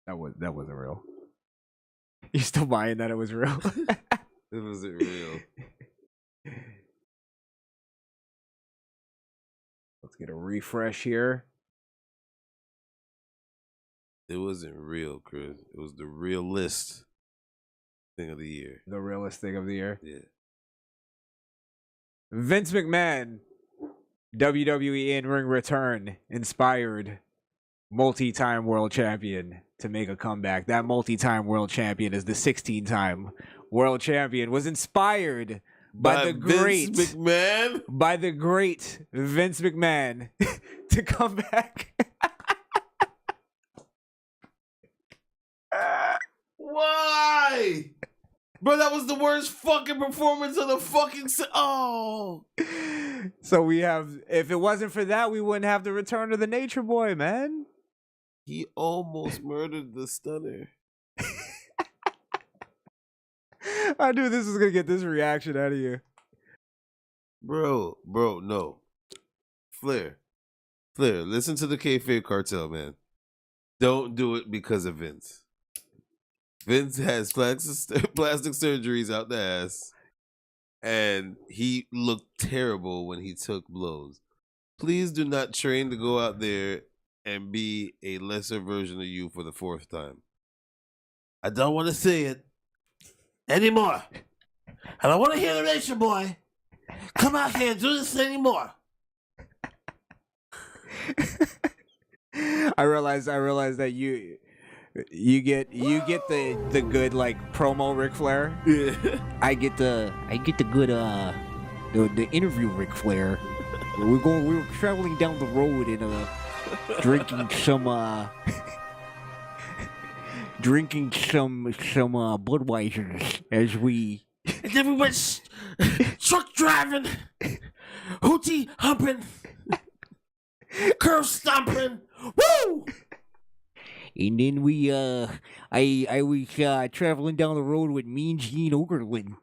That wasn't real. You still buying that it was real? It wasn't real. Let's get a refresh here. It wasn't real, Chris. It was the realest thing of the year. The realest thing of the year? Yeah. Vince McMahon, WWE in-ring return, inspired multi-time world champion to make a comeback. That multi-time world champion is the 16-time world champion, was inspired by the great Vince McMahon? By the great Vince McMahon to come back. Why? Bro, that was the worst fucking performance of the fucking... So we have... If it wasn't for that, we wouldn't have the return of the Nature Boy, man. He almost murdered the Stunner. I knew this was going to get this reaction out of you. Bro, no. Flair, listen to the Kayfabe Cartel, man. Don't do it because of Vince. Vince has plastic surgeries out the ass, and he looked terrible when he took blows. Please do not train to go out there and be a lesser version of you for the fourth time. I don't want to say it anymore. I don't want to hear the Nature Boy come out here and do this anymore. I realized that you get the good like promo Ric Flair. Yeah. I get the good the interview Ric Flair. We're traveling down the road and drinking some Budweisers as we And then we went truck driving, hootie humping, curve stomping. Woo! And then I was traveling down the road with Mean Gene Okerlund.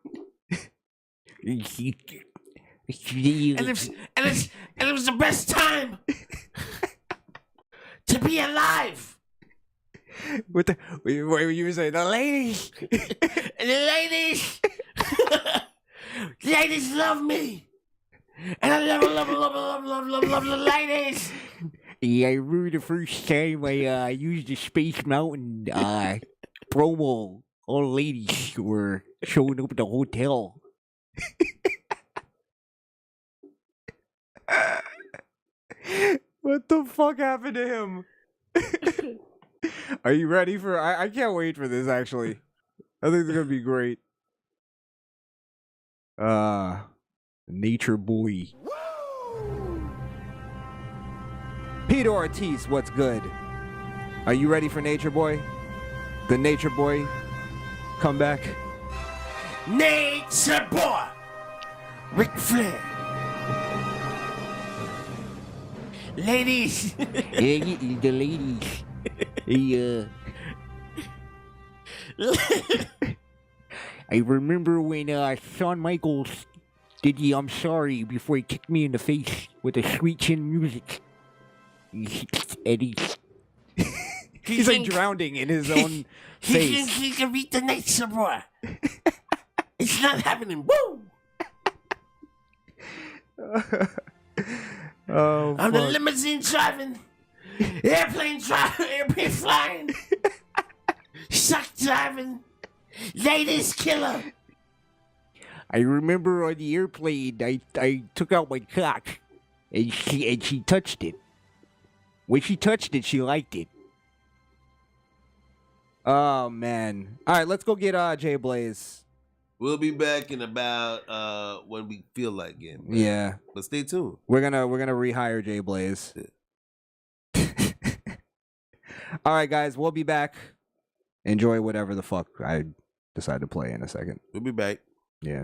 And it was the best time to be alive. What were you saying? The ladies, And the ladies love me. And I love the ladies. Yeah, I remember the first time I used the Space Mountain promo. All the ladies were showing up at the hotel. What the fuck happened to him? Are you ready for... I can't wait for this, actually. I think it's gonna be great. Nature Boy. Peter Ortiz, what's good? Are you ready for Nature Boy? The Nature Boy comeback? Nature Boy, Ric Flair. Ladies. The ladies. I remember when Shawn Michaels did the I'm sorry before he kicked me in the face with the sweet chin music. And he's like drowning in his own He face. thinks he can beat the Nature Boy. It's not happening. Woo! Oh, I'm the fuck. limousine driving, airplane flying, truck driving, ladies killer. I remember on the airplane, I took out my cock, and she touched it. When she touched it, she liked it. Oh man! All right, let's go get Jay Blaze. We'll be back in about when we feel like it. Man. Yeah, But stay tuned. we're gonna rehire Jay Blaze. All right, guys, we'll be back. Enjoy whatever the fuck I decide to play in a second. We'll be back. Yeah.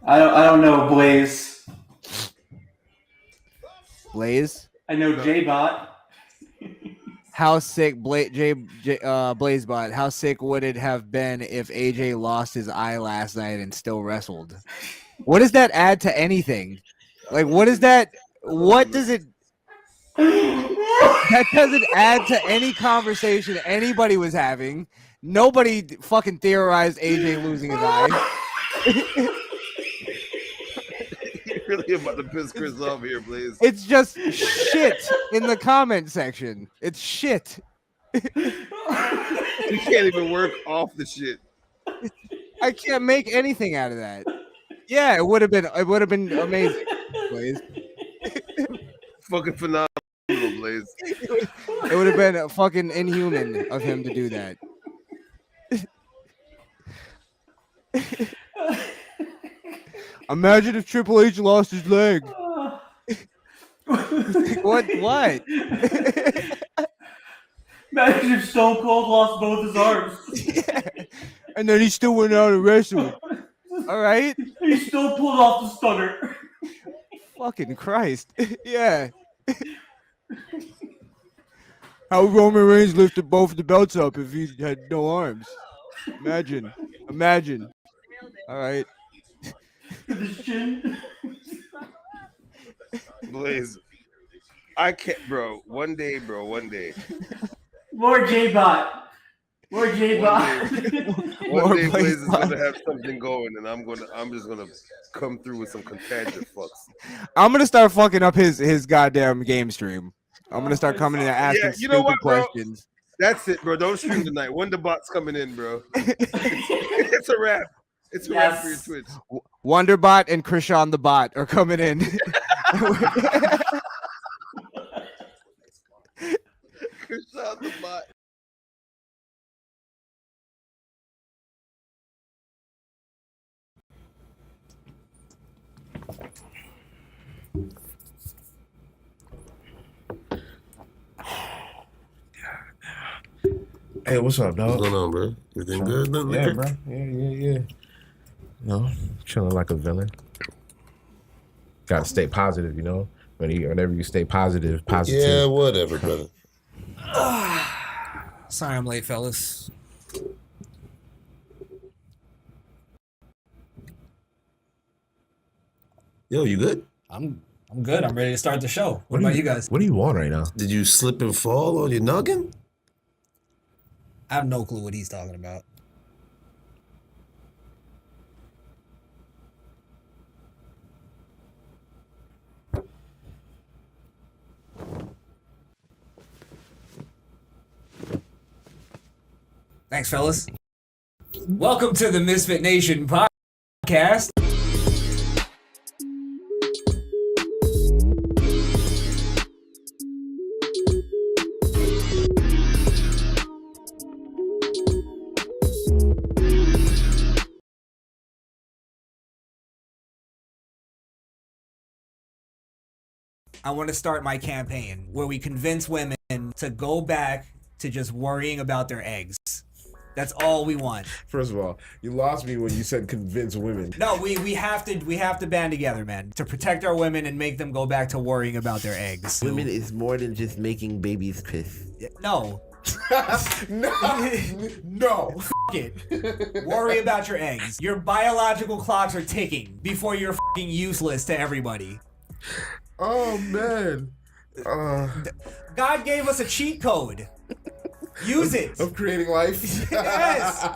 I don't know, Blaze. Blaze? I know J-Bot. How sick, Blazebot, how sick would it have been if AJ lost his eye last night and still wrestled? What does that add to anything? Like, what is that? What does it? That doesn't add to any conversation anybody was having. Nobody fucking theorized AJ losing his eye. You're really about to piss Chris off here, Blaze. It's just shit in the comment section. It's shit. You can't even work off the shit. I can't make anything out of that. Yeah, it would have been amazing, Blaze. Fucking phenomenal, Blaze. It would have been fucking inhuman of him to do that. Imagine if Triple H lost his leg. What? Imagine if Stone Cold lost both his arms. Yeah. And then he still went out and wrestled. All right. He still pulled off the stunner. Fucking Christ. Yeah. How Roman Reigns lifted both the belts up if he had no arms. Imagine. All right. His chin. Blaze. I can't, bro. One day. More J-Bot. One day Blaze is gonna have something going, and I'm just gonna come through with some contagious fucks. I'm gonna start fucking up his goddamn game stream. I'm gonna start coming in and asking stupid questions. That's it, bro. Don't stream tonight. Wonderbot's coming in, bro. It's a wrap. It's a wrap for your Twitch. Wonderbot and Crishaun the Bot are coming in. Crishaun the Bot. Hey, what's up, dog? What's going on, bro? Everything good? Yeah, bro. Yeah. No, chilling like a villain. Gotta stay positive, you know. Whenever you stay positive. Yeah, whatever, brother. Sorry I'm late, fellas. Yo, you good? I'm good. I'm ready to start the show. What about you guys? What do you want right now? Did you slip and fall on your noggin? I have no clue what he's talking about. Thanks, fellas. Welcome to the Misfit Nation podcast. I want to start my campaign where we convince women to go back to just worrying about their eggs. That's all we want. First of all, you lost me when you said convince women. No, we have to band together, man, to protect our women and make them go back to worrying about their eggs. Women is more than just making babies piss. No. No. F it. Worry about your eggs. Your biological clocks are ticking before you're f***ing useless to everybody. Oh, man. God gave us a cheat code. Use it. Of creating life? Yes.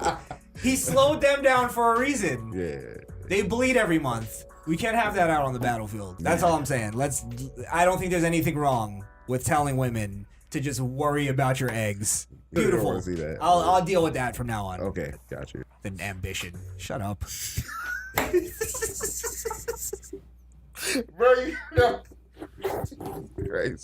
He slowed them down for a reason. Yeah. They bleed every month. We can't have that out on the battlefield. That's all I'm saying. I don't think there's anything wrong with telling women to just worry about your eggs. Beautiful. I don't want to see that. I'll deal with that from now on. Okay, got you. The ambition. Shut up. Bro, you know. Right.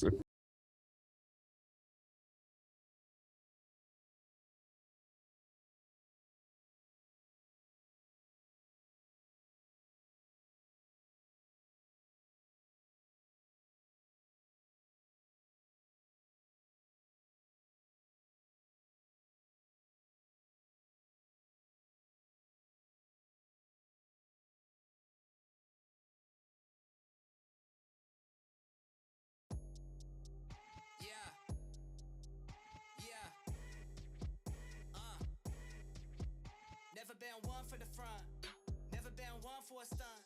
for the front. Never been one for a stunt.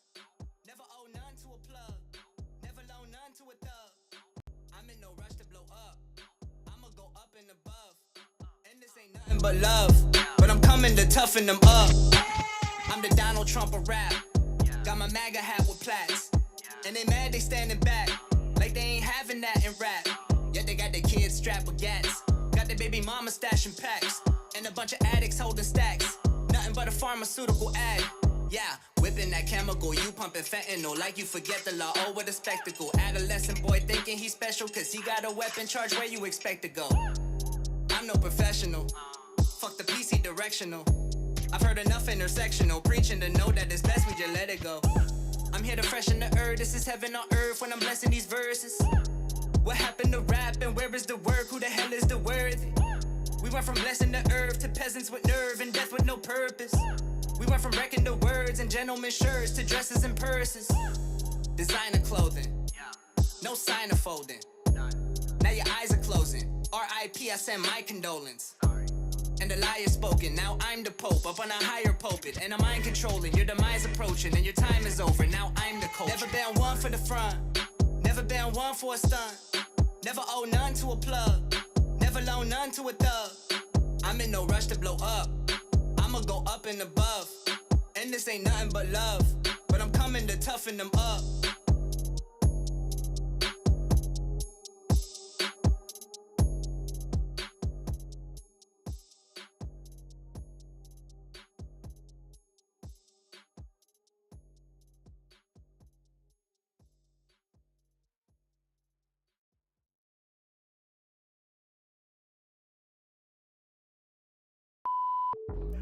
Never owe none to a plug. Never loan none to a thug. I'm in no rush to blow up. I'ma go up and above. And this ain't nothing but love. But I'm coming to toughen them up. I'm the Donald Trump of rap. Got my MAGA hat with plaits. And they mad they standing back. Like they ain't having that in rap. Yet they got their kids strapped with gats. Got their baby mama stashing packs. And a bunch of addicts holding stacks. Nothing but a pharmaceutical ad. Yeah, whipping that chemical. You pumping fentanyl like you forget the law. Oh, what a spectacle. Adolescent boy thinking he's special. Cause he got a weapon charge where you expect to go. I'm no professional. Fuck the PC directional. I've heard enough intersectional. Preaching to know that it's best we just let it go. I'm here to freshen the earth. This is heaven on earth when I'm blessing these verses. What happened to rap and where is the work? Who the hell is the worthy? We went from blessing the earth to peasants with nerve and death with no purpose. We went from wrecking the words and gentlemen's shirts to dresses and purses. Designer clothing, no sign of folding. Now your eyes are closing. R.I.P. I send my condolence. And the liar spoken, now I'm the pope, up on a higher pulpit. And I'm mind controlling, your demise approaching, and your time is over, now I'm the coach. Never been one for the front, never been one for a stunt. Never owe none to a plug, never loan none to a thug. I'm in no rush to blow up, I'ma go up and above. And this ain't nothing but love, but I'm coming to toughen them up.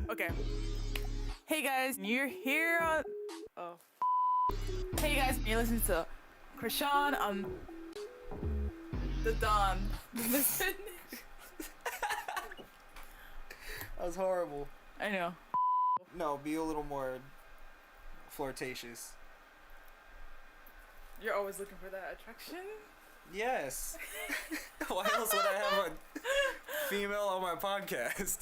Okay. Hey guys, you're here on. Oh. Hey guys, you're listening to Crishaun the Don. The Misfit. That was horrible. I know. No, be a little more flirtatious. You're always looking for that attraction? Yes. Why else would I have a female on my podcast?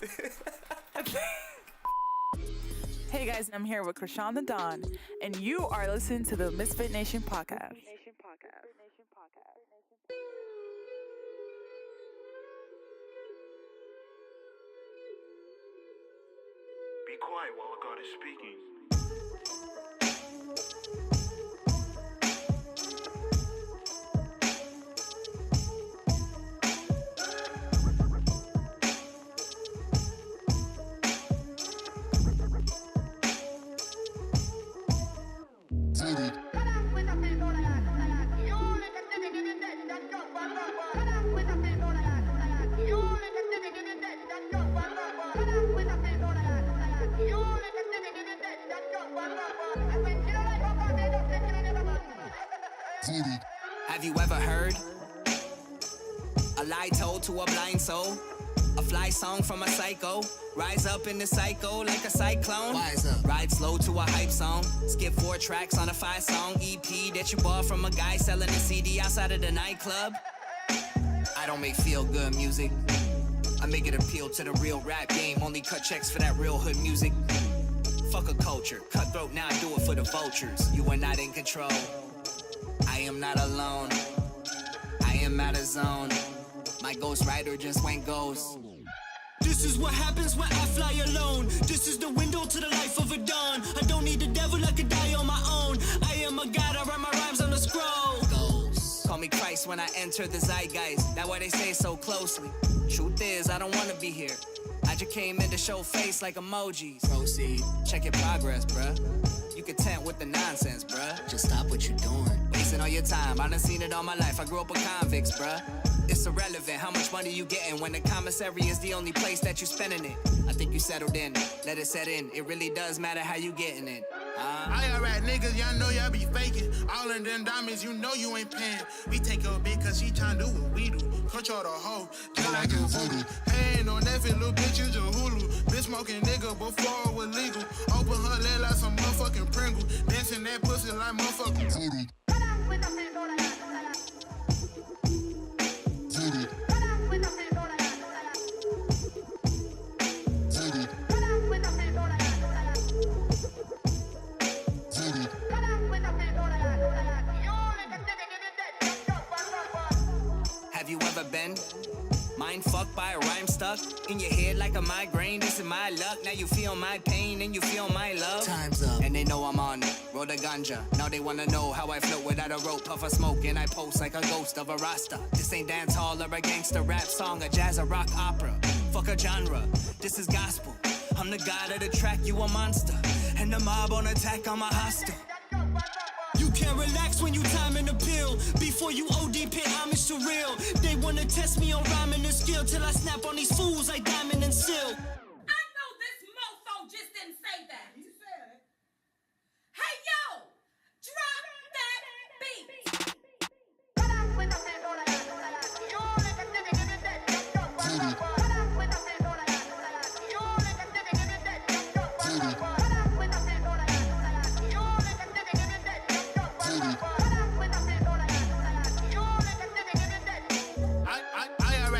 Hey guys, I'm here with Crishaun the Don, and you are listening to the Misfit Nation Podcast. Be quiet while God is speaking. Have you ever heard a lie told to a blind soul? A fly song from a psycho. Rise up in the psycho like a cyclone. Wise up. Ride slow to a hype song. Skip 4 tracks on a 5-song EP that you bought from a guy selling a CD outside of the nightclub. I don't make feel-good music. I make it appeal to the real rap game. Only cut checks for that real hood music. Fuck a culture. Cutthroat, now I do it for the vultures. You are not in control. I am not alone. I am out of zone. My ghost rider just went ghost. This is what happens when I fly alone. This is the window to the life of a dawn. I don't need the devil, I could die on my own. I am a god, I write my rhymes on the scroll. Ghost. Call me Christ when I enter the zeitgeist. That's why they say so closely. Truth is, I don't wanna be here. I just came in to show face like emojis. Proceed. Check your progress, bruh. You content with the nonsense, bruh. Just stop what you're doing. Wasting all your time, I done seen it all my life. I grew up with convicts, bruh. It's irrelevant how much money you getting when the commissary is the only place that you spending it. I think you settled in, let it set in. It really does matter how you getting it. I alright niggas, y'all know y'all be faking. All of them diamonds, you know you ain't paying. We take your bitch cause she tryna do what we do. Control the hoe, just like you voodoo. Hey, ain't no Netflix, little bitch, you just Hulu. Bitch smoking nigga before it was legal. Open her leg like some motherfucking Pringle. Dancing that pussy like motherfucking voodoo. In your head like a migraine, this is my luck. Now you feel my pain and you feel my love. Time's up. And they know I'm on it. Roll the ganja. Now they wanna know how I float without a rope. Puff a smoke and I post like a ghost of a Rasta. This ain't dance hall or a gangster rap song, a jazz or rock opera. Fuck a genre. This is gospel. I'm the god of the track, you a monster. And the mob on attack, I'm a hostile. You can't relax when you timing the pill. Before you OD pit, I'm surreal. They wanna test me on rhyming and skill till I snap on these fools like diamond and silk. I know this mofo just didn't say that. He said it. Hey yo, drop that beat.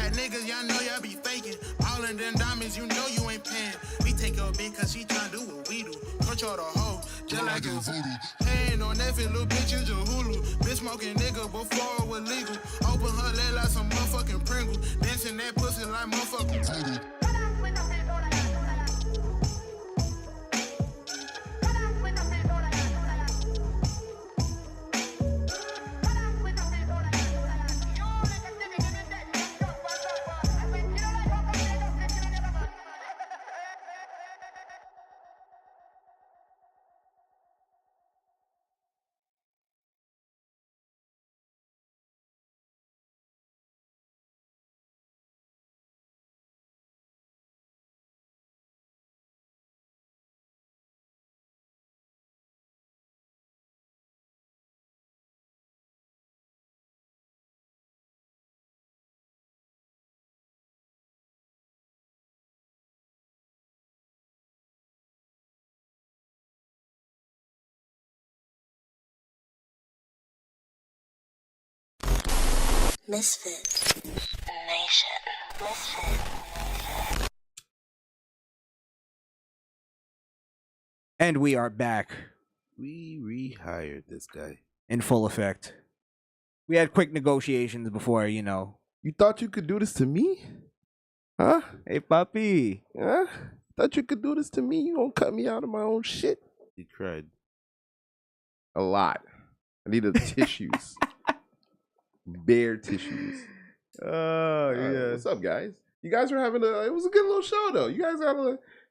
Niggas, y'all know y'all be faking. All of them diamonds, you know you ain't paying. We take her big cause she tryna do what we do. Control the hoe, just like a voodoo. Ain't no Netflix, little bitch, you just Hulu. Been smoking nigga before it was legal. Open her leg like some motherfucking Pringle. Dancing that pussy like motherfucking voodoo. Misfit Nation. Misfit. And we are back We rehired this guy. in full effect. We had quick negotiations before, you know. You thought you could do this to me? Huh? Hey, papi. Huh? Thought you could do this to me? You gonna cut me out of my own shit? He cried. A lot. I needed tissues. Bare tissues. Oh, yeah. What's up, guys? You guys were having it was a good little show, though. You guys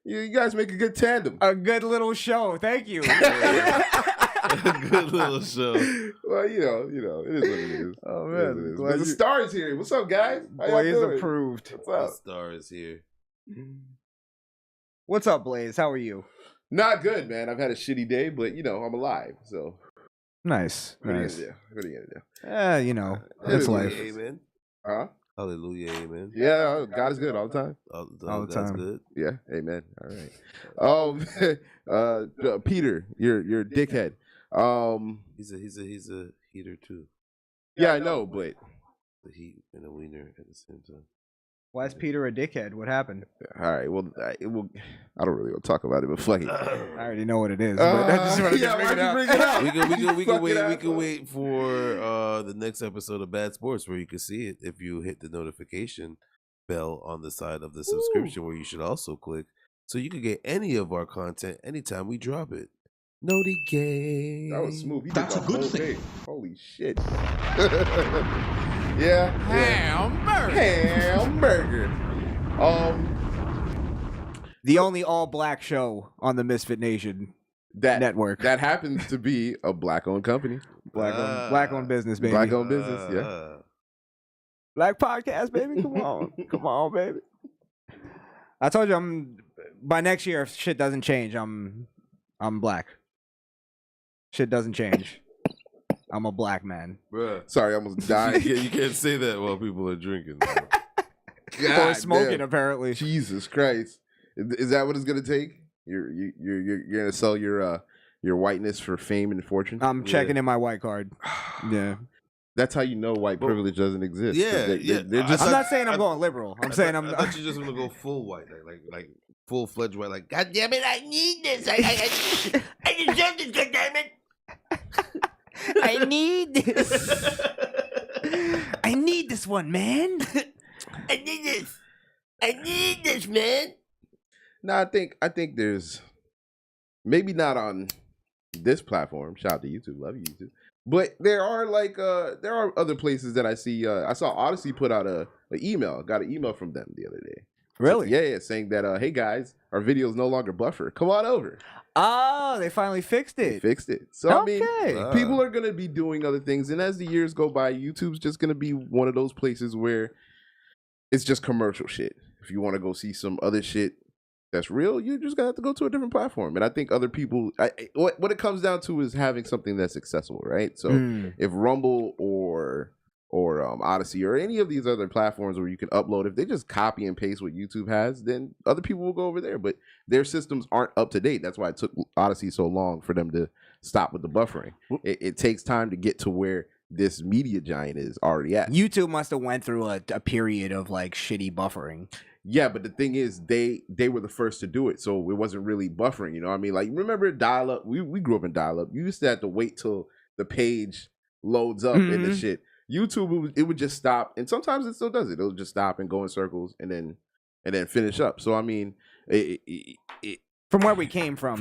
you guys make a good tandem. A good little show. Thank you. A good little show. Well, you know, it is what it is. Oh, It is man. what it is. Glad But the you- star is here. What's up, guys? How y'all Blaze doing? approved. What's The up? star is here. What's up, Blaze? How are you? Not good, man. I've had a shitty day, but I'm alive. So Nice. what are you Nice. gonna do? What are you gonna do? You know, it it's is what it life. is. Amen. Huh? Hallelujah, amen. Yeah, God is good all the time. All the God's time. good. Yeah, amen. All right. Peter, you're a dickhead. He's a heater too. Yeah, I know, but The heat and a wiener at the same time. Why is Peter a dickhead? What happened? all right. Well, I don't really want to talk about it, but fuck it. I already know what it is, but I just wanted to bring it up. bring it up? We can wait. We Fucking can wait for the next episode of Bad Sports, where you can see it if you hit the notification bell on the side of the subscription, where you should also click, so you can get any of our content anytime we drop it. Noti gay. That was smooth. He did the whole thing. Holy shit. Yeah. Hamburger. The only all-black show on the Misfit Nation network. That happens to be a black-owned company. Black-owned business, baby. Black-owned business, yeah. Black podcast, baby. Come on. Come on, baby. I told you by next year, if shit doesn't change, I'm black. Shit doesn't change. I'm a black man. Bruh. Sorry, I almost died. You can't say that while people are drinking. God Or smoking, damn. apparently. Jesus Christ. Is that what it's gonna take? You're gonna sell your whiteness for fame and fortune? I'm checking in my white card. Yeah. That's how you know white privilege doesn't exist. Yeah, They're just I'm not saying I'm going liberal. I'm saying I'm. I thought you just want to go full white, like full fledged white. Like, God damn it, I need this. I deserve this. God damn it. I need this. I need this one, man. I need this. I need this, man. No, I think there's maybe not on this platform. Shout out to YouTube, love you YouTube. But there are there are other places that I see. I saw Odyssey put out an email. Got an email from them the other day. Really? Yeah, saying that hey guys, our video is no longer buffer. Come on over. Oh, they finally fixed it. They fixed it. So I Okay. mean, people are gonna be doing other things, and as the years go by, YouTube's just gonna be one of those places where it's just commercial shit. If you want to go see some other shit that's real, you're just gonna have to go to a different platform. And I think other people, what it comes down to is having something that's accessible, right? So if Rumble or Odyssey or any of these other platforms where you can upload, if they just copy and paste what YouTube has, then other people will go over there. But their systems aren't up to date. That's why it took Odyssey so long for them to stop with the buffering. It takes time to get to where this media giant is already at. YouTube must have went through a period of like shitty buffering. Yeah, but the thing is, they were the first to do it, so it wasn't really buffering. You know what I mean? Like, remember dial-up? We grew up in dial-up. You used to have to wait till the page loads up in the shit. YouTube, it would just stop, and sometimes it still does it. It'll just stop and go in circles, and then finish up. So I mean, from where we came from,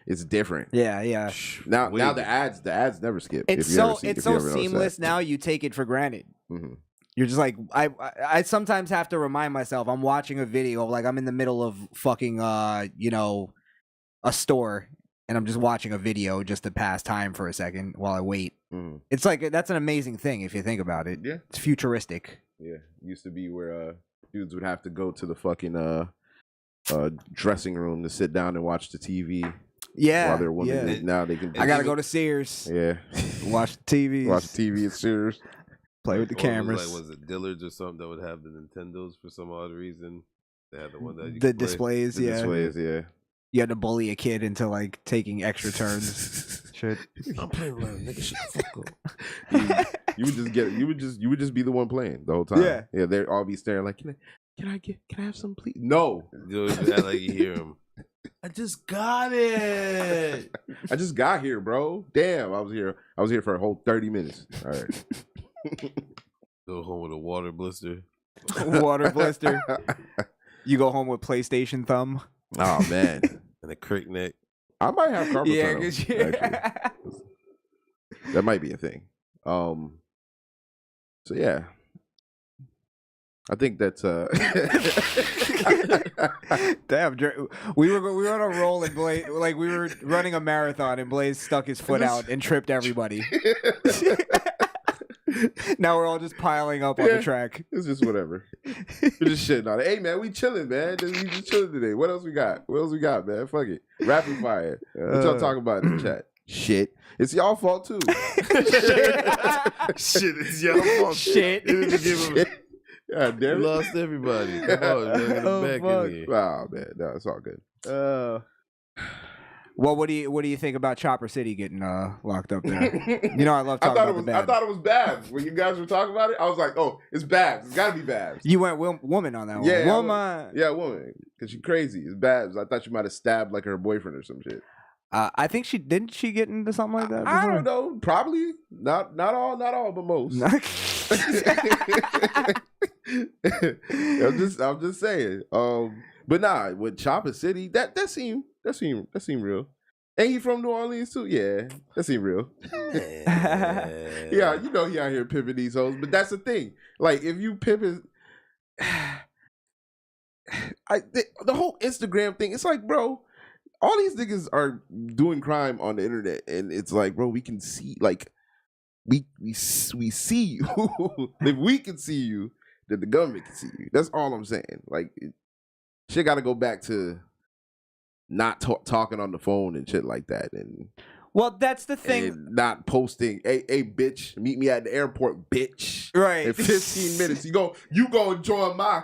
it's different. Yeah. Now the ads never skip. It's so seamless now. You take it for granted. Mm-hmm. You're just like I sometimes have to remind myself I'm watching a video, like I'm in the middle of fucking a store, and I'm just watching a video just to pass time for a second while I wait. It's like that's an amazing thing if you think about it. Yeah, it's futuristic. Yeah, used to be where dudes would have to go to the fucking dressing room to sit down and watch the TV. Yeah, while they're women. yeah. Now they can. I gotta go to Sears. Yeah, watch the TV. Watch the TV at Sears. Play with the cameras. Was it Dillard's or something that would have the Nintendos for some odd reason? They had the one that you the could play. displays. The displays, yeah. You had to bully a kid into like taking extra turns. Shit. I'm playing with nigga. Shit, fuck up. You would just be the one playing the whole time. Yeah. They'd all be staring like, can I have some, please? No. You act like you hear him. I just got it. I just got here, bro. Damn, I was here for a whole 30 minutes. All right. Go home with a water blister. Water blister. You go home with PlayStation thumb. Oh man, and a crick neck. I might have carpal tunnel. Yeah, that might be a thing. So yeah, I think that's Damn, we were on a roll and Blaze, like we were running a marathon and Blaze stuck his foot out and tripped everybody. Now we're all just piling up on the track. It's just whatever. We're just shitting on it. Hey man, we chilling, man. We just chilling today. What else we got, man? Fuck it. Rapid fire. What y'all talking about in the chat? Shit. It's y'all fault too. Shit, it's y'all fault. Shit. God damn it. Lost everybody. Come on, man. Get them back in here. Oh man, no, it's all good. Well, what do you think about Chopper City getting locked up there? You know, I love talking about the Babs. I thought it was Babs. When you guys were talking about it, I was like, oh, it's Babs. It's got to be Babs. You went woman on that one. Yeah, woman. Woman. Because she's crazy. It's Babs. I thought you might have stabbed like her boyfriend or some shit. I think she get into something like that before? I don't know. Probably not all, but most. I'm just saying. But nah, with Chopper City, that seemed real. Ain't he from New Orleans too? Yeah, that seemed real. Yeah, you know he out here pimping these hoes. But that's the thing. Like if you pimping, the whole Instagram thing. It's like, bro, all these niggas are doing crime on the internet, and it's like, bro, we can see, like, we see you. If we can see you, then the government can see you. That's all I'm saying. Like, shit got to go back to not talking on the phone and shit like that, and well, that's the thing. And not posting, hey, bitch, meet me at the airport, bitch. Right. In 15 minutes, you go join my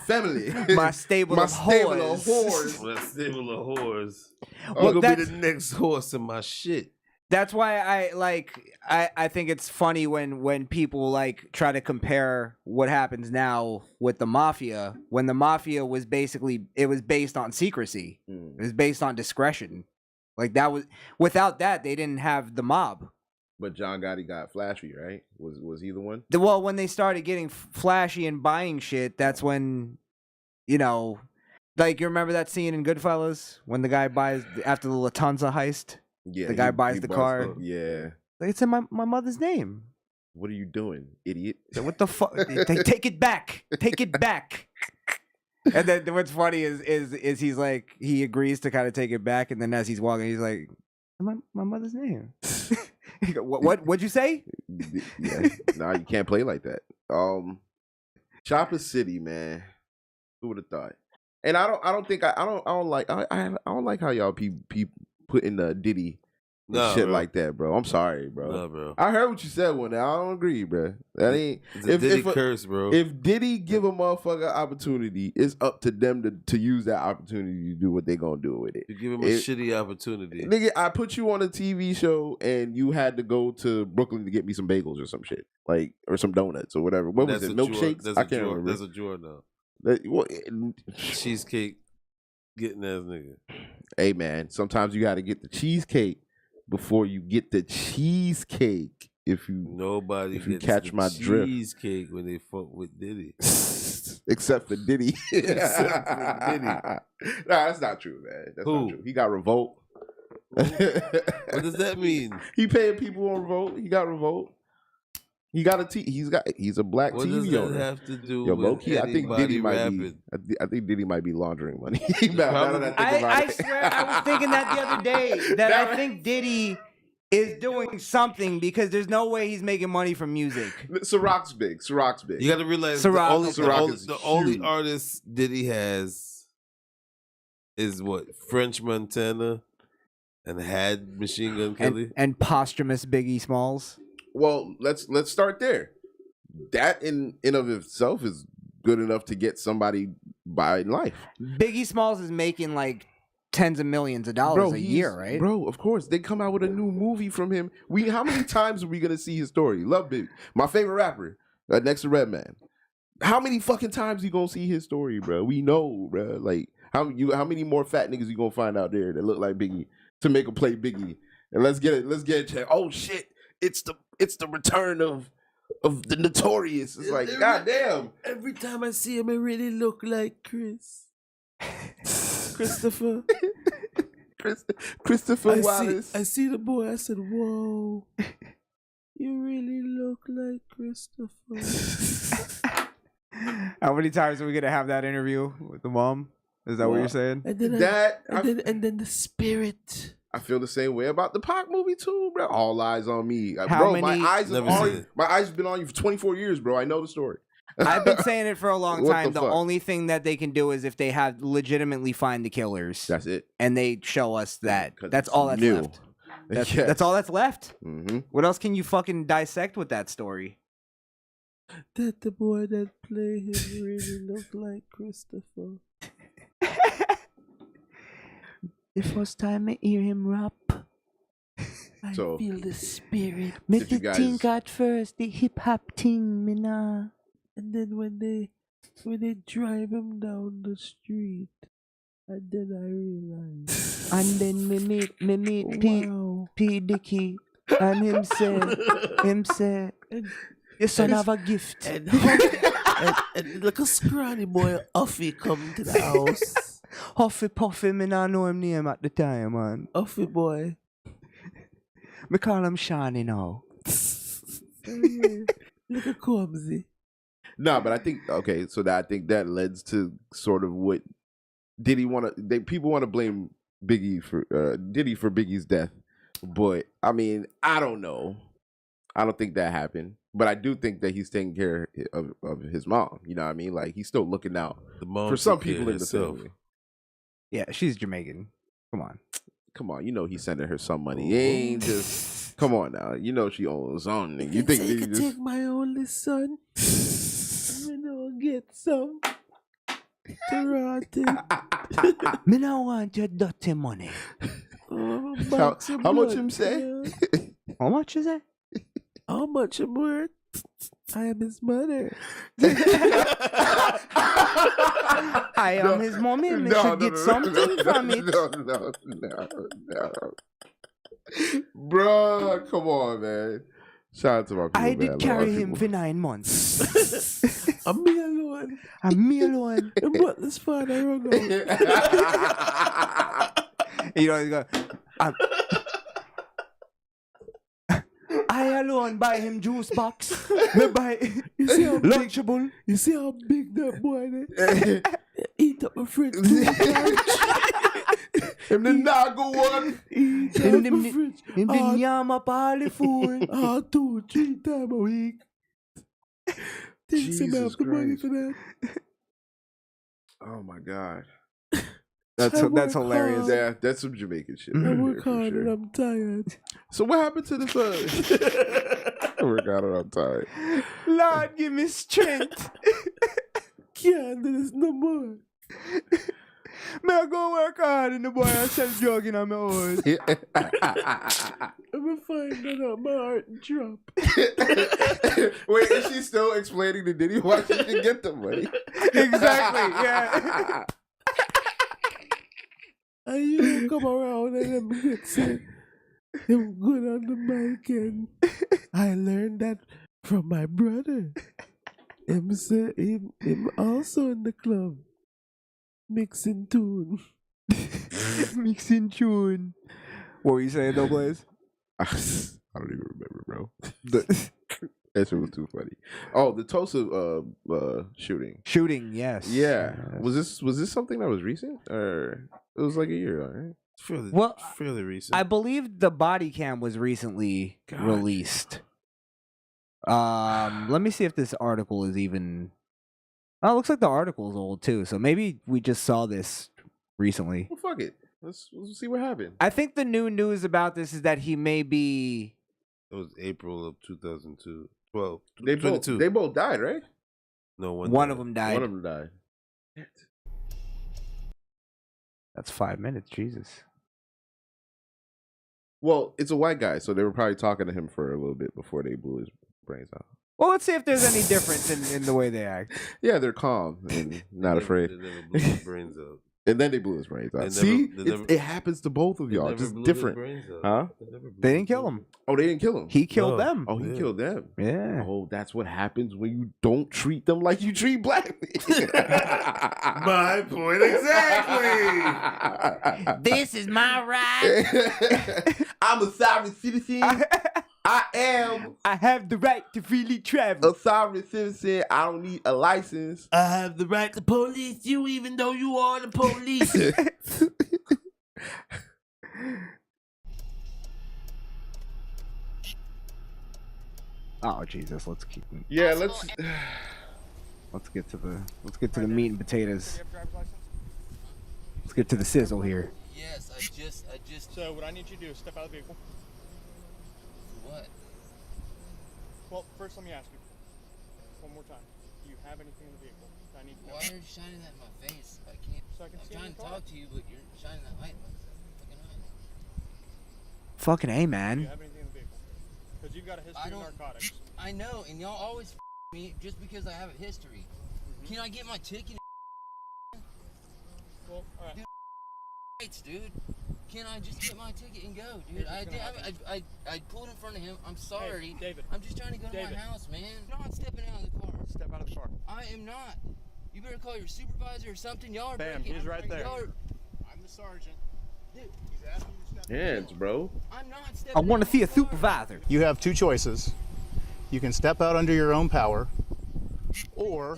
family, my stable of whores. My stable of whores. Well, I'm gonna be the next horse in my shit. That's why I think it's funny when people like try to compare what happens now with the mafia, when the mafia was based on secrecy. It was based on discretion. Like that was, without that they didn't have the mob. But John Gotti got flashy, right? Was he the one? Well, when they started getting flashy and buying shit, that's when, you know, like you remember that scene in Goodfellas when the guy buys after the Lufthansa heist. Yeah, the guy buys he the busts car. up. Yeah. Like, it's in my mother's name. What are you doing, idiot? So what the fuck? Take it back. Take it back. And then what's funny is he's like he agrees to kind of take it back, and then as he's walking, he's like, my mother's name. What'd you say? Yeah, nah, you can't play like that. Chopper City, man. Who would have thought? And I don't like how y'all put in the Diddy and shit bro. like that, bro. I'm sorry, bro. Nah, bro. I heard what you said one day. I don't agree, bro. That ain't It's a Diddy curse, bro. If Diddy give a motherfucker opportunity, it's up to them to use that opportunity to do what they gonna do with it. You give him a shitty opportunity. Nigga, I put you on a TV show and you had to go to Brooklyn to get me some bagels or some shit, like or some donuts or whatever. What was it? Milkshakes? I can't remember. That's a Jordan. Cheesecake getting ass nigga. Hey man, sometimes you got to get the cheesecake before you get the cheesecake. If you catch my drift, cheesecake when they fuck with Diddy, except for Diddy. Except for Diddy. Nah, that's not true, man. That's not true. He got Revolt. What does that mean? He paying people on Revolt. He got Revolt. He got he's a black what TV does owner. that have to do Yo, with low key, I think Diddy might be. I think Diddy might be laundering money. I swear, I was thinking that the other day that I think Diddy is doing something because there's no way he's making money from music. Ciroc's big. You got to realize the only artist Diddy has is what? French Montana and had Machine Gun Kelly and posthumous Biggie Smalls. Well, let's start there. That in of itself is good enough to get somebody by in life. Biggie Smalls is making like tens of millions of dollars a year, right? Bro, of course. They come out with a new movie from him. How many times are we gonna see his story? Love Biggie. My favorite rapper, next to Redman. How many fucking times you gonna see his story, bro? We know, bro. Like how many more fat niggas you gonna find out there that look like Biggie to make a play Biggie? And let's get it checked. Oh shit. It's the return of the Notorious. It's like, goddamn. Every time I see him, it really look like Christopher. Christopher Wallace. I see the boy. I said, whoa. You really look like Christopher. How many times are we gonna have that interview with the mom? Is that what you're saying? And then the spirit. I feel the same way about the Pac movie too, bro. All eyes on me, How bro. many- My eyes Never have been on you for 24 years, bro. I know the story. I've been saying it for a long What time. the The fuck? only thing that they can do is if they have legitimately find the killers. That's it. And they show us that. 'Cause That's it's all that's new. left. That's, Yeah. that's all that's left. Mm-hmm. What else can you fucking dissect with that story? That the boy that play him really look like Christopher. The first time I hear him rap, I So, feel the spirit. make If you the guys- think at first, the hip hop thing, me nah. And then when they drive him down the street, and then I realize. And then me meet Wow. P Dicky, and him say, your son have a gift. And like a scrawny boy, Uffy come to the house. Huffy Puffy, me nah know him name at the time, man. Uffy boy. Me call him Shawnee now. Look at Combsy. No, but I think I think that leads to sort of what people want to blame Biggie for Diddy for Biggie's death, but I mean I don't know. I don't think that happened, but I do think that he's taking care of his mom. You know what I mean? Like he's still looking out for some people in the family. Yeah, she's Jamaican. Come on. You know he's sending her some money. He ain't just come on now. You know she owns on. You think you he can just take my only son? I don't get some to rot it. Me no want your dirty money. how much him say? How much is that? How much I'm worth? I am his mother. I am his mommy. Me should get something from it. No. Bruh, come on, man. Shout out to my people, I man. did carry him for 9 months. I'm me alone. I'm me alone. But this fine, I don't know. You know, he's going, I alone buy him juice box. Me buy Lunchable. You see how big that boy is? Eat up my fridge. Him the nago one. Eat up my fridge. Him the yam up all the food. 2-3 times a week. Thinks him Jesus have the money Christ. for that. Oh my god. That's hilarious. Yeah, that's some Jamaican shit. I right work there, for hard sure. and I'm tired. So what happened to this? I work hard and I'm tired. Lord, give me strength. Can't do this no more. May I go work hard and the boy I sell drugging on my own. I'm gonna find that out my heart drop. Wait, is she still explaining to Diddy why she can get the money? Exactly, yeah. And you come around and them get said, I'm good on the mic, and I learned that from my brother. Him say him also in the club. Mixing tune. Mixing tune. What were you saying though, Blaze? I don't even remember, bro. That shit was too funny. Oh, the Tulsa shooting. Shooting, yes. Yeah. Was this something that was recent, or it was like a year ago, right? It's fairly recent. I believe the body cam was recently released. Let me see if this article is even. Oh, it looks like the article is old too. So maybe we just saw this recently. Well, fuck it. Let's see what happened. I think the new news about this is that he may be. It was April of 2002. 12. They both died, right? No, One of them died. One of them died. That's 5 minutes. Jesus. Well, it's a white guy, so they were probably talking to him for a little bit before they blew his brains out. Well, let's see if there's any difference in the way they act. Yeah, they're calm and not afraid. They never blew his brains out. And then they blew his brains out. It happens to both of y'all. Just different. Huh? They didn't kill him. Oh, they didn't kill him. He killed them. Oh, he killed them. Yeah. Oh, that's what happens when you don't treat them like you treat black people. My point exactly. This is my right. I'm a sovereign citizen. I have the right to freely travel. A sovereign citizen. I don't need a license. I have the right to police you even though you are the police. Oh Jesus, let's keep. Yeah, let's get to the meat and potatoes. Let's get to the sizzle here. Yes, I just. So what I need you to do is step out of the vehicle. What? Well, first let me ask you one more time. Do you have anything in the vehicle? I need to know. Why are you shining that in my face? I can't. So I can see I'm trying in to the car. talk to you, but you're shining that light in my fucking eyes. Fucking A, Do man. you have anything in the vehicle? Because you've got a history of narcotics. I know, and y'all always me just because I have a history. Can I get my ticket? Well, all right. Dude, can I just get my ticket and go, dude? I pulled in front of him. I'm sorry. Hey, David. I'm just trying to go to my house, man. No, I'm stepping out of the car. Step out of the car. I am not. You better call your supervisor or something. Y'all are Bam, breaking. he's right there. I'm the sergeant. Dude, he's asking you to step Hands, bro. I'm not stepping I want to see a supervisor. You have two choices. You can step out under your own power, or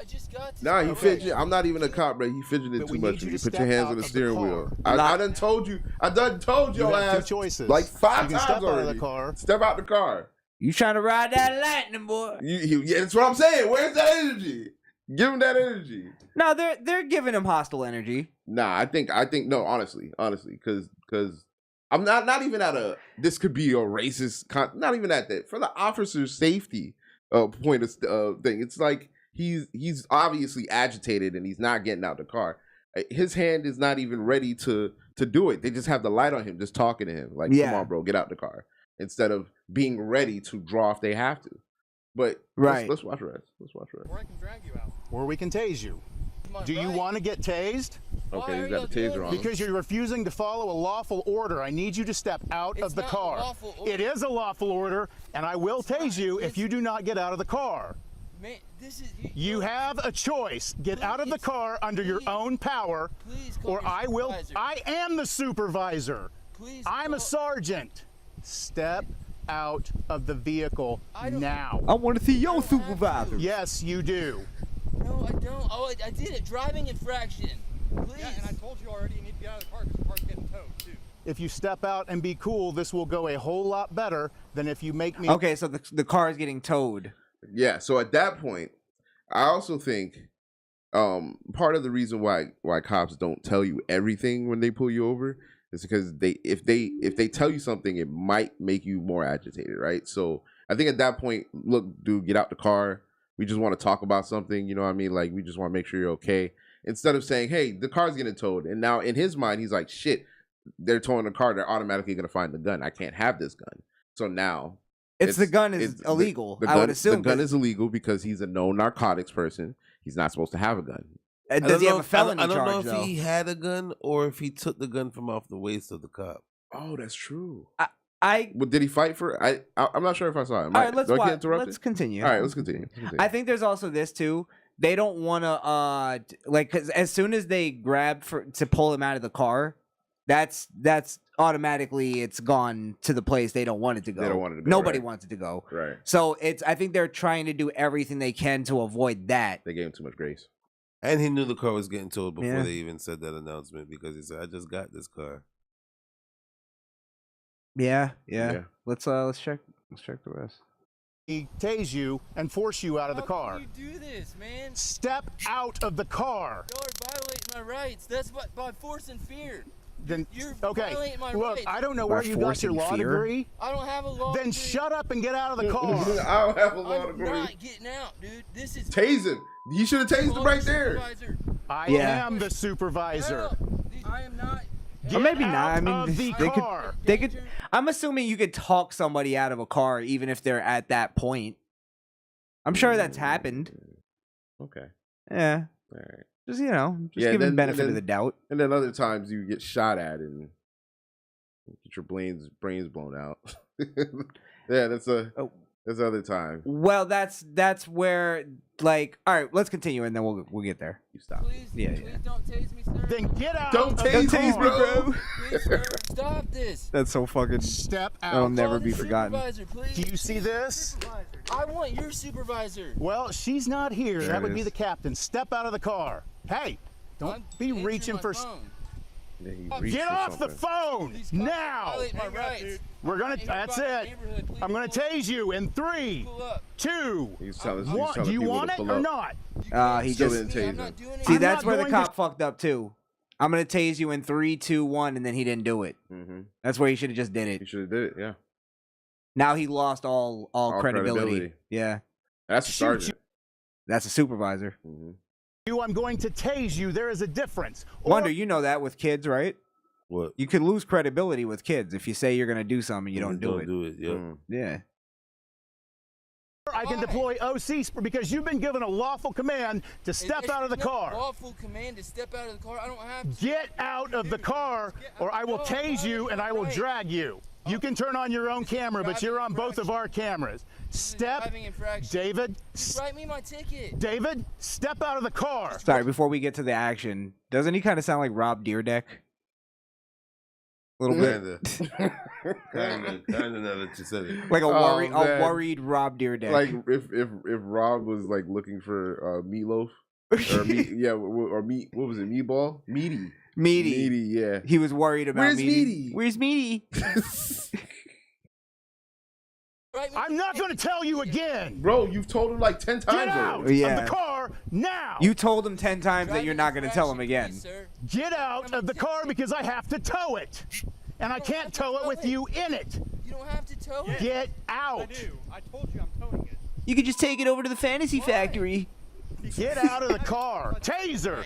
I just got to Nah, he fidgeting. I'm not even a cop, bro. He fidgeting But too we much. need you You to put your step hands out on the of the steering car. wheel. I done told you. I done told You your have two ass choices. like 5 You can times step out of already. the car. Step out the car. You trying to ride that lightning, boy? Yeah, that's what I'm saying. Where's that energy? Give him that energy. No, they're giving him hostile energy. Nah, I think no. Honestly, because I'm not even at a. This could be a racist. Not even at that. For the officer's safety point of thing, it's like he's obviously agitated and he's not getting out the car. His hand is not even ready to do it. They just have the light on him, just talking to him. Like, come on, bro, get out the car. Instead of being ready to draw if they have to. But let's watch the rest. Let's watch the rest. or I can drag you out, or we can tase you. Do you want to get tased? Okay, he's got the taser on him. Because you're refusing to follow a lawful order. I need you to step out of the not a car. lawful order. It is a lawful order, and I will tase you if you do not get out of the car. Man, this is. You have a choice. Get out of the car under your own power, or I will. I am the supervisor. I'm a sergeant. Step out of the vehicle now. I want to see your supervisor. Yes, you do. No, I don't. Oh, I did it. Driving infraction. Please. Yeah, and I told you already you need to get out of the car because the car's getting towed, too. If you step out and be cool, this will go a whole lot better than if you make me. Okay, so the car is getting towed. Yeah, so at that point, I also think part of the reason why cops don't tell you everything when they pull you over is because if they tell you something, it might make you more agitated, right? So I think at that point, look, dude, get out the car. We just want to talk about something, you know what I mean? Like, we just want to make sure you're okay. Instead of saying, hey, the car's getting towed. And now in his mind, he's like, shit, they're towing the car. They're automatically going to find the gun. I can't have this gun. So now the gun is illegal. I would assume the gun is illegal because he's a known narcotics person. He's not supposed to have a gun. Does he have a felony I don't charge, know if he had a gun or if he took the gun from off the waist of the cop. Oh, that's true. Well, did he fight for it? I'm not sure if I saw it. All right, let's do I get watch. interrupted? Let's continue. All right, let's continue. I think there's also this too. They don't want to like, because as soon as they grab to pull him out of the car, that's automatically it's gone to the place they don't want it to go. They don't want it to go. Nobody right. wants it to go. Right. So I think they're trying to do everything they can to avoid that. They gave him too much grace. And he knew the car was getting towed before Yeah. they even said that announcement because he said, I just got this car. Yeah. Let's check the rest. He tase you and force you out of the car. How can you do this, man? Step out of the car. Y'all are violating my rights. That's by force and fear. Then You're okay. violating my Look, rights. I don't know where you got your law degree. I don't have a law Then degree. shut up and get out of the car. I don't have a law I'm degree. not getting out, dude. This is Tase him. You should have tased him right there. I Yeah. am the supervisor. I am not. Get Or maybe not. I out mean, of the car. they could. I'm assuming you could talk somebody out of a car even if they're at that point. I'm sure that's happened. Okay. Yeah. All right. Just give them the benefit of the doubt. And then other times you get shot at and get your brains blown out. Yeah, that's other time. Well, that's where all right, let's continue and then we'll get there. You stop. Please, please don't tase me, sir. Then get out. Don't of the tase car. me, bro. Please, sir, stop this. That's so fucking. Step out. That'll never Call be the forgotten. supervisor, please. Do you see this? I want your supervisor. Well, she's not here. There That it would be is. the captain. Step out of the car. Hey, don't I'm be answering reaching my for. phone. Yeah, he reached Get for off the something. phone Please now. violate my rights. We're gonna. Hey, That's everybody it. in the neighborhood, please I'm gonna pull up. tase you in 3, Pull up. 2, He's telling 1. Do you people want to it pull or up. not? He Still just didn't I'm tase not him. doing it. see. I'm That's not where the going cop fucked up too. I'm gonna tase you in 3, 2, 1, and then he didn't do it. Mm-hmm. That's where he should have just did He it. should have did it. Yeah. Now he lost all credibility. Yeah, That's a Shoot sergeant. that's a supervisor. Mm-hmm. I'm going to tase you. There is a difference. Wonder, you know that with kids, right? What? You could lose credibility with kids if you say you're gonna do something, you don't do it. Yeah. Mm. Yeah. I can deploy OCs because you've been given a lawful command to step out of the No car. lawful command to step out of the car. I don't have to. Get out of the car, or I will tase you and I will drag you. You can turn on your own camera, but you're on both of our cameras. Step, Driving infraction. David. Just write me my ticket. David, step out of the car. Sorry, before we get to the action, doesn't he kind of sound like Rob Deerdeck? A little bit. Kinda now that you said it. Like a man. worried Rob Deerdeck. Like if Rob was like looking for meatloaf or meat, or meat. What was it? Meatball? Meaty. Yeah. He was worried about Where's Meaty. Meaty? Where's Meaty? I'm not going to tell you again. Bro, you've told him like 10 times Get out already. of the car now. You told him 10 times that you're not going to tell him again. Get out of the car because I have to tow it. And I can't tow it with you in it. You don't have to tow it. Get out. I do. I told you I'm towing it. You could just take it over to the fantasy factory. Get out of the car. Taser.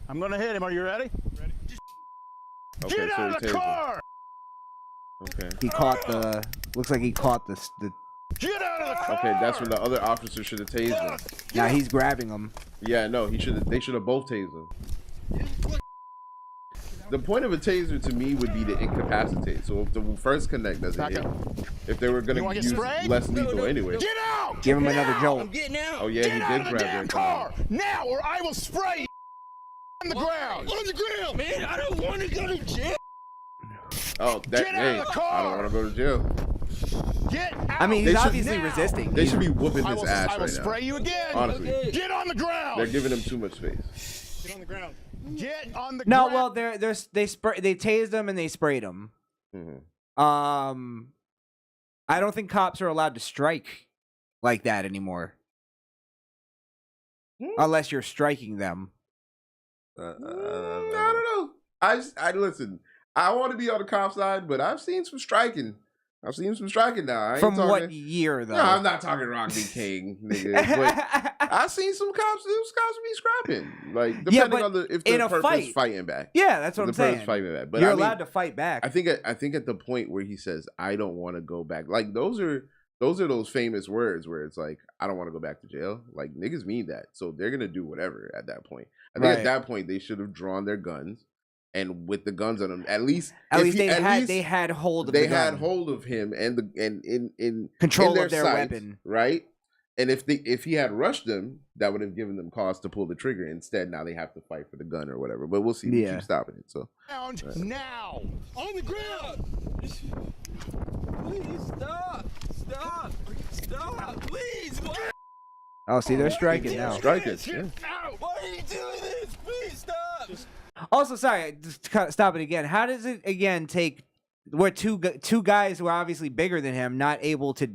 I'm going to hit him. Are you ready? Okay, Get so out he of the tased him. car. Okay. He caught the. Looks like he caught the. Get out of the car. Okay, that's when the other officer should have tased him. Now he's grabbing him. Yeah, no, they should have both tased him. The point of a taser to me would be to incapacitate. So if the first connect doesn't hit, if they were going to use less lethal anyway. Get out! Give him another jolt. Getting out. Oh yeah, Get he out did of the grab damn their car now, or I will spray you on the ground. On the ground, man. I don't want to go to jail. Oh, that Get out hey, of the I don't want to go to jail. Get out! I mean, he's They should- obviously resisting. They should be whooping I his will, ass I will right spray now. you again. Honestly, Get on the ground. they're giving him too much space. Get on the ground. Get on the No, ground. well, they tased him and they sprayed him. Mm-hmm. I don't think cops are allowed to strike like that anymore, unless you're striking them. I don't know. I listen. I want to be on the cop side, but I've seen some striking. I've seen some striking now. I ain't From talking, what year, though? No, I'm not talking Rodney King, nigga. But I've seen some cops. Those cops be scrapping, like depending on the if the in a person's fight. fighting back. Yeah, that's what the I'm saying. person's fighting back, but You're I mean, allowed to fight back. I think at the point where he says, "I don't want to go back," like those are those famous words where it's like, "I don't want to go back to jail." Like niggas mean that, so they're gonna do whatever at that point. I think at that point they should have drawn their guns. And with the guns on them, at least they had hold of they the gun. had hold of him and in Control in of their sights, weapon, right? And if he had rushed them, that would have given them cause to pull the trigger. Instead, now they have to fight for the gun or whatever. But we'll see. We keep stopping it. So now on the ground. Please stop. Please. What? Oh, see, they're striking now. Striking. Yeah. Why are you doing this? Please stop. Also, sorry, just stop it again. How does it again take where two guys who are obviously bigger than him not able to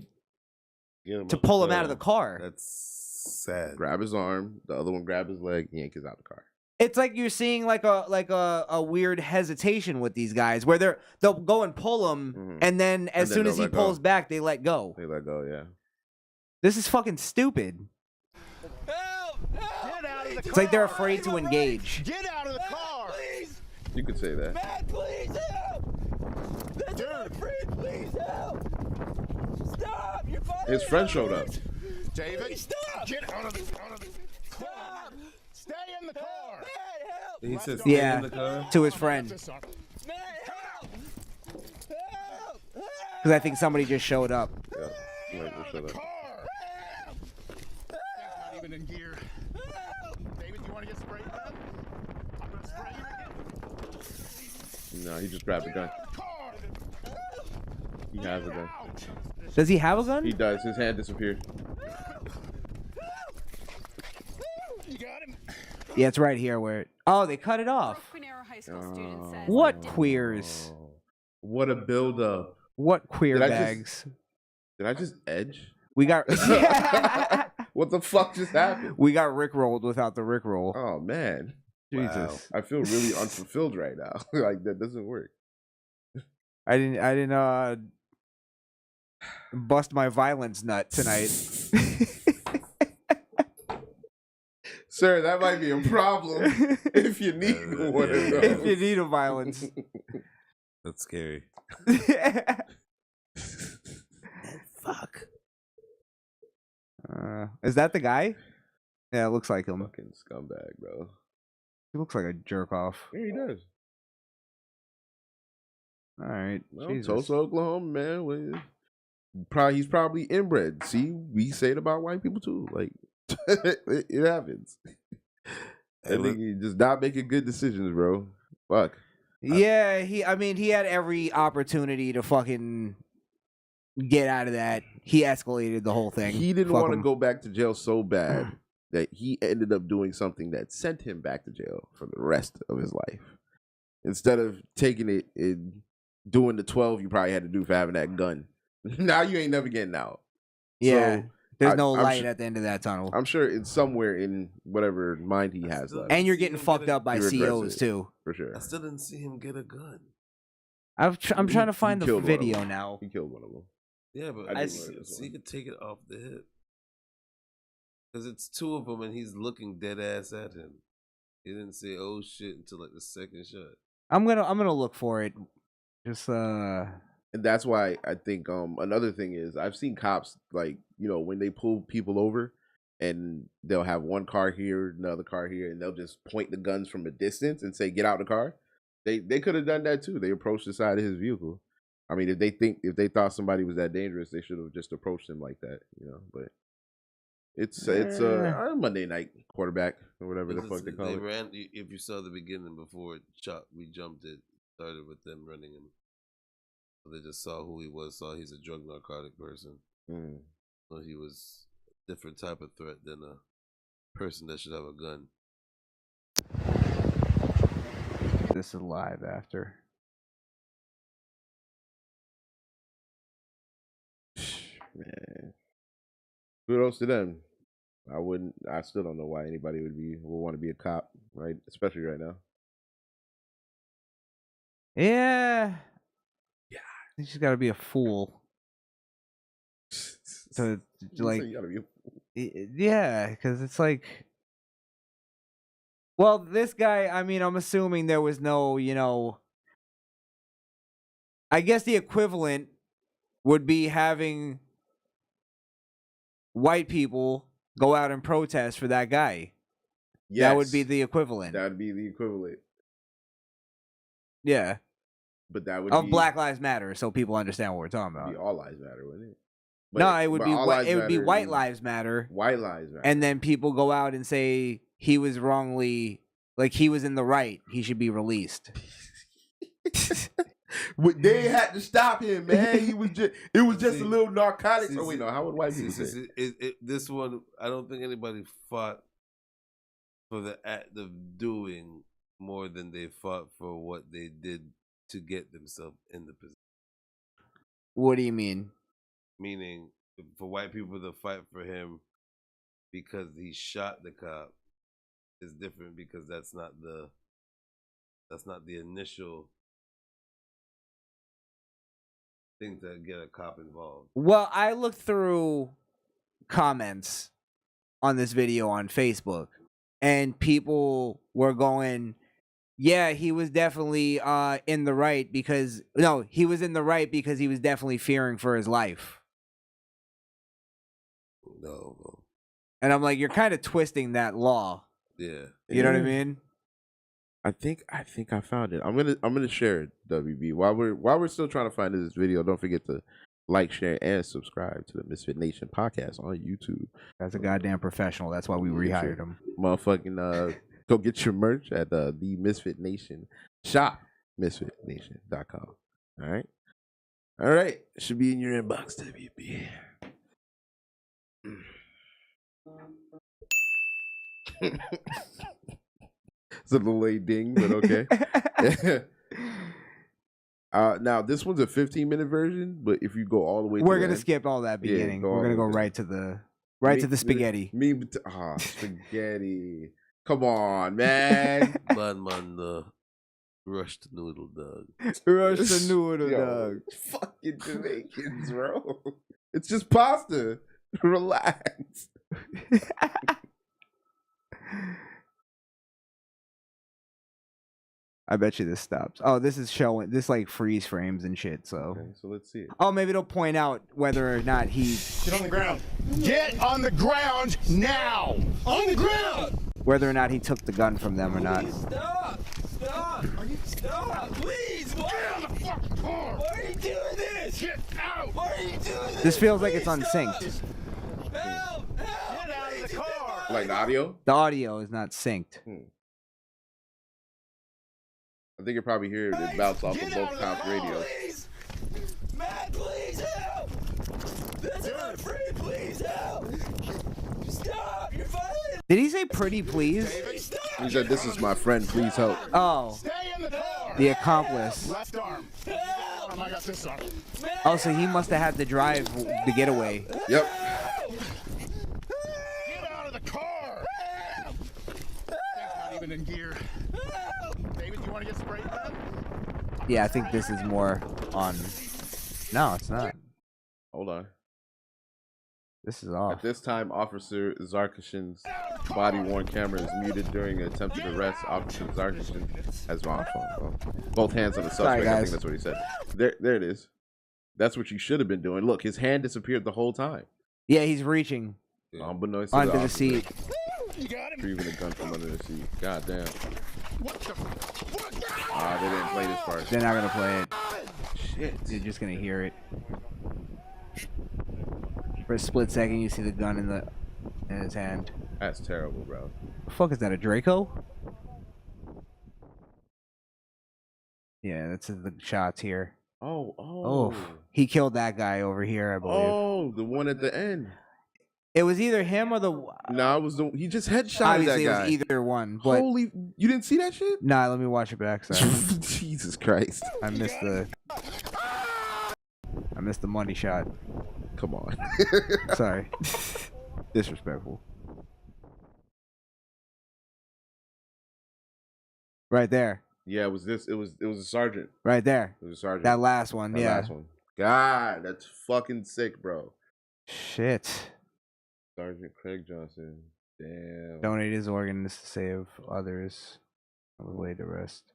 pull him out of the car? That's sad. Grab his arm. The other one grab his leg. Yank his out the car. It's like you're seeing like a weird hesitation with these guys where they'll go and pull him, and then as soon as he pulls back, they let go. They let go. Yeah. This is fucking stupid. Get out of the car. It's like they're afraid to engage. Get out of the car. You could say that. Matt, please help. That's my friend. Please help. Stop. You're His friend showed up. David, stop. Get out of the car. Stay in the car. He says, Yeah, in the car? to his friend. Because I think somebody just showed up. Yeah. Wait, just shut up. Not even in gear. David, you want to get sprayed, man? I'm gonna spray you again. No, he just grabbed the gun. He has a gun. Does he have a gun? He does. His hand disappeared. You got him. Yeah, it's right here where. Oh, they cut it off. What queers? What a build-up. What queer Did I bags? Did I just edge? We got. What the fuck just happened? We got rickrolled without the rickroll. Oh man, Jesus! Wow. I feel really unfulfilled right now. Like that doesn't work. I didn't bust my violence nut tonight. Sir, that might be a problem if you need one of those. If you need a violence. That's scary. Fuck. Is that the guy? Yeah, it looks like him. Fucking scumbag, bro. He looks like a jerk off. Yeah, he does. All right. Well, Jesus. Tulsa, Oklahoma, man. He's probably inbred. See, we say it about white people too. Like it happens. I think he just not making good decisions, bro. Fuck. Yeah, he had every opportunity to fucking get out of that. He escalated the whole thing. He didn't Fuck want to him. go back to jail so bad that he ended up doing something that sent him back to jail for the rest of his life. Instead of taking it and doing the 12 you probably had to do for having that gun. Now you ain't never getting out. Yeah. So, There's no I'm light sure- at the end of that tunnel. I'm sure it's somewhere in whatever mind he has left. And you're getting fucked up by He regrets COs it, too. For sure. I still didn't see him get a gun. I'm trying to find He the killed one of video them. now. He killed one of them. Yeah, but I I did see, notice so one. you could take it off the hip. Because it's two of them and he's looking dead ass at him. He didn't say, oh shit, until like the second shot. I'm gonna look for it. Just And that's why I think another thing is I've seen cops like, when they pull people over and they'll have one car here, another car here, and they'll just point the guns from a distance and say, get out of the car. They could have done that too. They approached the side of his vehicle. I mean, if they thought somebody was that dangerous, they should have just approached him like that, you know. But it's a Monday night quarterback or whatever the fuck they call it. Ran. If you saw the beginning before it shot, we jumped it. Started with them running him. So they just saw who he was. Saw he's a drug narcotic person. So he was a different type of threat than a person that should have a gun. This is live after. Man, kudos to them. I still don't know why anybody would want to be a cop, right? Especially right now. Yeah. You just got to be a fool. So like, you gotta be a fool. Yeah, because it's like, well, this guy. I mean, I'm assuming there was no, you know. I guess the equivalent would be having white people go out and protest for that guy. Yes. That would be the equivalent. That would be the equivalent. Yeah. But that would of be Black Lives Matter, so people understand what we're talking about. Be all lives matter, wouldn't it? No, it would be White White Lives Matter. White Lives Matter. And then people go out and say he was wrongly, like he was in the right. He should be released. They had to stop him, man. He was just a little narcotics. Oh wait, no, how would white people say? This one, I don't think anybody fought for the act of doing more than they fought for what they did to get themselves in the position. What do you mean? Meaning, for white people to fight for him because he shot the cop is different, because that's not the initial thing to get a cop involved. Well, I looked through comments on this video on Facebook, and people were going, yeah, he was definitely in the right because... No, he was in the right because he was definitely fearing for his life. No. And I'm like, you're kind of twisting that law. Yeah. You know what I mean? I think I found it. I'm gonna share it, WB. While we're still trying to find this video, don't forget to like, share, and subscribe to the Misfit Nation podcast on YouTube. That's a goddamn professional. That's why we rehired him. Motherfucking go get your merch at the Misfit Nation shop, misfitnation.com. All right. It should be in your inbox, WB. It's a little late ding, but okay. Now this one's a 15-minute version, but if you go all the way, we're gonna skip all that beginning. We're gonna go right to the spaghetti. Spaghetti. Come on, man. Man, rush the noodle dog. Rush the noodle dog. Fucking Jamaicans, bro. It's just pasta. Relax. I bet you this stops. Oh, this is showing. This like freeze frames and shit. So. Okay, so let's see it. Oh, maybe it'll point out whether or not he. Get on the ground. Get on the ground now. On the ground. Whether or not he took the gun from them or not. Stop! Stop! Please! Why? Get on the fucking car. Why are you doing this? Get out. Why are you doing this? This feels like it's unsynced. Help! Get out of the car. Like the audio? The audio is not synced. I think you probably hear it bounce off of both cops' radios. Please! Matt, please help! That's not free, please help! Stop! You're violent! Did he say pretty please? He said, "This is my friend, please help." Oh. Stay in the car. The accomplice. Left arm. I got this arm. Oh, so he must have had to drive the getaway. Yep. Get out of the car. Not even in gear. David, you want to get sprayed, man? Yeah, I think this is more on. No, it's not. Hold on. This is off. At this time, Officer Zarkishin's body-worn camera is muted during an attempted arrest. Officer Zarkishin has both hands on the suspect. Sorry, guys. I think that's what he said. There it is. That's what you should have been doing. Look, his hand disappeared the whole time. Yeah, he's reaching Unbeknownst to under the officer, seat. You got him. retrieving a gun from under the seat. God damn. They didn't play this part. They're not gonna play it. Shit. You're just gonna hear it. For a split second, you see the gun in his hand. That's terrible, bro. The fuck is that? A Draco? Yeah, that's the shots here. Oh. He killed that guy over here, I believe. Oh, the one at the end. It was either him or the. Nah, it was the. He just headshot Obviously, that it guy. was either one. But Holy, you didn't see that shit? nah, let me watch it back. Sorry, Jesus Christ. I missed the money shot. Come on. Sorry, disrespectful. Right there. Yeah, it was this. It was a sergeant. Right there. It was a sergeant. That last one. That yeah. last one. God, that's fucking sick, bro. Shit. Sergeant Craig Johnson. Damn. Donate his organs to save others. Away to rest.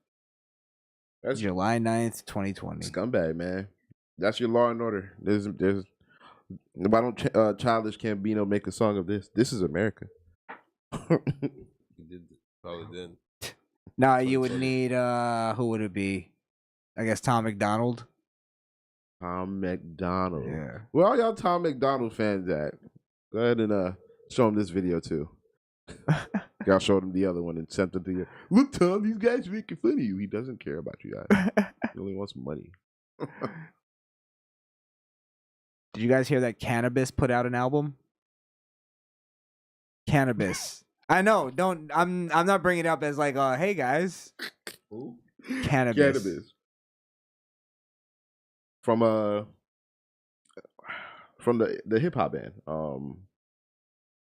That's July 9th, 2020. Scumbag, man. That's your Law and Order. There's. Why don't Childish Gambino make a song of this? This is America. He did probably did. Nah, you would need who would it be? I guess Tom McDonald. Tom McDonald. Yeah. Where all y'all Tom McDonald fans at? Go ahead and show him this video too. Y'all showed him the other one and sent it to you. Look, Tom, these guys are making fun of you. He doesn't care about you guys. He only wants money. Did you guys hear that Cannabis put out an album? Cannabis. I know. I'm not bringing it up as like, hey guys. Who? Cannabis. From the hip hop band.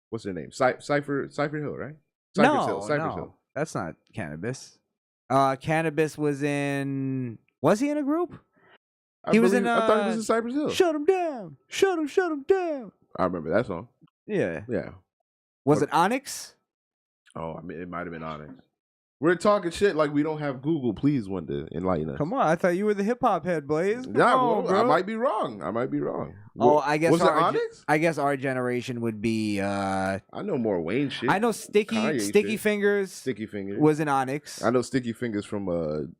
What's their name? Cypher Hill, right? Cypress Hill. That's not Cannabis. Cannabis was in. Was he in a group? He was in. I thought he was in Cypress Hill. Shut him down. Shut him down. I remember that song. Yeah. Yeah. Was it Onyx? Oh, I mean, it might have been Onyx. We're talking shit like we don't have Google. Please, Wunda, enlighten us. Come on, I thought you were the hip hop head, Blaze. Yeah, on, I might be wrong. Oh, I guess was it our, Onyx? I guess our generation would be. I know more Wayne shit. I know Sticky Kanye Fingers. Sticky Fingers was in Onyx. I know Sticky Fingers from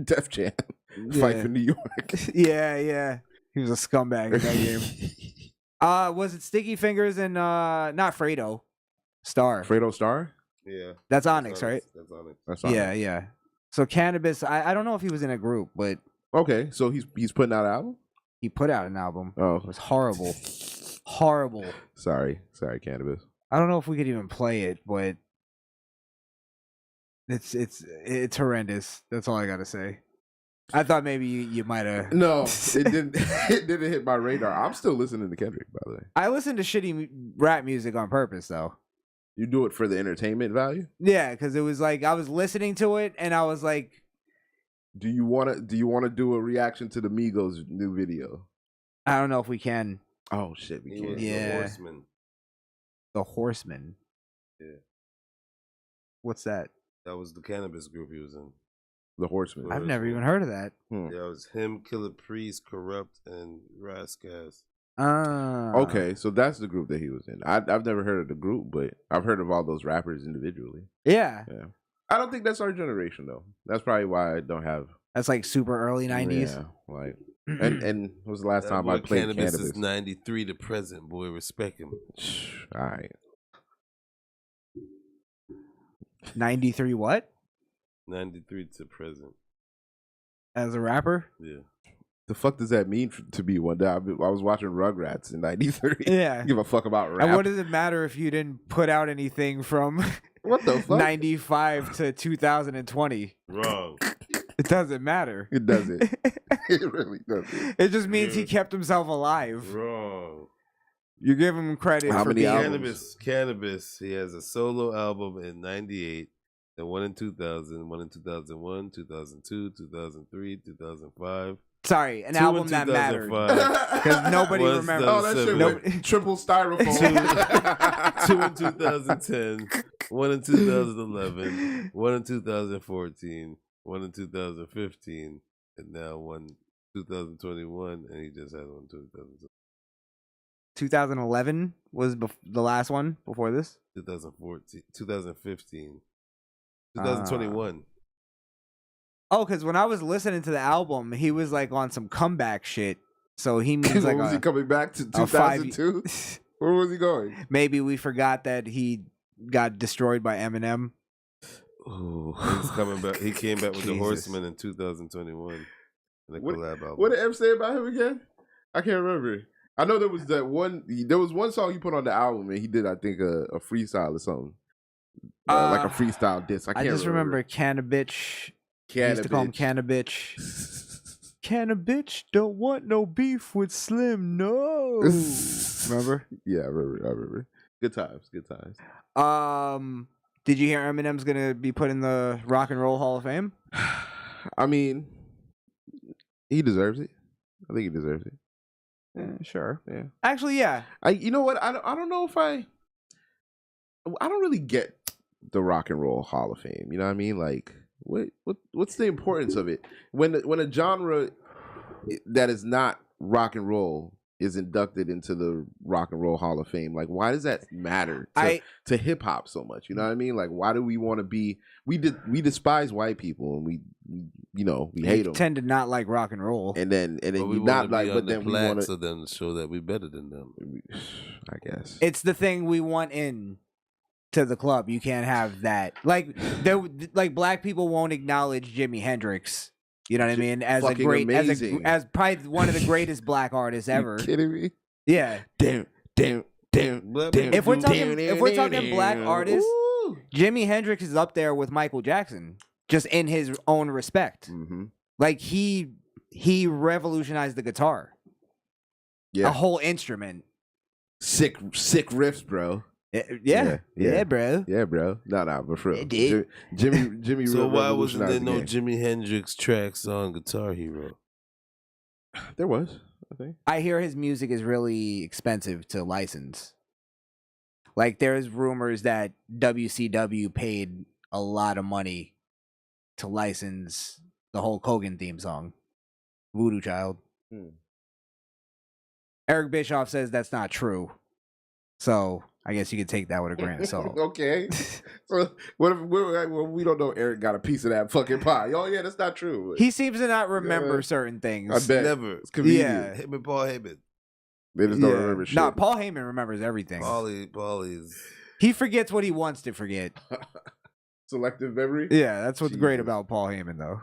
Def Jam. Fight for New York. Yeah. He was a scumbag in that game. Was it Sticky Fingers and not Fredo? Star. Fredo Star? Yeah. That's Onyx, right? That's Onyx. That's Onyx. Yeah. So Cannabis, I don't know if he was in a group, but okay, so he's putting out an album? He put out an album. Oh. It was horrible. Horrible. Sorry, Cannabis. I don't know if we could even play it, but it's horrendous. That's all I gotta say. I thought maybe you might have. No, it didn't. It didn't hit my radar. I'm still listening to Kendrick, by the way. I listen to shitty rap music on purpose, though. You do it for the entertainment value? Yeah, because it was like I was listening to it and I was like, Do you want to do a reaction to the Migos new video? I don't know if we can. Oh shit, we can. Yeah. The Horseman. The Horseman. Yeah. What's that? That was the Cannabis group he was in. The Horseman. I've never even heard of that. Yeah, it was him, Killer Priest, Corrupt, and Rascas. Okay, so that's the group that he was in. I've never heard of the group, but I've heard of all those rappers individually. Yeah. I don't think that's our generation though. That's probably why I don't have. That's like super early 90s. Yeah, like and what was the last time I played Cannabis? Is 93 to present, boy. Respect him. All right. 93 what? 93 to present. As a rapper? Yeah. The fuck does that mean to be one day? I was watching Rugrats in 93. Yeah. Give a fuck about rap. And what does it matter if you didn't put out anything from what the fuck? 95 to 2020? Wrong. It doesn't matter. It doesn't. It really doesn't. It just means he kept himself alive. Wrong. You give him credit How for many being albums? Cannabis. He has a solo album in 98, then one in 2000, one in 2001, 2002, 2003, 2005. Sorry, an album that mattered. Because nobody remembers. Oh, that shit went triple styrofoam. Two in 2010, one in 2011, one in 2014, one in 2015, and now one 2021, and he just had one 2020. 2011 was the last one before this? 2014, 2015. 2021. Oh, because when I was listening to the album, he was like on some comeback shit. So he means like was he coming back to a 2002? Where was he going? Maybe we forgot that he got destroyed by Eminem. Oh, he's coming back. He came back with the Horsemen in 2021. In a collab album. What did Em say about him again? I can't remember. I know there was that one. There was one song he put on the album, and he did, I think, a freestyle or something, like a freestyle diss. I just remember Cannabitch. He used to call him Cannabitch. Cannabitch don't want no beef with Slim. No, remember? Yeah, I remember. Good times. Did you hear Eminem's gonna be put in the Rock and Roll Hall of Fame? I mean, he deserves it. I think he deserves it. Yeah, sure. Yeah. Actually, yeah. You know what? I don't know if I don't really get the Rock and Roll Hall of Fame. You know what I mean? Like, what's the importance of it when a genre that is not rock and roll is inducted into the Rock and Roll Hall of Fame? Like, why does that matter to hip hop so much? You know what I mean? Like, why do we want to be? We despise white people, and we hate them. Tend to not like rock and roll, and then we you not like, but then we want to so then show that we're better than them. I guess it's the thing we want in to the club. You can't have that. Like black people won't acknowledge Jimi Hendrix. You know what I mean? As a great, as probably one of the greatest black artists ever. You kidding me? Yeah. Damn. If we're talking black artists, Jimi Hendrix is up there with Michael Jackson, just in his own respect. Mm-hmm. Like he revolutionized the guitar. Yeah. A whole instrument. Sick riffs, bro. Yeah, bro. Yeah, bro. No, but for real. Jimmy. So why wasn't there no game. Jimi Hendrix tracks on Guitar Hero? There was, I think. I hear his music is really expensive to license. Like, there's rumors that WCW paid a lot of money to license the Hulk Hogan theme song, Voodoo Child. Eric Bischoff says that's not true. So I guess you could take that with a grain of salt. Okay. So what if we don't know Eric got a piece of that fucking pie? Oh yeah, that's not true. He seems to not remember certain things. I bet. Never. It's convenient. Yeah. Him and Paul Heyman. They just don't remember shit. No, Paul Heyman remembers everything. Paulie's. He forgets what he wants to forget. Selective memory? Yeah, that's what's great about Paul Heyman, though.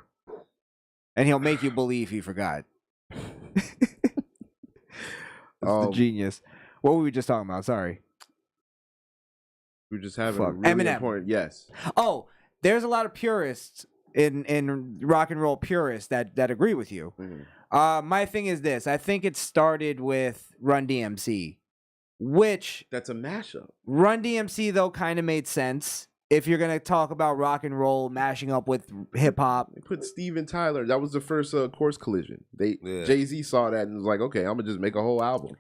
And he'll make you believe he forgot. That's the genius. What were we just talking about? Sorry. We were just having a really Eminem. important, yes. Oh, there's a lot of purists in rock and roll purists that agree with you. Mm-hmm. My thing is this. I think it started with Run DMC, which... That's a mashup. Run DMC, though, kind of made sense. If you're going to talk about rock and roll mashing up with hip-hop. They put Steven Tyler. That was the first Course Collision. Jay-Z saw that and was like, okay, I'm going to just make a whole album.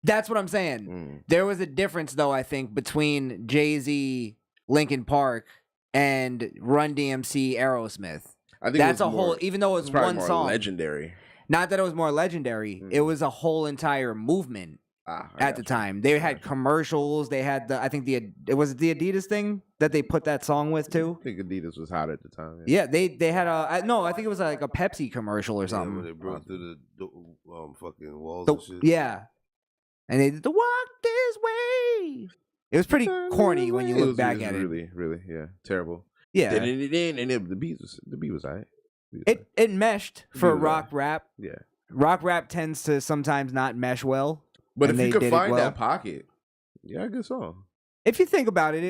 That's what I'm saying. There was a difference, though, I think, between Jay-Z, Linkin Park, and Run DMC, Aerosmith. I think that's a whole, even though it was one more song. Legendary. Not that it was more legendary. It was a whole entire movement at the time. They had commercials. They had the was it the Adidas thing that they put that song with too? I think Adidas was hot at the time. Yeah, they had I think it was like a Pepsi commercial or something. Yeah, when they broke through the fucking walls and shit. Yeah. And they did the walk this way. It was pretty corny when you look back at it. Really, yeah, terrible. Yeah. And the beat was alright. It meshed for rock rap. Yeah. Rock rap tends to sometimes not mesh well. But if you could find that pocket, yeah, good song. If you think about it,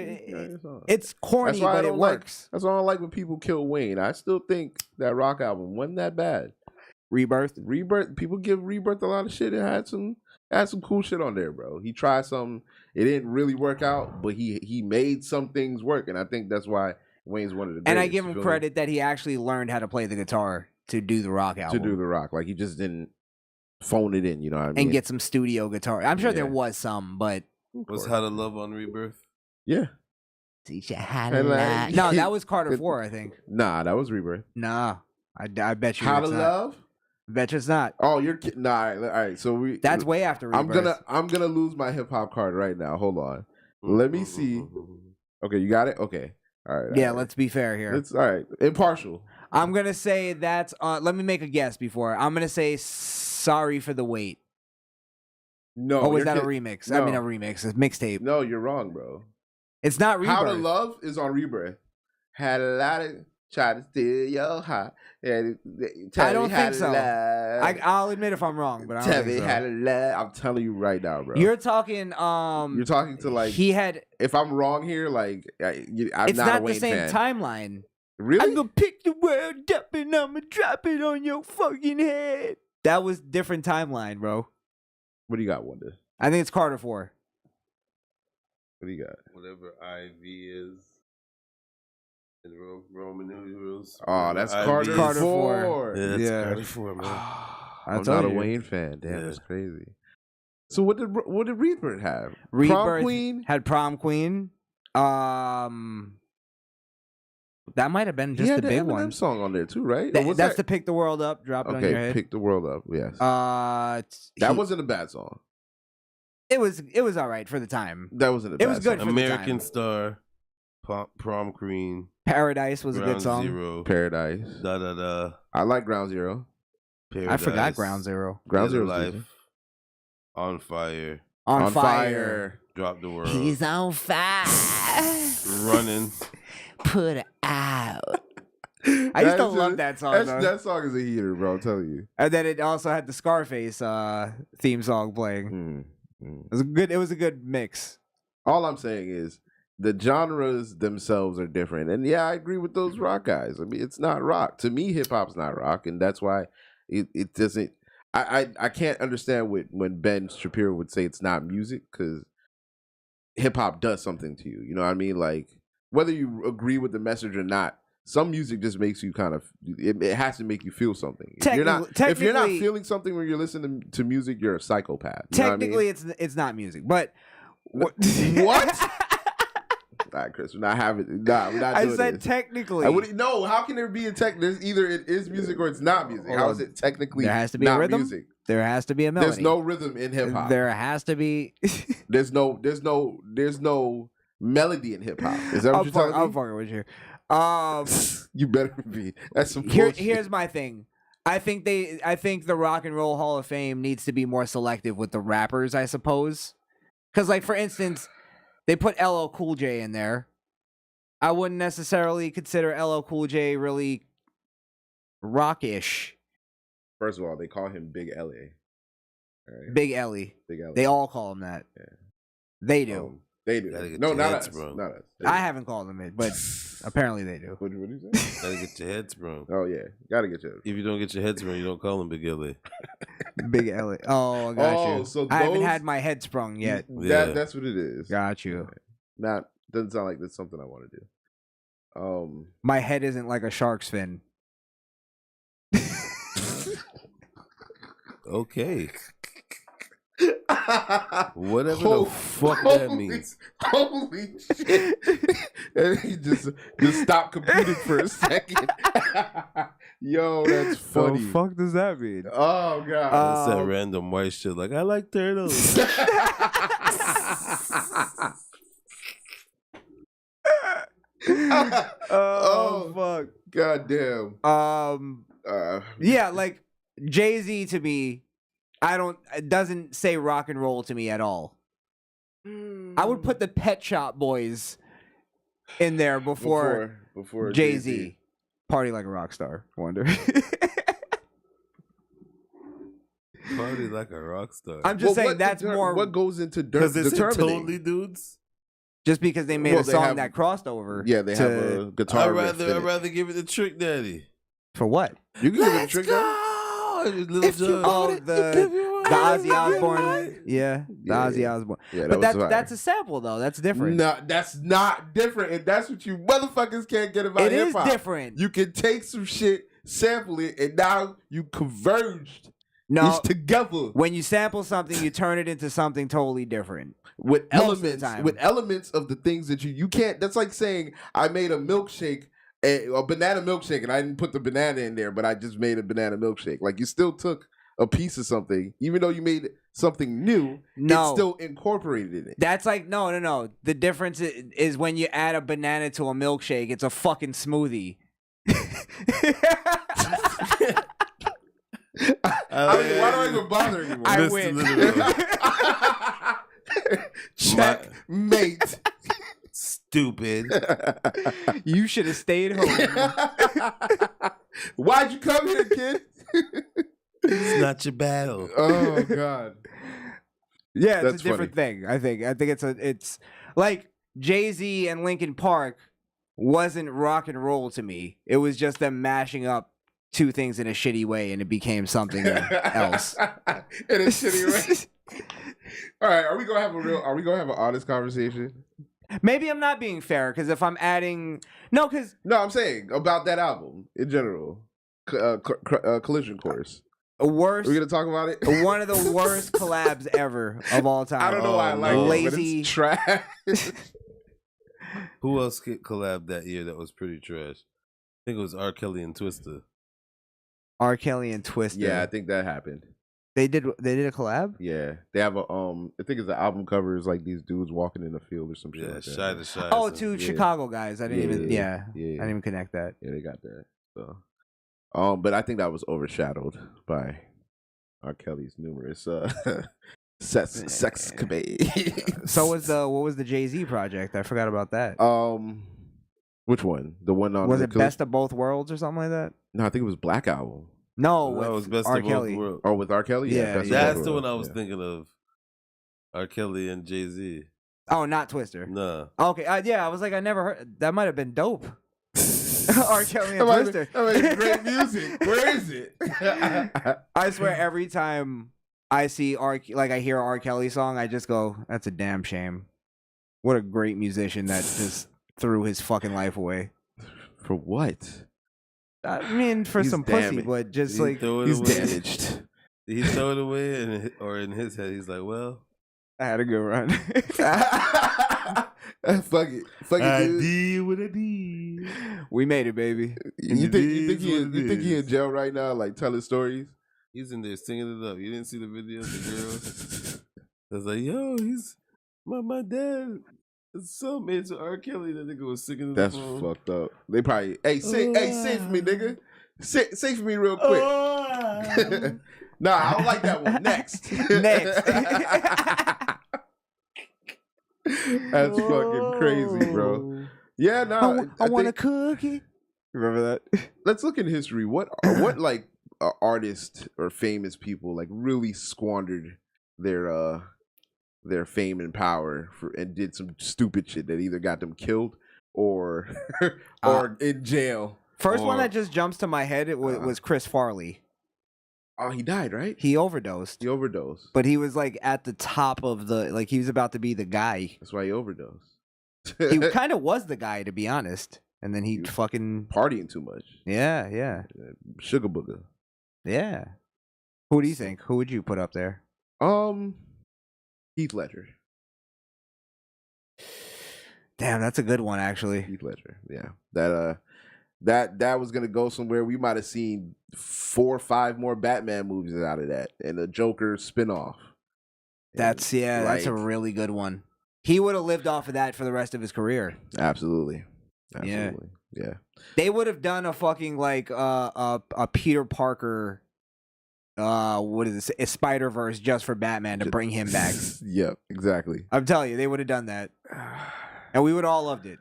it's corny, but it works. That's why I don't like when people kill Wayne. I still think that rock album wasn't that bad. Rebirth. People give Rebirth a lot of shit. It had some cool shit on there, bro. He tried something. It didn't really work out, but he made some things work, and I think that's why Wayne's one of the greatest. And I give him credit that he actually learned how to play the guitar to do the rock album. Like he just didn't phone it in, you know what I mean? And get some studio guitar. I'm sure there was some, but Was How to Love on Rebirth? Yeah. Teach you how to love. No, that was Carter 4, I think. Nah, that was Rebirth. Nah, I bet you. How to Love? I bet you it's not. Oh, you're kidding. Nah, all right. So that's way after Rebirth. I'm gonna lose my hip hop card right now. Hold on. Let me see. Okay, you got it? Okay. All right. Yeah, all right. let's be fair here. It's all right. Impartial. I'm gonna say that's. Let me make a guess before. I'm gonna say "Sorry for the Wait." No. Oh, was you're that a kid- remix? No. I mean, a remix, a mixtape. No, you're wrong, bro. It's not Rebirth. How to Love is on Rebirth. Had a lot of try to steal your heart. I don't think so. I'll admit if I'm wrong, but I don't Tell think me so. how to love. I'm telling you right now, bro. You're talking. You're talking to like. He had. If I'm wrong here, like I'm It's not a not Wayne the same fan. timeline. Really? I'm gonna pick the world up and I'm gonna drop it on your fucking head. That was different timeline, bro. What do you got, Wunda? I think it's Carter 4. What do you got? Whatever IV is. In Roman numerals. Oh, that's IV Carter is- 4. Yeah, that's Yeah. Carter 4, man. I'm not a Wayne fan. Damn, that's crazy. So what did Rebirth have? Rebirth Prom Queen? had Prom Queen. That might have been He just had the big Eminem one. song on there too, right? Or That's was that- the Pick the World Up, drop it on your Okay, head. Pick the World Up. Yes. That wasn't a bad song. It was all right for the time. That wasn't a It bad was good song. for the American time. Star. Prom Queen. Paradise was a good Ground song. Zero. Paradise. Da da da. I like Ground Zero. I forgot Ground Zero. Ground Zero's Life. decent. On Fire. On Fire. Drop the World. He's on fire. Running. Put it out. I used to love that song. though. That song is a heater, bro. I'm telling you. And then it also had the Scarface theme song playing. It was a good mix. All I'm saying is the genres themselves are different, and yeah, I agree with those rock guys. I mean, it's not rock to me. Hip hop's not rock, and that's why it doesn't. I can't understand when Ben Shapiro would say it's not music, because hip hop does something to you. You know what I mean? Like whether you agree with the message or not. Some music just makes you kind of. It has to make you feel something. If you're not feeling something when you're listening to music, you're a psychopath. You know what I mean? Technically, it's not music, but what? All right, Chris, we're not having. Nah, we're not I doing said this. technically. I wouldn't. No, how can there be a tech? There's either it is music or it's not music. Hold How on. is it technically? There has to be not a rhythm. music? There has to be a melody. There's no rhythm in hip hop. There has to be. There's no melody in hip hop. Is that what you're telling me? I'm fucking with you. You better be. That's some bullshit. Here's my thing. I think the Rock and Roll Hall of Fame needs to be more selective with the rappers, I suppose. Because, like, for instance, they put LL Cool J in there. I wouldn't necessarily consider LL Cool J really rockish. First of all, they call him Big Ellie. All right? Big Ellie. Big Ellie. They all call him that. Yeah. They do. They do. No, not us. Not us. I haven't called them it, but apparently they do. What do you say? Gotta get your head sprung. Oh yeah, gotta get your. If you don't get your head sprung, you don't call him Big Ellie. Big Ellie. Oh, I got you. So I haven't those- had my head sprung yet. That's what it is. Got you. Not doesn't sound like that's something I want to do. My head isn't like a shark's fin. Okay. Whatever the fuck that means. Holy shit! And he just stopped computing for a second. Yo, that's funny. The fuck does that mean? Oh god, That's that random white shit. Like I like turtles. Oh fuck! God damn. Yeah, like Jay-Z to me, it doesn't say rock and roll to me at all. I would put the Pet Shop Boys in there before Jay-Z. Party Like a Rock Star. Wonder. Party like a rock star. I'm just saying that's more what goes into because it's determining. totally dudes. Just because they made a song that crossed over. Yeah, they have a guitar riff in I'd it. rather give it to Trick Daddy. For what? You can give it a Trick Daddy. The Ozzy Osbourne. Yeah, the Ozzy Osbourne. Yeah, but was fire. that's a sample though. That's different. No, that's not different. And that's what you motherfuckers can't get about It is hip-hop. different. You can take some shit, sample it, and now you converged. No, it's together. When you sample something, you turn it into something totally different. With Most of the elements, time. with elements of the things that you can't. That's like saying I made a milkshake, a banana milkshake, and I didn't put the banana in there, but I just made a banana milkshake. Like you still took a piece of something, even though you made something new, No. it's still incorporated in it. That's like no. The difference is when you add a banana to a milkshake, it's a fucking smoothie. I mean, why do I even bother anymore? I win. Checkmate. Stupid. You should have stayed home. Why'd you come here, kid? It's not your battle. Oh God. Yeah, it's That's a different thing. I think it's like Jay-Z and Linkin Park wasn't rock and roll to me. It was just them mashing up two things in a shitty way, and it became something else. In a shitty way. All right, are we gonna have an honest conversation? Maybe I'm not being fair because if I'm adding no, I'm saying about that album in general, Collision Course. Worst. We're gonna talk about it. One of the worst collabs ever of all time. I don't know why I like lazy. it, but it's trash. Who else collabed that year that was pretty trash? I think it was R. Kelly and Twista. R. Kelly and Twista. Yeah, I think that happened. They did a collab? Yeah. They have a I think it's the album cover is like these dudes walking in the field or some shit like that. Shy to Shy. Oh, two Chicago guys. I didn't even yeah. I didn't even connect that. Yeah, they got that. So but I think that was overshadowed by R. Kelly's numerous sex So what was the Jay-Z project? I forgot about that. Which one? The one on was it Best of Both Worlds or something like that? No, I think it was Black Album. No, that was Best R. of Kelly. Both Worlds. Oh, with R. Kelly? Yeah, Best of that's Both the one Worlds, I was thinking of. R. Kelly and Jay-Z. Oh, not Twister. No. Okay, yeah, I was like, I never heard. That might have been dope. R. Kelly and Twister. Great music. Where is it? I swear, every time I see I hear a R. Kelly song, I just go, "That's a damn shame." What a great musician that just threw his fucking life away. For what? I mean, for some pussy, but just like he's damaged. Did he throw it away, or in his head, he's like, "Well, I had a good run." Fuck it, I dude. did what I did. We made it, baby. You think he in jail right now, like telling stories? He's in there singing it up. You didn't see the video of the girl? I was like, "Yo, he's my dad." Some made to R. Kelly. That nigga was singing. That's fucked up. They probably sing for me, nigga. Sing for me real quick. Nah, I don't like that one. Next. That's fucking crazy, bro. Yeah, no. I want a cookie. Remember that? Let's look in history. What like artists or famous people like really squandered their fame and power and did some stupid shit that either got them killed or in jail. First one that just jumps to my head was Chris Farley. Oh, he died, right? He overdosed. But he was like at the top of he was about to be the guy. That's why he overdosed. He kind of was the guy, to be honest. And then he fucking partying too much. Yeah. Sugar booger. Yeah. Who do you think? Who would you put up there? Heath Ledger. Damn, that's a good one, actually. Heath Ledger. Yeah. That was gonna go somewhere. We might have seen 4 or 5 more Batman movies out of that, and a Joker spinoff. That's a really good one. He would have lived off of that for the rest of his career. Absolutely. Yeah. They would have done a fucking a Peter Parker. What is this? A Spider-Verse just for Batman to bring him back. Yep, exactly. I'm telling you, they would have done that, and we would all loved it.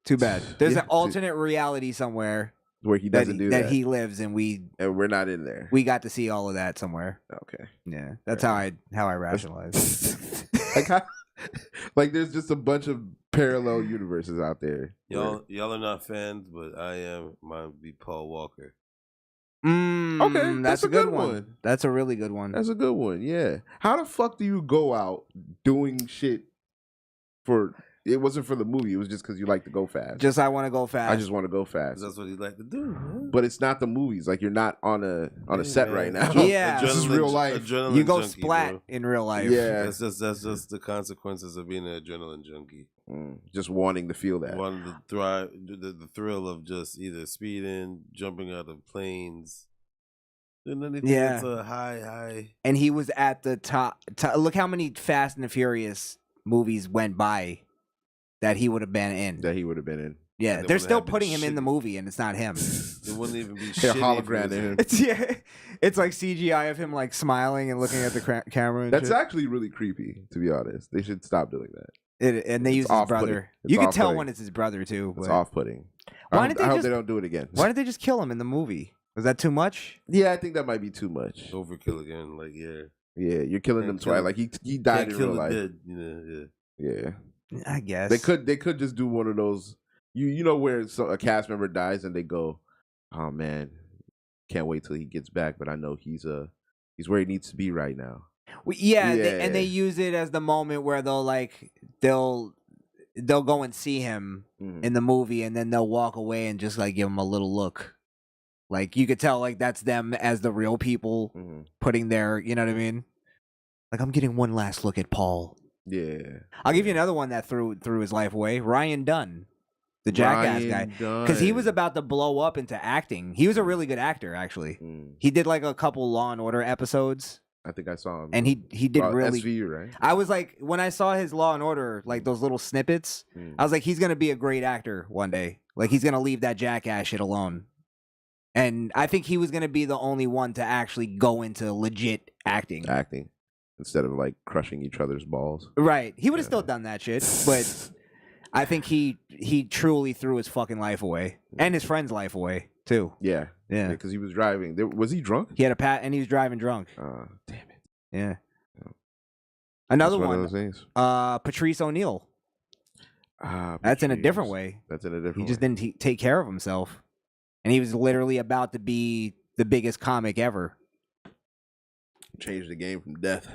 Too bad. There's an alternate reality somewhere where he doesn't do that. He lives, and we're not in there. We got to see all of that somewhere. Okay. Yeah, that's how I rationalize. Like there's just a bunch of parallel universes out there. Y'all are not fans, but I am. Mine would be Paul Walker. Okay, that's a good one. That's a really good one. That's a good one. Yeah. How the fuck do you go out doing shit for? It wasn't for the movie. It was just because you like to go fast. I want to go fast. I just want to go fast. That's what he like to do. Man. But it's not the movies. Like you're not on a set right now. Yeah, this is real life. You go junkie, splat bro. In real life. Yeah, that's just the consequences of being an adrenaline junkie. Just wanting to feel that. Wanting to thrive, the thrill of just either speeding, jumping out of planes, Doing anything Yeah. that's a high. And he was at the top. Look how many Fast and the Furious movies went by that he would have been in. Yeah, they're still putting him in the movie, and it's not him. It wouldn't even be They're shitty. hologram in him. It's like CGI of him like smiling and looking at the camera. And That's shit. actually really creepy, to be honest. They should stop doing that. And they use his brother. You can tell when it's his brother too. It's but- off-putting. Why I didn't they hope just? they don't do it again. Why didn't they just kill him in the movie? Was that too much? Yeah, I think that might be too much. Overkill again. Like, yeah. Yeah, you're killing them twice. Like he died in real life. Dead, yeah. Yeah. I guess they could just do one of those. You know where a cast member dies and they go, "Oh man, can't wait till he gets back." But I know he's where he needs to be right now. And they use it as the moment where they'll go and see him in the movie, and then they'll walk away and just like give him a little look. Like you could tell, like that's them as the real people putting their, you know what I mean? Like I'm getting one last look at Paul. Yeah. I'll give you another one that threw his life away. Ryan Dunn, the Jackass guy, because he was about to blow up into acting. He was a really good actor, actually. He did like a couple Law and Order episodes. I think I saw him, and he did really. SVU, right? I was like, when I saw his Law and Order, like those little snippets, I was like, he's gonna be a great actor one day. Like he's gonna leave that Jackass shit alone. And I think he was gonna be the only one to actually go into legit acting. Instead of like crushing each other's balls. Right. He would have still done that shit, but I think he truly threw his fucking life away and his friend's life away too. Yeah. Because he was driving. Was he drunk? He had a and he was driving drunk. Damn it. Yeah. Another That's one. of those things. Patrice O'Neal. That's in a different way. That's in a different He just way. didn't take care of himself. And he was literally about to be the biggest comic ever. Changed the game from death.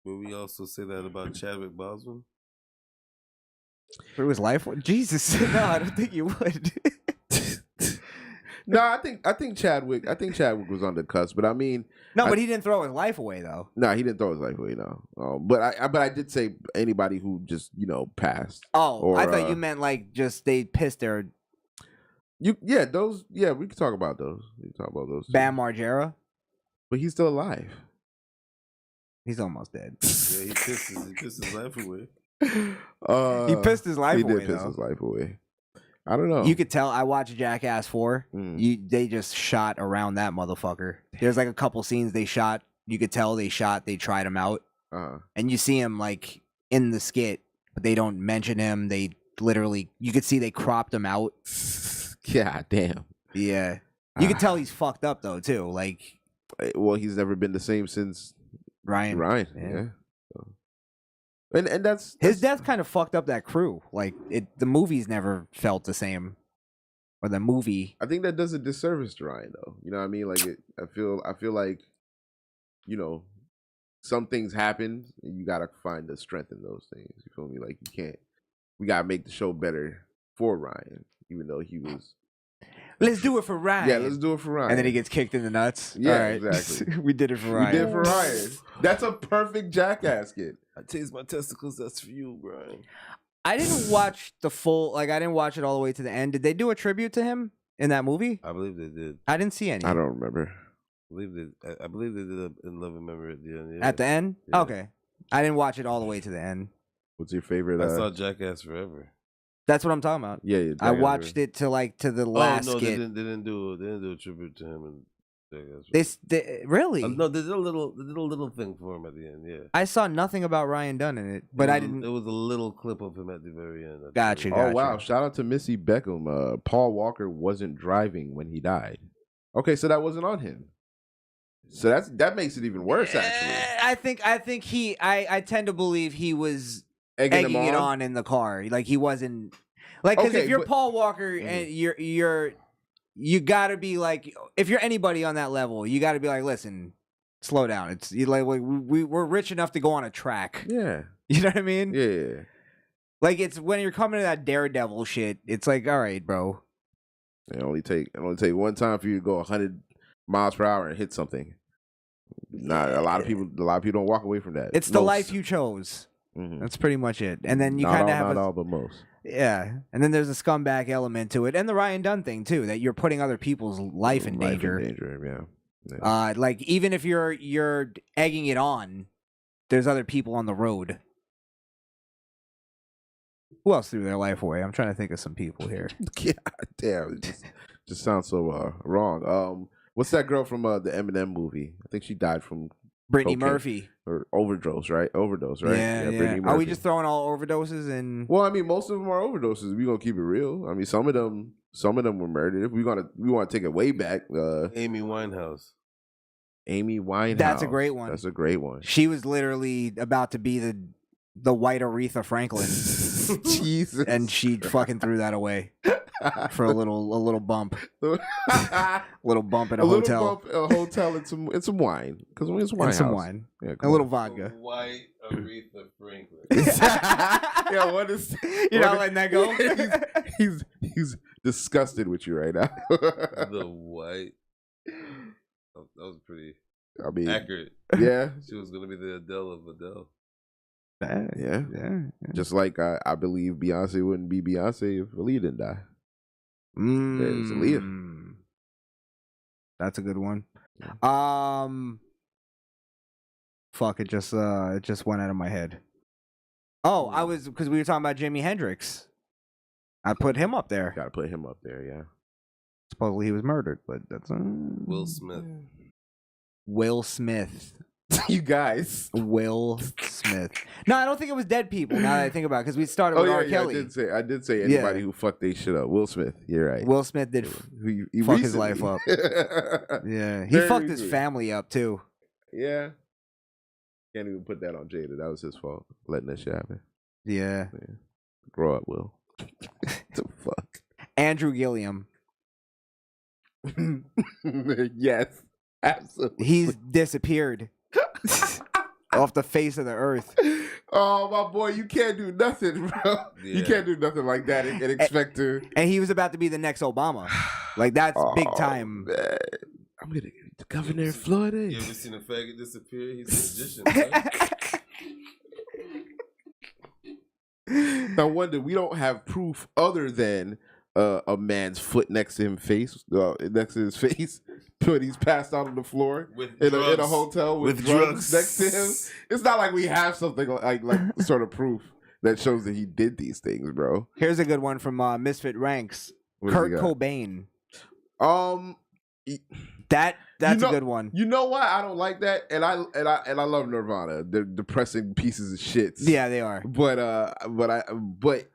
Will we also say that about Chadwick Boseman? Through his life? Jesus. No, I don't think you would. No, I think Chadwick was on the cusp, but I mean, but he didn't throw his life away though. No, he didn't throw his life away. No, but I did say anybody who just passed. Oh, I thought you meant like just they pissed their. We could talk about those. Bam Margera, but he's still alive. He's almost dead. Yeah, he pissed his life away. He pissed his life he away. He did piss his life away. I don't know. You could tell. I watched Jackass 4. They just shot around that motherfucker. There's like a couple scenes they shot. You could tell they tried him out. And you see him like in the skit, but they don't mention him. They literally, you could see they cropped him out. God damn. Yeah. You could tell he's fucked up though too. Like, well, he's never been the same since Ryan. Yeah. And that's his death kind of fucked up that crew. Like the movies never felt the same, or the movie. I think that does a disservice to Ryan, though. You know what I mean? Like I feel like, some things happen, and you gotta find the strength in those things. You feel me? Like we gotta make the show better for Ryan, even though he was. Let's do it for Ryan. Yeah, let's do it for Ryan. And then he gets kicked in the nuts. Yeah, all right. exactly. We did it for Ryan. We did it for Ryan. That's a perfect Jackass skit. I taste my testicles. That's for you, Brian. I didn't watch the full. I didn't watch it all the way to the end. Did they do a tribute to him in that movie? I believe they did. I didn't see any. I don't remember. I believe they did a In Love and Memory at the end. Yeah. At the end? Yeah. Okay. I didn't watch it all the way to the end. What's your favorite? I saw Jackass Forever. That's what I'm talking about. Yeah, I watched it to the last skit. They didn't do a tribute to him and Jackass. They really? No, they did a little thing for him at the end. Yeah. I saw nothing about Ryan Dunn in it, but I didn't. It was a little clip of him at the very end. Gotcha. Oh wow! Shout out to Missy Beckham. Paul Walker wasn't driving when he died. Okay, so that wasn't on him. So that makes it even worse. Actually, I think he. I tend to believe he was egging it on in the car. Like he wasn't. Like because if you're Paul Walker and you gotta be like, if you're anybody on that level, you gotta be like, listen, slow down. It's we're rich enough to go on a track. Yeah, you know what I mean. Yeah, like it's when you're coming to that Daredevil shit. It's like, all right, bro. It only take one time for you to go 100 miles per hour and hit something. A lot of people don't walk away from that. It's the life you chose. Mm-hmm. That's pretty much it. And then you kind of have not all, but most. Yeah, and then there's a scumbag element to it, and the Ryan Dunn thing too, that you're putting other people's life in danger. Yeah. Like even if you're egging it on, there's other people on the road. Who else threw their life away? I'm trying to think of some people here. Yeah, damn, it just sounds so wrong. What's that girl from the Eminem movie? I think she died from Brittany cocaine. Murphy. Or overdose, right? Overdose, right? Yeah. Brittany Murphy. Are we just throwing all overdoses and? Well, I mean, most of them are overdoses. We gonna keep it real. I mean, some of them were murdered. If we want to take it way back. Amy Winehouse. Amy Winehouse. That's a great one. That's a great one. She was literally about to be the white Aretha Franklin. Jesus. And she fucking threw that away for a little bump. Little bump in a hotel. A hotel and some wine. Because it's wine. And some wine. Yeah, a little vodka. White Aretha Franklin. Yeah, what is? You're not letting that go. He's disgusted with you right now. The white. That was pretty. I mean, accurate. Yeah, she was gonna be the Adele of Adele. Yeah. Just like I believe Beyonce wouldn't be Beyonce if Aaliyah didn't die. It's Aaliyah. That's a good one. Fuck, it just went out of my head. Oh, I was because we were talking about Jimi Hendrix. I put him up there. Gotta put him up there, yeah. Supposedly he was murdered, but that's Will Smith. Will Smith. You guys. Will Smith. No, I don't think it was dead people. Now that I think about it, because we started with R. Kelly. I did say anybody who fucked they shit up. Will Smith. You're right. Will Smith did he fuck his life up. Yeah, he fucked his family up too. Yeah. Can't even put that on Jada. That was his fault. Letting that shit happen. Yeah. Grow up, Will. The fuck. Andrew Gilliam. Yes. Absolutely. He's disappeared off the face of the earth. Oh, my boy, you can't do nothing, bro. Yeah. You can't do nothing like that and expect to. And he was about to be the next Obama. Like, that's big time. Man. I'm going to get the governor of Florida. You ever seen a faggot disappear? He's a magician, right? Now, Wunda, we don't have proof other than a man's foot next to his face. But he's passed out on the floor in a hotel with drugs next to him. It's not like we have something like sort of proof that shows that he did these things, bro. Here's a good one from Misfit Ranks. Kurt Cobain. That's a good one. You know why I don't like that, and I love Nirvana. They're depressing pieces of shit. Yeah, they are. But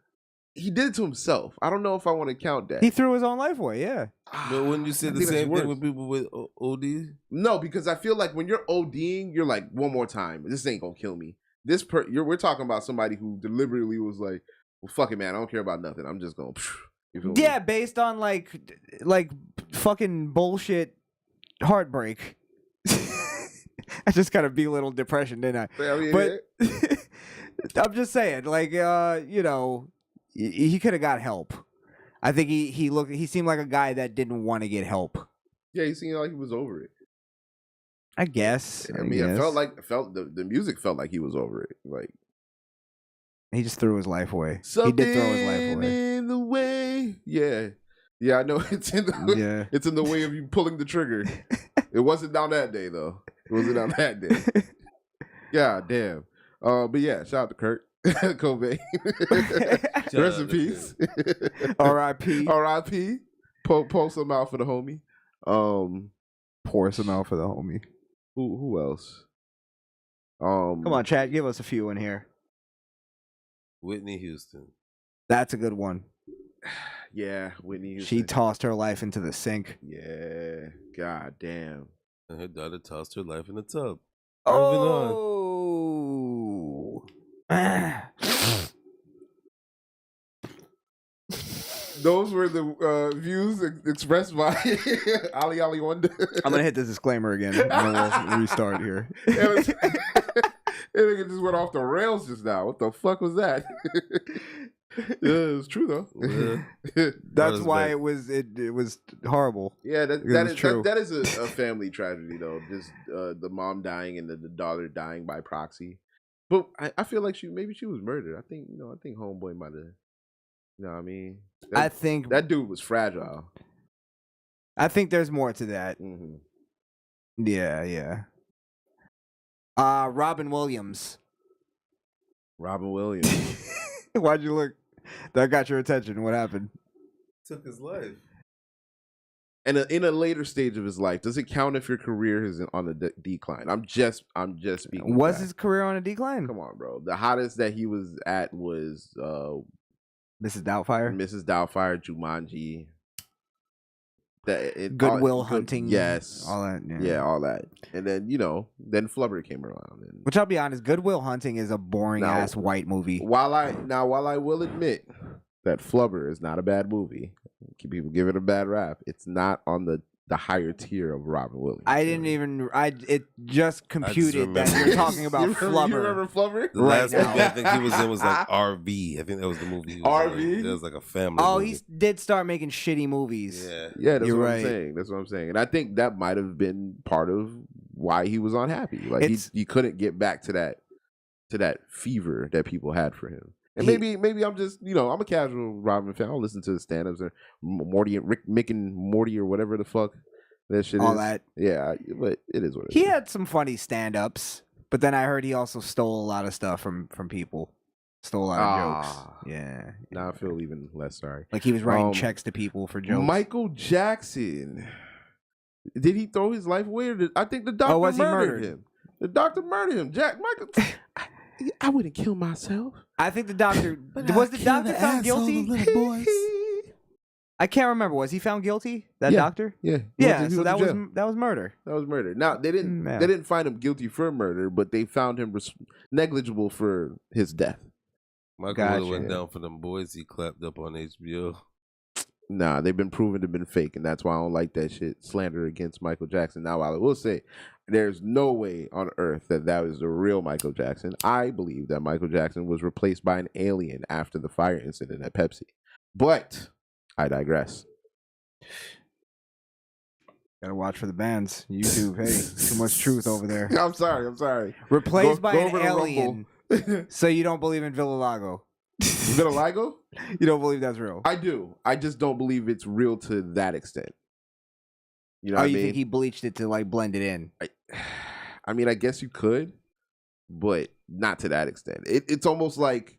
he did it to himself. I don't know if I want to count that. He threw his own life away. Yeah. But wouldn't you say the same thing with people with OD? No, because I feel like when you're ODing, you're like, one more time. This ain't gonna kill me. We're talking about somebody who deliberately was like, well, fuck it, man. I don't care about nothing. I'm just gonna. Yeah, based on like fucking bullshit heartbreak. I just kind of belittled depression, didn't I? I mean, but I'm just saying, like, he could have got help. I think he seemed like a guy that didn't want to get help. Yeah, he seemed like he was over it. I guess. I mean, it felt the music felt like he was over it. Like he just threw his life away. He did throw his life away. In the way. Yeah, I know it's in the way of you pulling the trigger. It wasn't down that day though. It wasn't down that day. Yeah, damn. But yeah, shout out to Kurt Cobain. Rest in peace. R.I.P. R.I.P. Pour some out for the homie. Pour some out for the homie. Who else? Come on, Chad, give us a few in here. Whitney Houston. That's a good one. Yeah, Whitney Houston. She tossed her life into the sink. Yeah, god damn. And her daughter tossed her life in the tub. Oh. Those were the views expressed by Ali Wunda. I'm gonna hit this disclaimer again, and then we'll restart here. It just went off the rails just now. What the fuck was that? Yeah, it's true though. Yeah. That's why it was horrible. Yeah, that is a family tragedy though. Just the mom dying and the daughter dying by proxy. But I feel like maybe she was murdered. I think homeboy might have. You know what I mean? I think that dude was fragile. I think there's more to that. Mm-hmm. Yeah. Robin Williams. Robin Williams. Why'd you look? That got your attention. What happened? Took his life. And in a later stage of his life, does it count if your career is on a decline? I'm just speaking. Was his career on a decline? Come on, bro. The hottest that he was at was Mrs. Doubtfire. Mrs. Doubtfire, Jumanji. Goodwill Hunting. Yes. All that. Yeah, all that. And then, then Flubber came around. And Which I'll be honest, Goodwill Hunting is a boring ass white movie. While I will admit that Flubber is not a bad movie, people give it a bad rap. It's not on the higher tier of Robin Williams. It just computed that you're talking about Flubber. You remember Flubber? The last movie I think he was in was like RV. I think that was the movie. He was RV? It was like a family movie. He did start making shitty movies. Yeah, that's You're what right. I'm saying. That's what I'm saying. And I think that might have been part of why he was unhappy. Like he couldn't get back to that fever that people had for him. And maybe I'm just, I'm a casual Robin fan. I'll listen to the stand-ups or Morty and Mick and Morty or whatever the fuck that shit All is. that. Yeah, but it is what it is. He had some funny stand-ups, but then I heard he also stole a lot of stuff from people. Stole a lot of jokes. Yeah. Now I feel even less sorry. Like he was writing checks to people for jokes. Michael Jackson. Did he throw his life away? I think the doctor was he murdered murdered? him. The doctor murdered him. Michael. I wouldn't kill myself. I think the doctor was the doctor found guilty. I can't remember. Was he found guilty? That doctor? Yeah. Yeah. He So went that to was jail. murder. That was murder. Now they didn't find him guilty for murder, but they found him negligible for his death. Michael went down for them boys he clapped up on HBO. Nah, they've been proven to have been fake, and that's why I don't like that shit. Slander against Michael Jackson. Now, while I will say, there's no way on earth that was the real Michael Jackson. I believe that Michael Jackson was replaced by an alien after the fire incident at Pepsi. But I digress. Gotta watch for the bands. YouTube, hey, too much truth over there. I'm sorry. Replaced by an alien. So you don't believe in Villalago? Vitiligo? You don't believe that's real? I do. I just don't believe it's real to that extent. You know what I you mean? think he bleached it to like blend it in? I mean, I guess you could, but not to that extent. It's almost like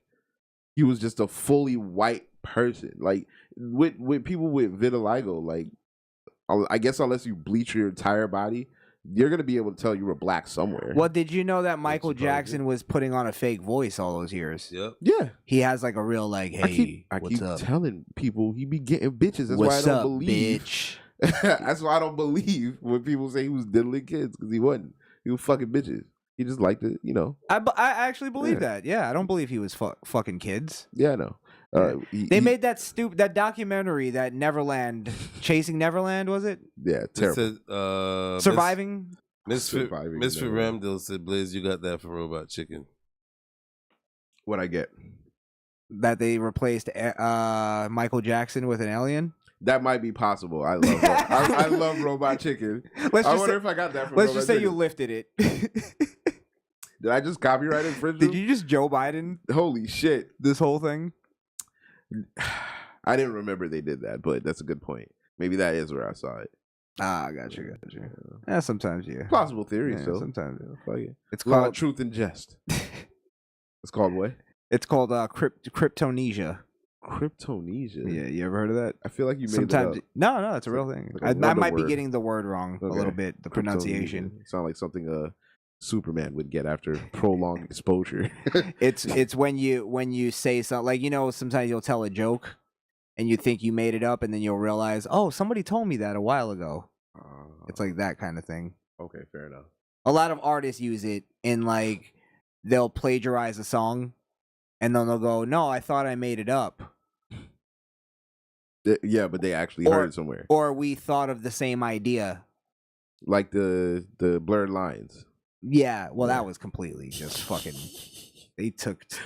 he was just a fully white person. Like with people with vitiligo, like I guess unless you bleach your entire body, you're gonna be able to tell you were black somewhere. Well, did you know that Michael Jackson was putting on a fake voice all those years? Yep. Yeah. He has like a real like, hey, I what's keep up? telling people he be getting bitches. That's What's why I up, don't believe. bitch? That's why I don't believe when people say he was diddling kids, because he wasn't. He was fucking bitches. He just liked it, I actually believe that. Yeah, I don't believe he was fucking kids. Yeah, I know. They made that documentary, that Neverland, Chasing Neverland, was it? Yeah, terrible. Surviving. Misfit Ramdale said, Blaze, you got that from Robot Chicken. What'd I get? That they replaced Michael Jackson with an alien. That might be possible. I love I love Robot Chicken. I wonder if I got that from Let's Robot just say Chicken. you lifted it. Did I just copyright infringe? Did you just Joe Biden? Holy shit. This whole thing? I didn't remember they did that, but that's a good point. Maybe that is where I saw it. Ah, got you. Yeah, sometimes, yeah. Plausible theory, Yeah, so. sometimes. Fuck it. It's A lot of called truth and jest. It's called what? It's called Kryptonesia. Kryptonesia? Yeah, you ever heard of that? I feel like you made Sometimes that up. No, it's a real thing. Like a I might word. be getting the word wrong a little bit, the pronunciation. Sound like something Superman would get after prolonged exposure. It's when you say something, like, sometimes you'll tell a joke and you think you made it up, and then you'll realize, oh, somebody told me that a while ago. It's like that kind of thing. Okay, fair enough. A lot of artists use it in, like, they'll plagiarize a song and then they'll go, no, I thought I made it up. Yeah, but they actually heard it somewhere. Or we thought of the same idea. Like the blurred lines. Yeah, well, that was completely just fucking.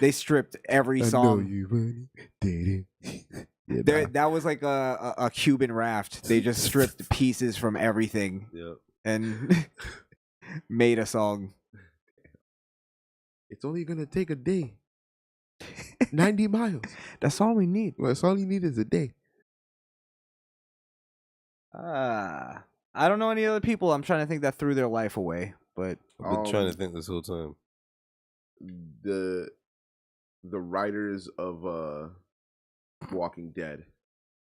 They stripped every song. I know you wanna date it. Yeah, That was like a Cuban raft. They just stripped pieces from everything and made a song. It's only gonna take a day. 90 miles. That's all we need. Well, that's all you need is a day. I don't know any other people. I'm trying to think that threw their life away, but I've been trying to think this whole time. The writers of Walking Dead.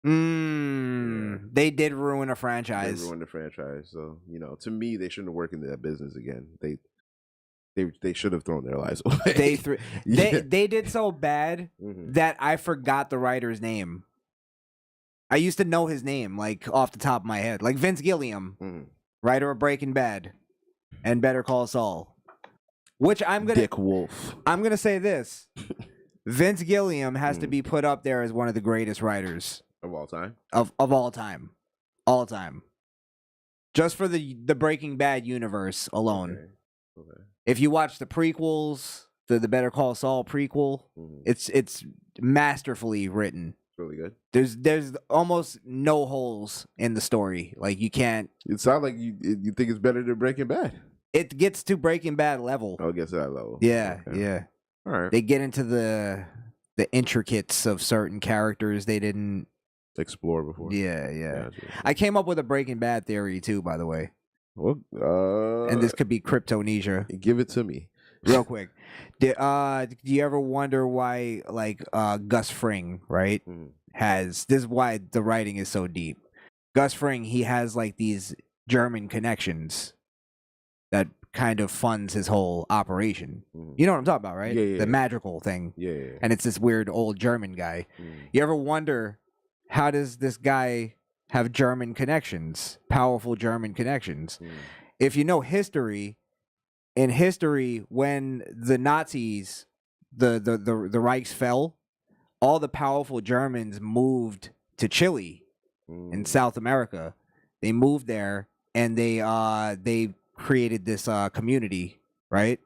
They did ruin a franchise. They ruined the franchise. So, to me, they shouldn't work in that business again. They should have thrown their lives away. They did so bad that I forgot the writer's name. I used to know his name, like, off the top of my head. Like Vince Gilliam, writer of Breaking Bad and Better Call Saul. Which Dick Wolf. I'm gonna say this. Vince Gilliam has to be put up there as one of the greatest writers of all time. Of all time. All time. Just for the Breaking Bad universe alone. Okay. If you watch the prequels, the Better Call Saul prequel, it's masterfully written. Really good. There's almost no holes in the story. Like, you can't. It sounds like you think it's better than Breaking Bad. It gets to Breaking Bad level. Oh, it gets to that level. Yeah, Okay. yeah. All right. They get into the intricates of certain characters they didn't explore before. Yeah. Gotcha. I came up with a Breaking Bad theory too, by the way. Well, and this could be Kryptonesia. Give it to me, real quick. Do you ever wonder why, like, Gus Fring, right? This is why the writing is so deep. Gus Fring, he has like these German connections that kind of funds his whole operation. You know what I'm talking about, right? Yeah. The magical thing. Yeah. And it's this weird old German guy. You ever wonder, how does this guy have German connections, powerful German connections? If you know history, in history, when the Nazis, the Reichs fell, all the powerful Germans moved to Chile in South America. They moved there and they created this community, right?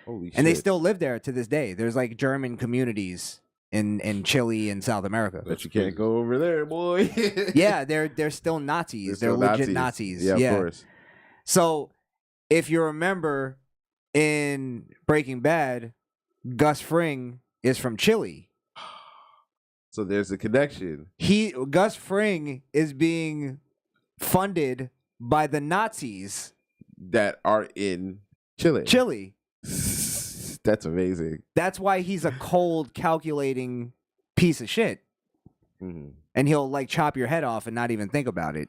Holy and they shit. still live there to this day. There's like German communities in Chile and South America. But you can't go over there, boy. Yeah, they're still Nazis. They're still legit Nazis. Yeah, of course. So if you remember in Breaking Bad, Gus Fring is from Chile. So there's a connection. Gus Fring is being funded by the Nazis that are in Chile. Chile. That's amazing. That's why he's a cold, calculating piece of shit. And he'll like chop your head off and not even think about it.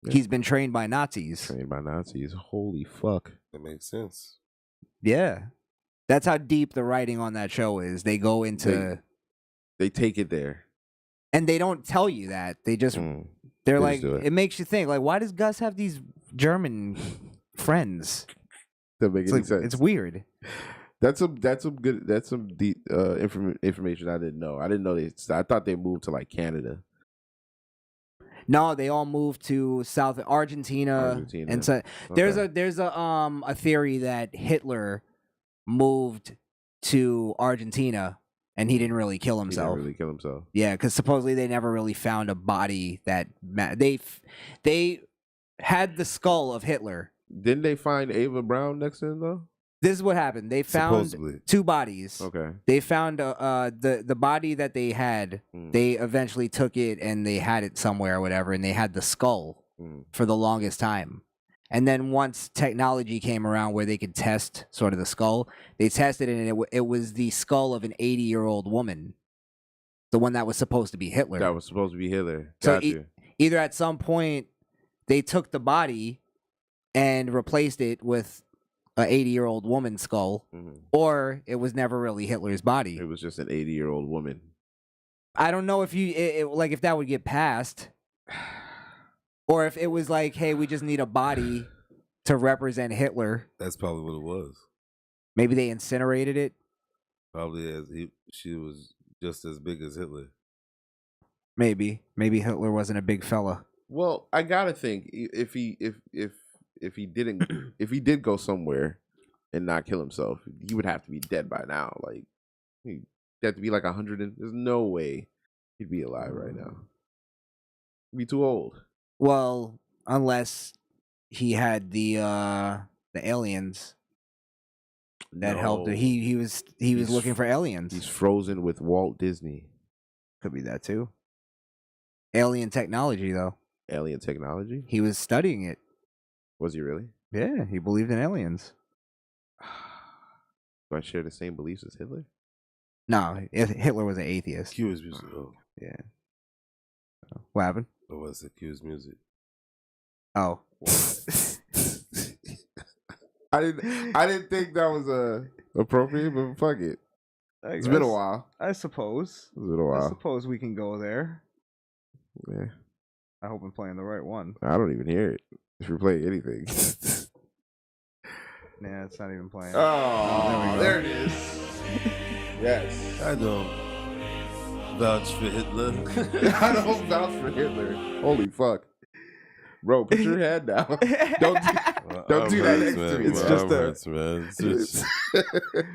Yeah. He's been trained by Nazis. Trained by Nazis. Holy fuck. That makes sense. Yeah. That's how deep the writing on that show is. They go into... They take it there. And they don't tell you that. They just... They're They like... just do it. It makes you think, like, why does Gus have these German friends? That makes any It's sense. It's weird. That's some deep information I didn't know. I didn't know I thought they moved to like Canada. No, they all moved to South Argentina. And so there's a theory that Hitler moved to Argentina and he didn't really kill himself. He didn't really kill himself. Yeah, because supposedly they never really found a body that they had the skull of Hitler. Didn't they find Ava Brown next to him though? This is what happened. They found Supposedly. 2 bodies. Okay. They found the body that they had. They eventually took it and they had it somewhere or whatever, and they had the skull for the longest time. And then once technology came around where they could test sort of the skull, they tested it, and it was the skull of an 80-year-old woman, the one that was supposed to be Hitler. That was supposed to be Hitler. So Gotcha. either at some point they took the body and replaced it with an 80-year-old woman's skull, or it was never really Hitler's body. It was just an 80-year-old woman. I don't know if if that would get passed, or if it was like, hey, we just need a body to represent Hitler. That's probably what it was. Maybe they incinerated it. Probably she was just as big as Hitler. Maybe Hitler wasn't a big fella. Well, I gotta think if he did go somewhere and not kill himself, he would have to be dead by now. Like he'd have to be like 100. There's no way he'd be alive right now. He'd be too old. Well, unless he had the aliens that helped. He was looking for aliens. He's frozen with Walt Disney. Could be that too. Alien technology, though. Alien technology? He was studying it. Was he really? Yeah, he believed in aliens. Do I share the same beliefs as Hitler? No, Hitler was an atheist. Cues music. Oh. Yeah. What happened? What was the Cues music? Oh. I didn't think that was appropriate, but fuck it. It's been a while. I suppose. It's been a while. I suppose we can go there. Yeah. I hope I'm playing the right one. I don't even hear it. If you're playing anything. Yeah, it's not even playing. Oh, there it is. Yes. I don't vouch for Hitler. I don't vouch for Hitler. Holy fuck. Bro, put your hand down. Don't do that next to me. It's just man.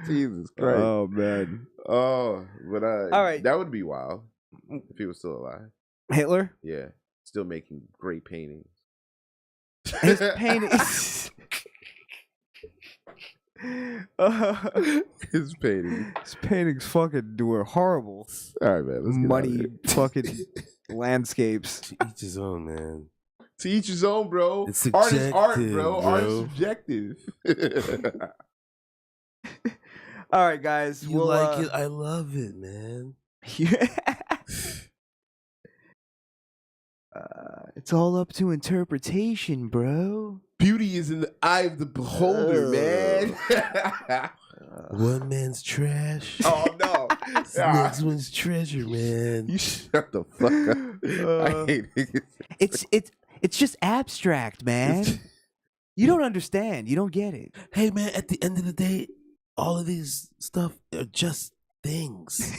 Jesus Christ. Oh, man. Oh, but all right. That would be wild if he was still alive. Hitler? Yeah. Still making great paintings. His paintings. His paintings. His paintings fucking were horrible. All right, man. Let's get muddy out of here. fucking landscapes. To each his own, man. To each his own, bro. It's Art is art, subjective, bro. Art is bro. subjective. All right, guys. You like it? I love it, man. It's all up to interpretation, bro. Beauty is in the eye of the beholder, man. One man's trash. Oh no. The next one's treasure, man. You shut the fuck up. I hate it. It's just abstract, man. You don't understand. You don't get it. Hey, man, at the end of the day, all of these stuff are just things.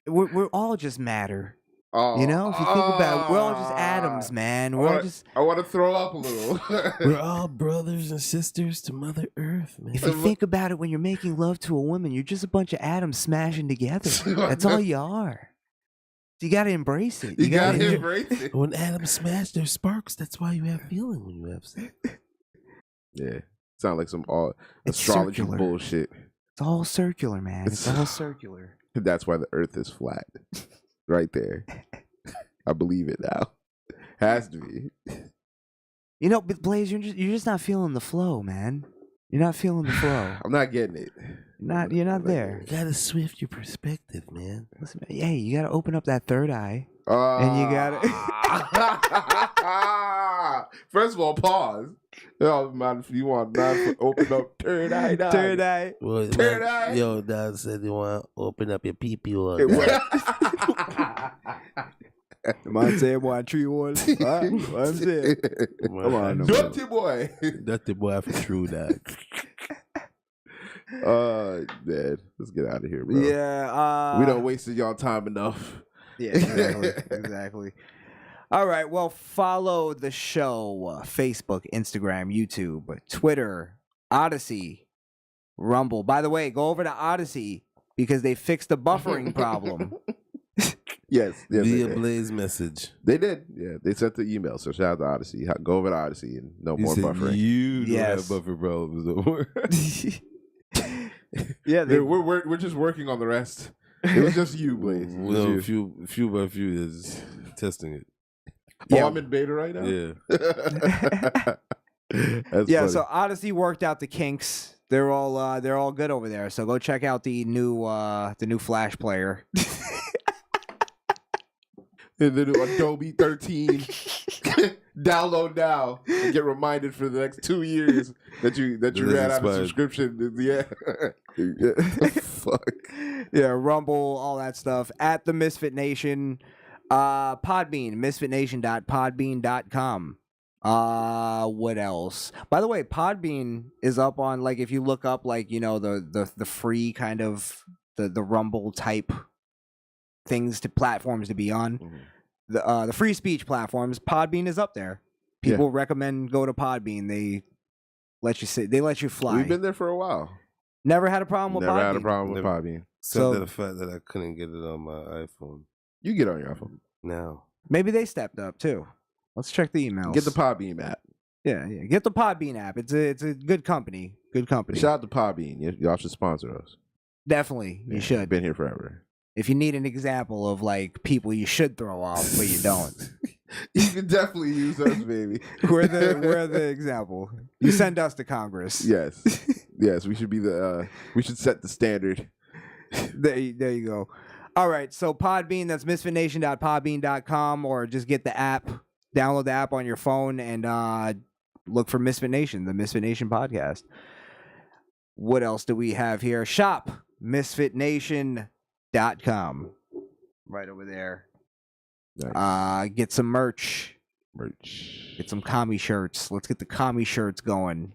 We're all just matter. Oh, You know, if you think about it, we're all just atoms, man. We're all just. I want to throw up a little. We're all brothers and sisters to Mother Earth, man. If you think about it, when you're making love to a woman, you're just a bunch of atoms smashing together. That's all you are. You got to embrace it. You gotta embrace it. When atoms smash, there's sparks. That's why you have feeling when you have sex. Yeah. Sound like some It's astrology circular. bullshit. It's all circular, man. It's all circular. That's why the earth is flat. Right there. I believe it now. Has to be. You know, but Blaze, you're just not feeling the flow, man. You're not feeling the flow. I'm not getting it. You're not there. You gotta shift your perspective, man. Listen, hey, you gotta open up that third eye, and you gotta. First of all, pause. Oh man, if you want to open up third eye, now. Third eye. Well, Third eye. Yo, Dad said you want to open up your pee-pee one. Man said, "Boy, 3-1." I'm saying. Come on, dirty boy. Dirty boy for true that. Man, let's get out of here, bro. Yeah. We don't wasted y'all time enough. Yeah, exactly. Exactly. All right. Well, follow the show: Facebook, Instagram, YouTube, Twitter, Odyssey, Rumble. By the way, go over to Odyssey because they fixed the buffering problem. Yes. Via Blaze message. They did. Yeah, they sent the email. So shout out to Odyssey. Go over to Odyssey and no He more said, buffering. You don't Yes. have buffer problems no more. Yeah, we're just working on the rest. It was just you, Blaze. It was Well, you. few by few is testing it. Oh, I'm in beta right now. Yeah. That's Yeah. funny. So Odyssey worked out the kinks. They're all good over there. So go check out the new Flash player. And the new Adobe 13. Download now and get reminded for the next 2 years that you ran out of subscription. Yeah. Fuck. Yeah, Rumble, all that stuff. At the Misfit Nation. Podbean, misfitnation.podbean.com. What else? By the way, Podbean is up on, like, if you look up, like, you know, the free kind of the Rumble type things to platforms to be on. The free speech platforms, Podbean is up there. People recommend go to Podbean. They let you fly. We've been there for a while. Never had a problem with Never Podbean. had a problem with Podbean. Except for the fact that I couldn't get it on my iPhone. You get on your iPhone. Now. Maybe they stepped up too. Let's check the emails. Get the Podbean app. Yeah. Get the Podbean app. It's a good company. Good company. Shout out to Podbean. Y'all should sponsor us. Definitely, you should. Been here forever. If you need an example of like people you should throw off, but you don't. You can definitely use us, baby. we're the example. You send us to Congress. Yes. Yes, we should be we should set the standard. There you go. All right, so Podbean, that's misfitnation.podbean.com, or just get the app, download the app on your phone, and look for Misfit Nation, the Misfit Nation podcast. What else do we have here? Shop, misfitnation.com. Right over there. Nice. Get some merch. Get some commie shirts. Let's get the commie shirts going.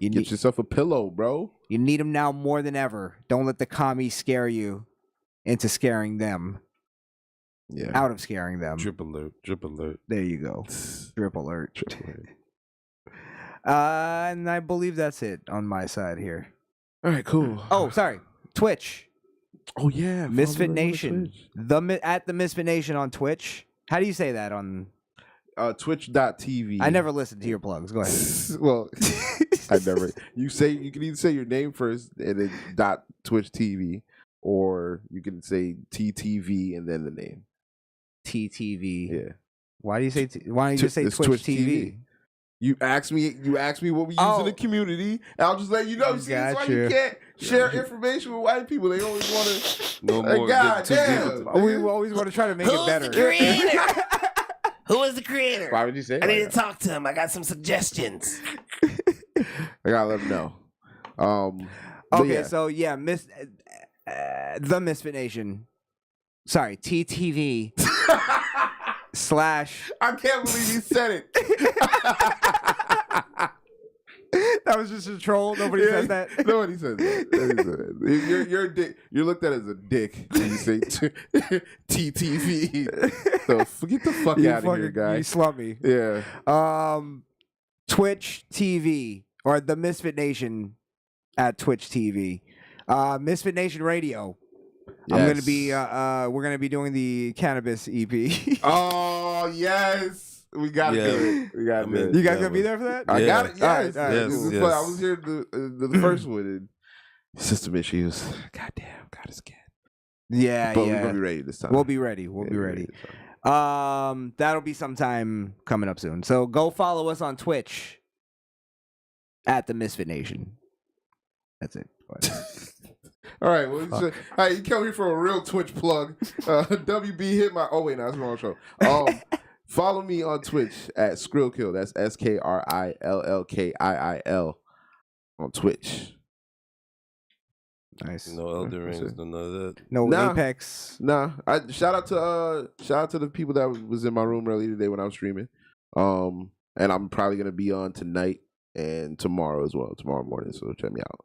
Get yourself a pillow, bro. You need them now more than ever. Don't let the commies scare you into scaring them. Yeah. Out of scaring them. Drip alert. Drip alert. There you go. Drip alert. Drip alert. And I believe that's it on my side here. All right, cool. Oh, sorry. Twitch. Oh yeah. Misfit Nation. At the Misfit Nation on Twitch. How do you say that on twitch.tv. I never listened to your plugs. Go ahead. Well, I never. You can either say your name first and then .twitch TV, or you can say TTV and then the name. TTV. Yeah. Why do you say? Why don't you just say Twitch TV? You asked me what we use in the community, and I'll just let you know. See, that's why you can't share information with white people. They always want to. No more. God damn. We always want to try to make it better. Who was the creator? Why would you say I need that? to talk to him. I got some suggestions. I gotta let him know. Okay, yeah. so yeah, the Misfit Nation. Sorry, TTV / I can't believe you said it. That was just a troll. Nobody said that. Nobody said that. You're a dick. You're looked at as a dick when you say TTV. So get the fuck out of here, guy. You slumped me. Yeah. Twitch TV or the Misfit Nation at Twitch TV. Misfit Nation Radio. Yes. I'm gonna be we're gonna be doing the cannabis EP. Oh yes. We gotta do it. We gotta do it. You guys gonna be there for that? I got it. Yes. All right. Yes. I was here the first one. And system issues. Goddamn, got us again. Yeah, but we're gonna be ready this time. We'll be ready. We'll be ready. That'll be sometime coming up soon. So go follow us on Twitch at the Misfit Nation. That's it. All right, well, you come here for a real Twitch plug. WB hit my. Oh wait, no, that's the wrong show. Follow me on Twitch at Skrillkill. That's SKRILLKIIL on Twitch. Nice. No Elder Rings, none of that. No Apex. Nah. Shout out to the people that was in my room earlier today when I was streaming. And I'm probably gonna be on tonight and tomorrow as well. Tomorrow morning, so check me out.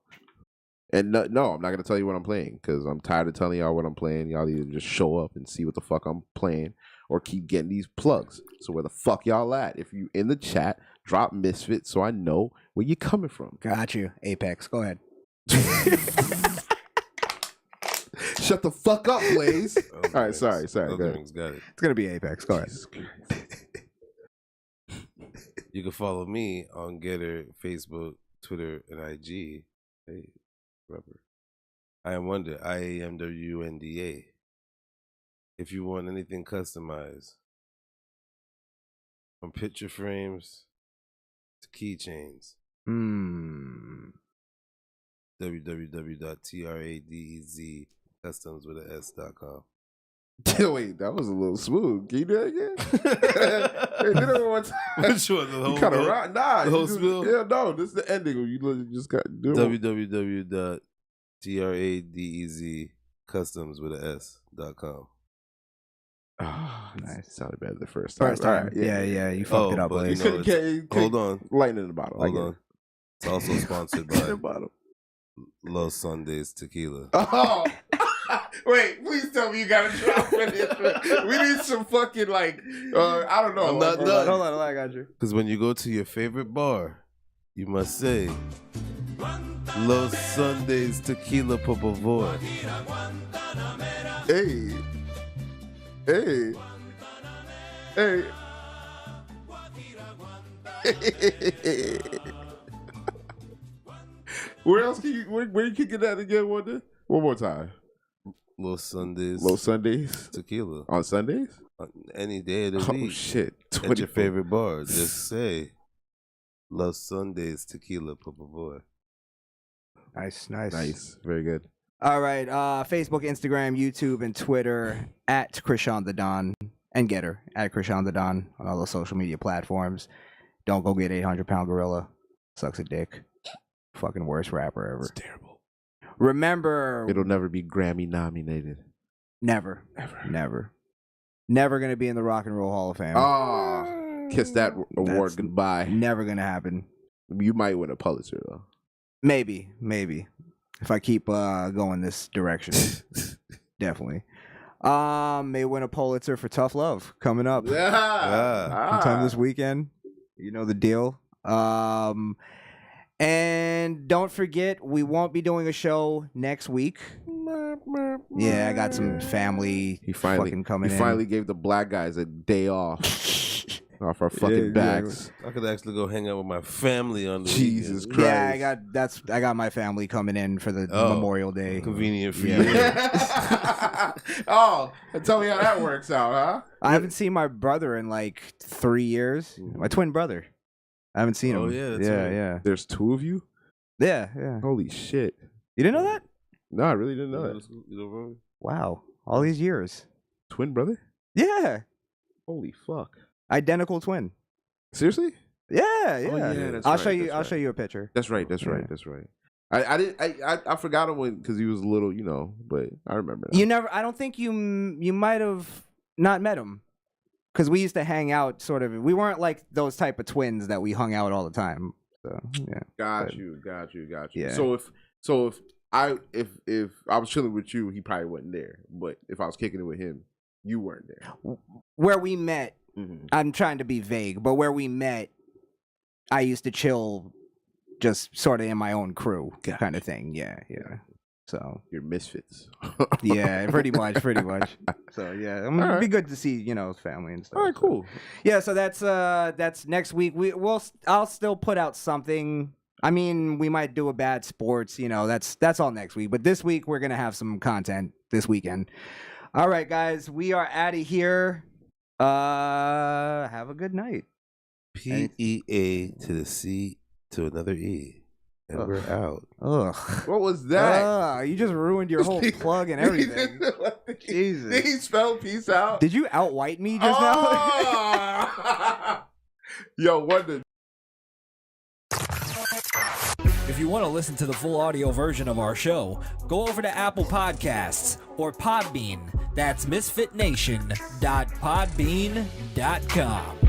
And no, I'm not gonna tell you what I'm playing because I'm tired of telling y'all what I'm playing. Y'all either just show up and see what the fuck I'm playing, or keep getting these plugs. So where the fuck y'all at? If you in the chat, drop Misfit so I know where you coming from. Got you. Apex. Go ahead. Shut the fuck up, Blaze. All right, sorry. Elder Rings, got it. It's gonna be Apex. Go ahead. You can follow me on Getter, Facebook, Twitter, and IG. Hey, rubber. I am Wunda. IAMWNDA. If you want anything customized, from picture frames to keychains, www.tradezcustoms.com. Wait, that was a little smooth. Can you do that again? Hey, do that one time. Sure, the whole kind of right. Nah, the whole spiel? Yeah, no, this is the ending. You just got to do it. www.tradezcustoms.com. Oh, nice. Sounded better the first time. First time. Right, yeah. You fucked it up, but Blaze. hold on. Lightning in the bottle. Hold on. It's also sponsored by Los Sundays Tequila. Oh. Wait, please tell me you got a drop in it. We need some fucking I don't know. I'm not done. Hold on, I got you. Because when you go to your favorite bar, you must say Los Sundays Tequila, por favor. Hey. Where else can you? Where you can get that again? One more time. Los Sundays. Los Sundays. Tequila. On Sundays? On any day of the Oh, week. shit. At your 24. favorite bar. Just say Los Sundays Tequila, Papa Boy. Nice. Nice. Very good. All right. Facebook, Instagram, YouTube, and Twitter at Crishaun the Don. And Getter at Crishaun the Don on all the social media platforms. Don't go get 800-pound gorilla. Sucks a dick. Fucking worst rapper ever. It's terrible. Remember, It'll never be Grammy nominated. never gonna be in the Rock and Roll Hall of Fame. Oh, kiss that award That's goodbye. Never gonna happen. You might win a Pulitzer though. Maybe if I keep going this direction. Definitely. May win a Pulitzer for Tough Love coming up. Sometime this weekend. You know the deal. And don't forget, we won't be doing a show next week. Yeah, I got some family fucking coming in. He finally gave the black guys a day off. Off our fucking backs. I could actually go hang out with my family on the Jesus weekend. Christ. I got my family coming in for the Memorial Day. Convenient for Yeah. you. Oh, tell me how that works out, huh? I haven't seen my brother in like 3 years. My twin brother. I haven't seen him. Oh, yeah, that's right. Yeah. There's two of you? Yeah. Holy shit. You didn't know that? No, I really didn't know that. You know, bro? Wow. All these years. Twin brother? Yeah. Holy fuck. Identical twin. Seriously? Yeah. yeah, that's I'll right, show you. that's I'll right. show you a picture. That's right. I forgot him because he was a little, but I remember that. You never. I don't think you might have not met him because we used to hang out. Sort of. We weren't like those type of twins that we hung out all the time. So yeah. Got you. Yeah. So if I was chilling with you, he probably wasn't there. But if I was kicking it with him, you weren't there. Where we met, I'm trying to be vague, but where we met, I used to chill just sort of in my own crew kind of thing. Yeah. So you're misfits. Yeah, pretty much. So yeah, it'd be good to see, family and stuff. All right, cool. Yeah, so that's next week. I'll still put out something. I mean, we might do a bad sports, that's all next week. But this week we're gonna have some content this weekend. All right, guys, we are out of here. Have a good night. PEA to the C to another E. And we're out. Ugh. What was that? You just ruined your whole plug and everything. Jesus. Did he spell peace out? Did you out-white me just now? Yo, Wunda. If you want to listen to the full audio version of our show, go over to Apple Podcasts or Podbean. That's MisfitNation.podbean.com.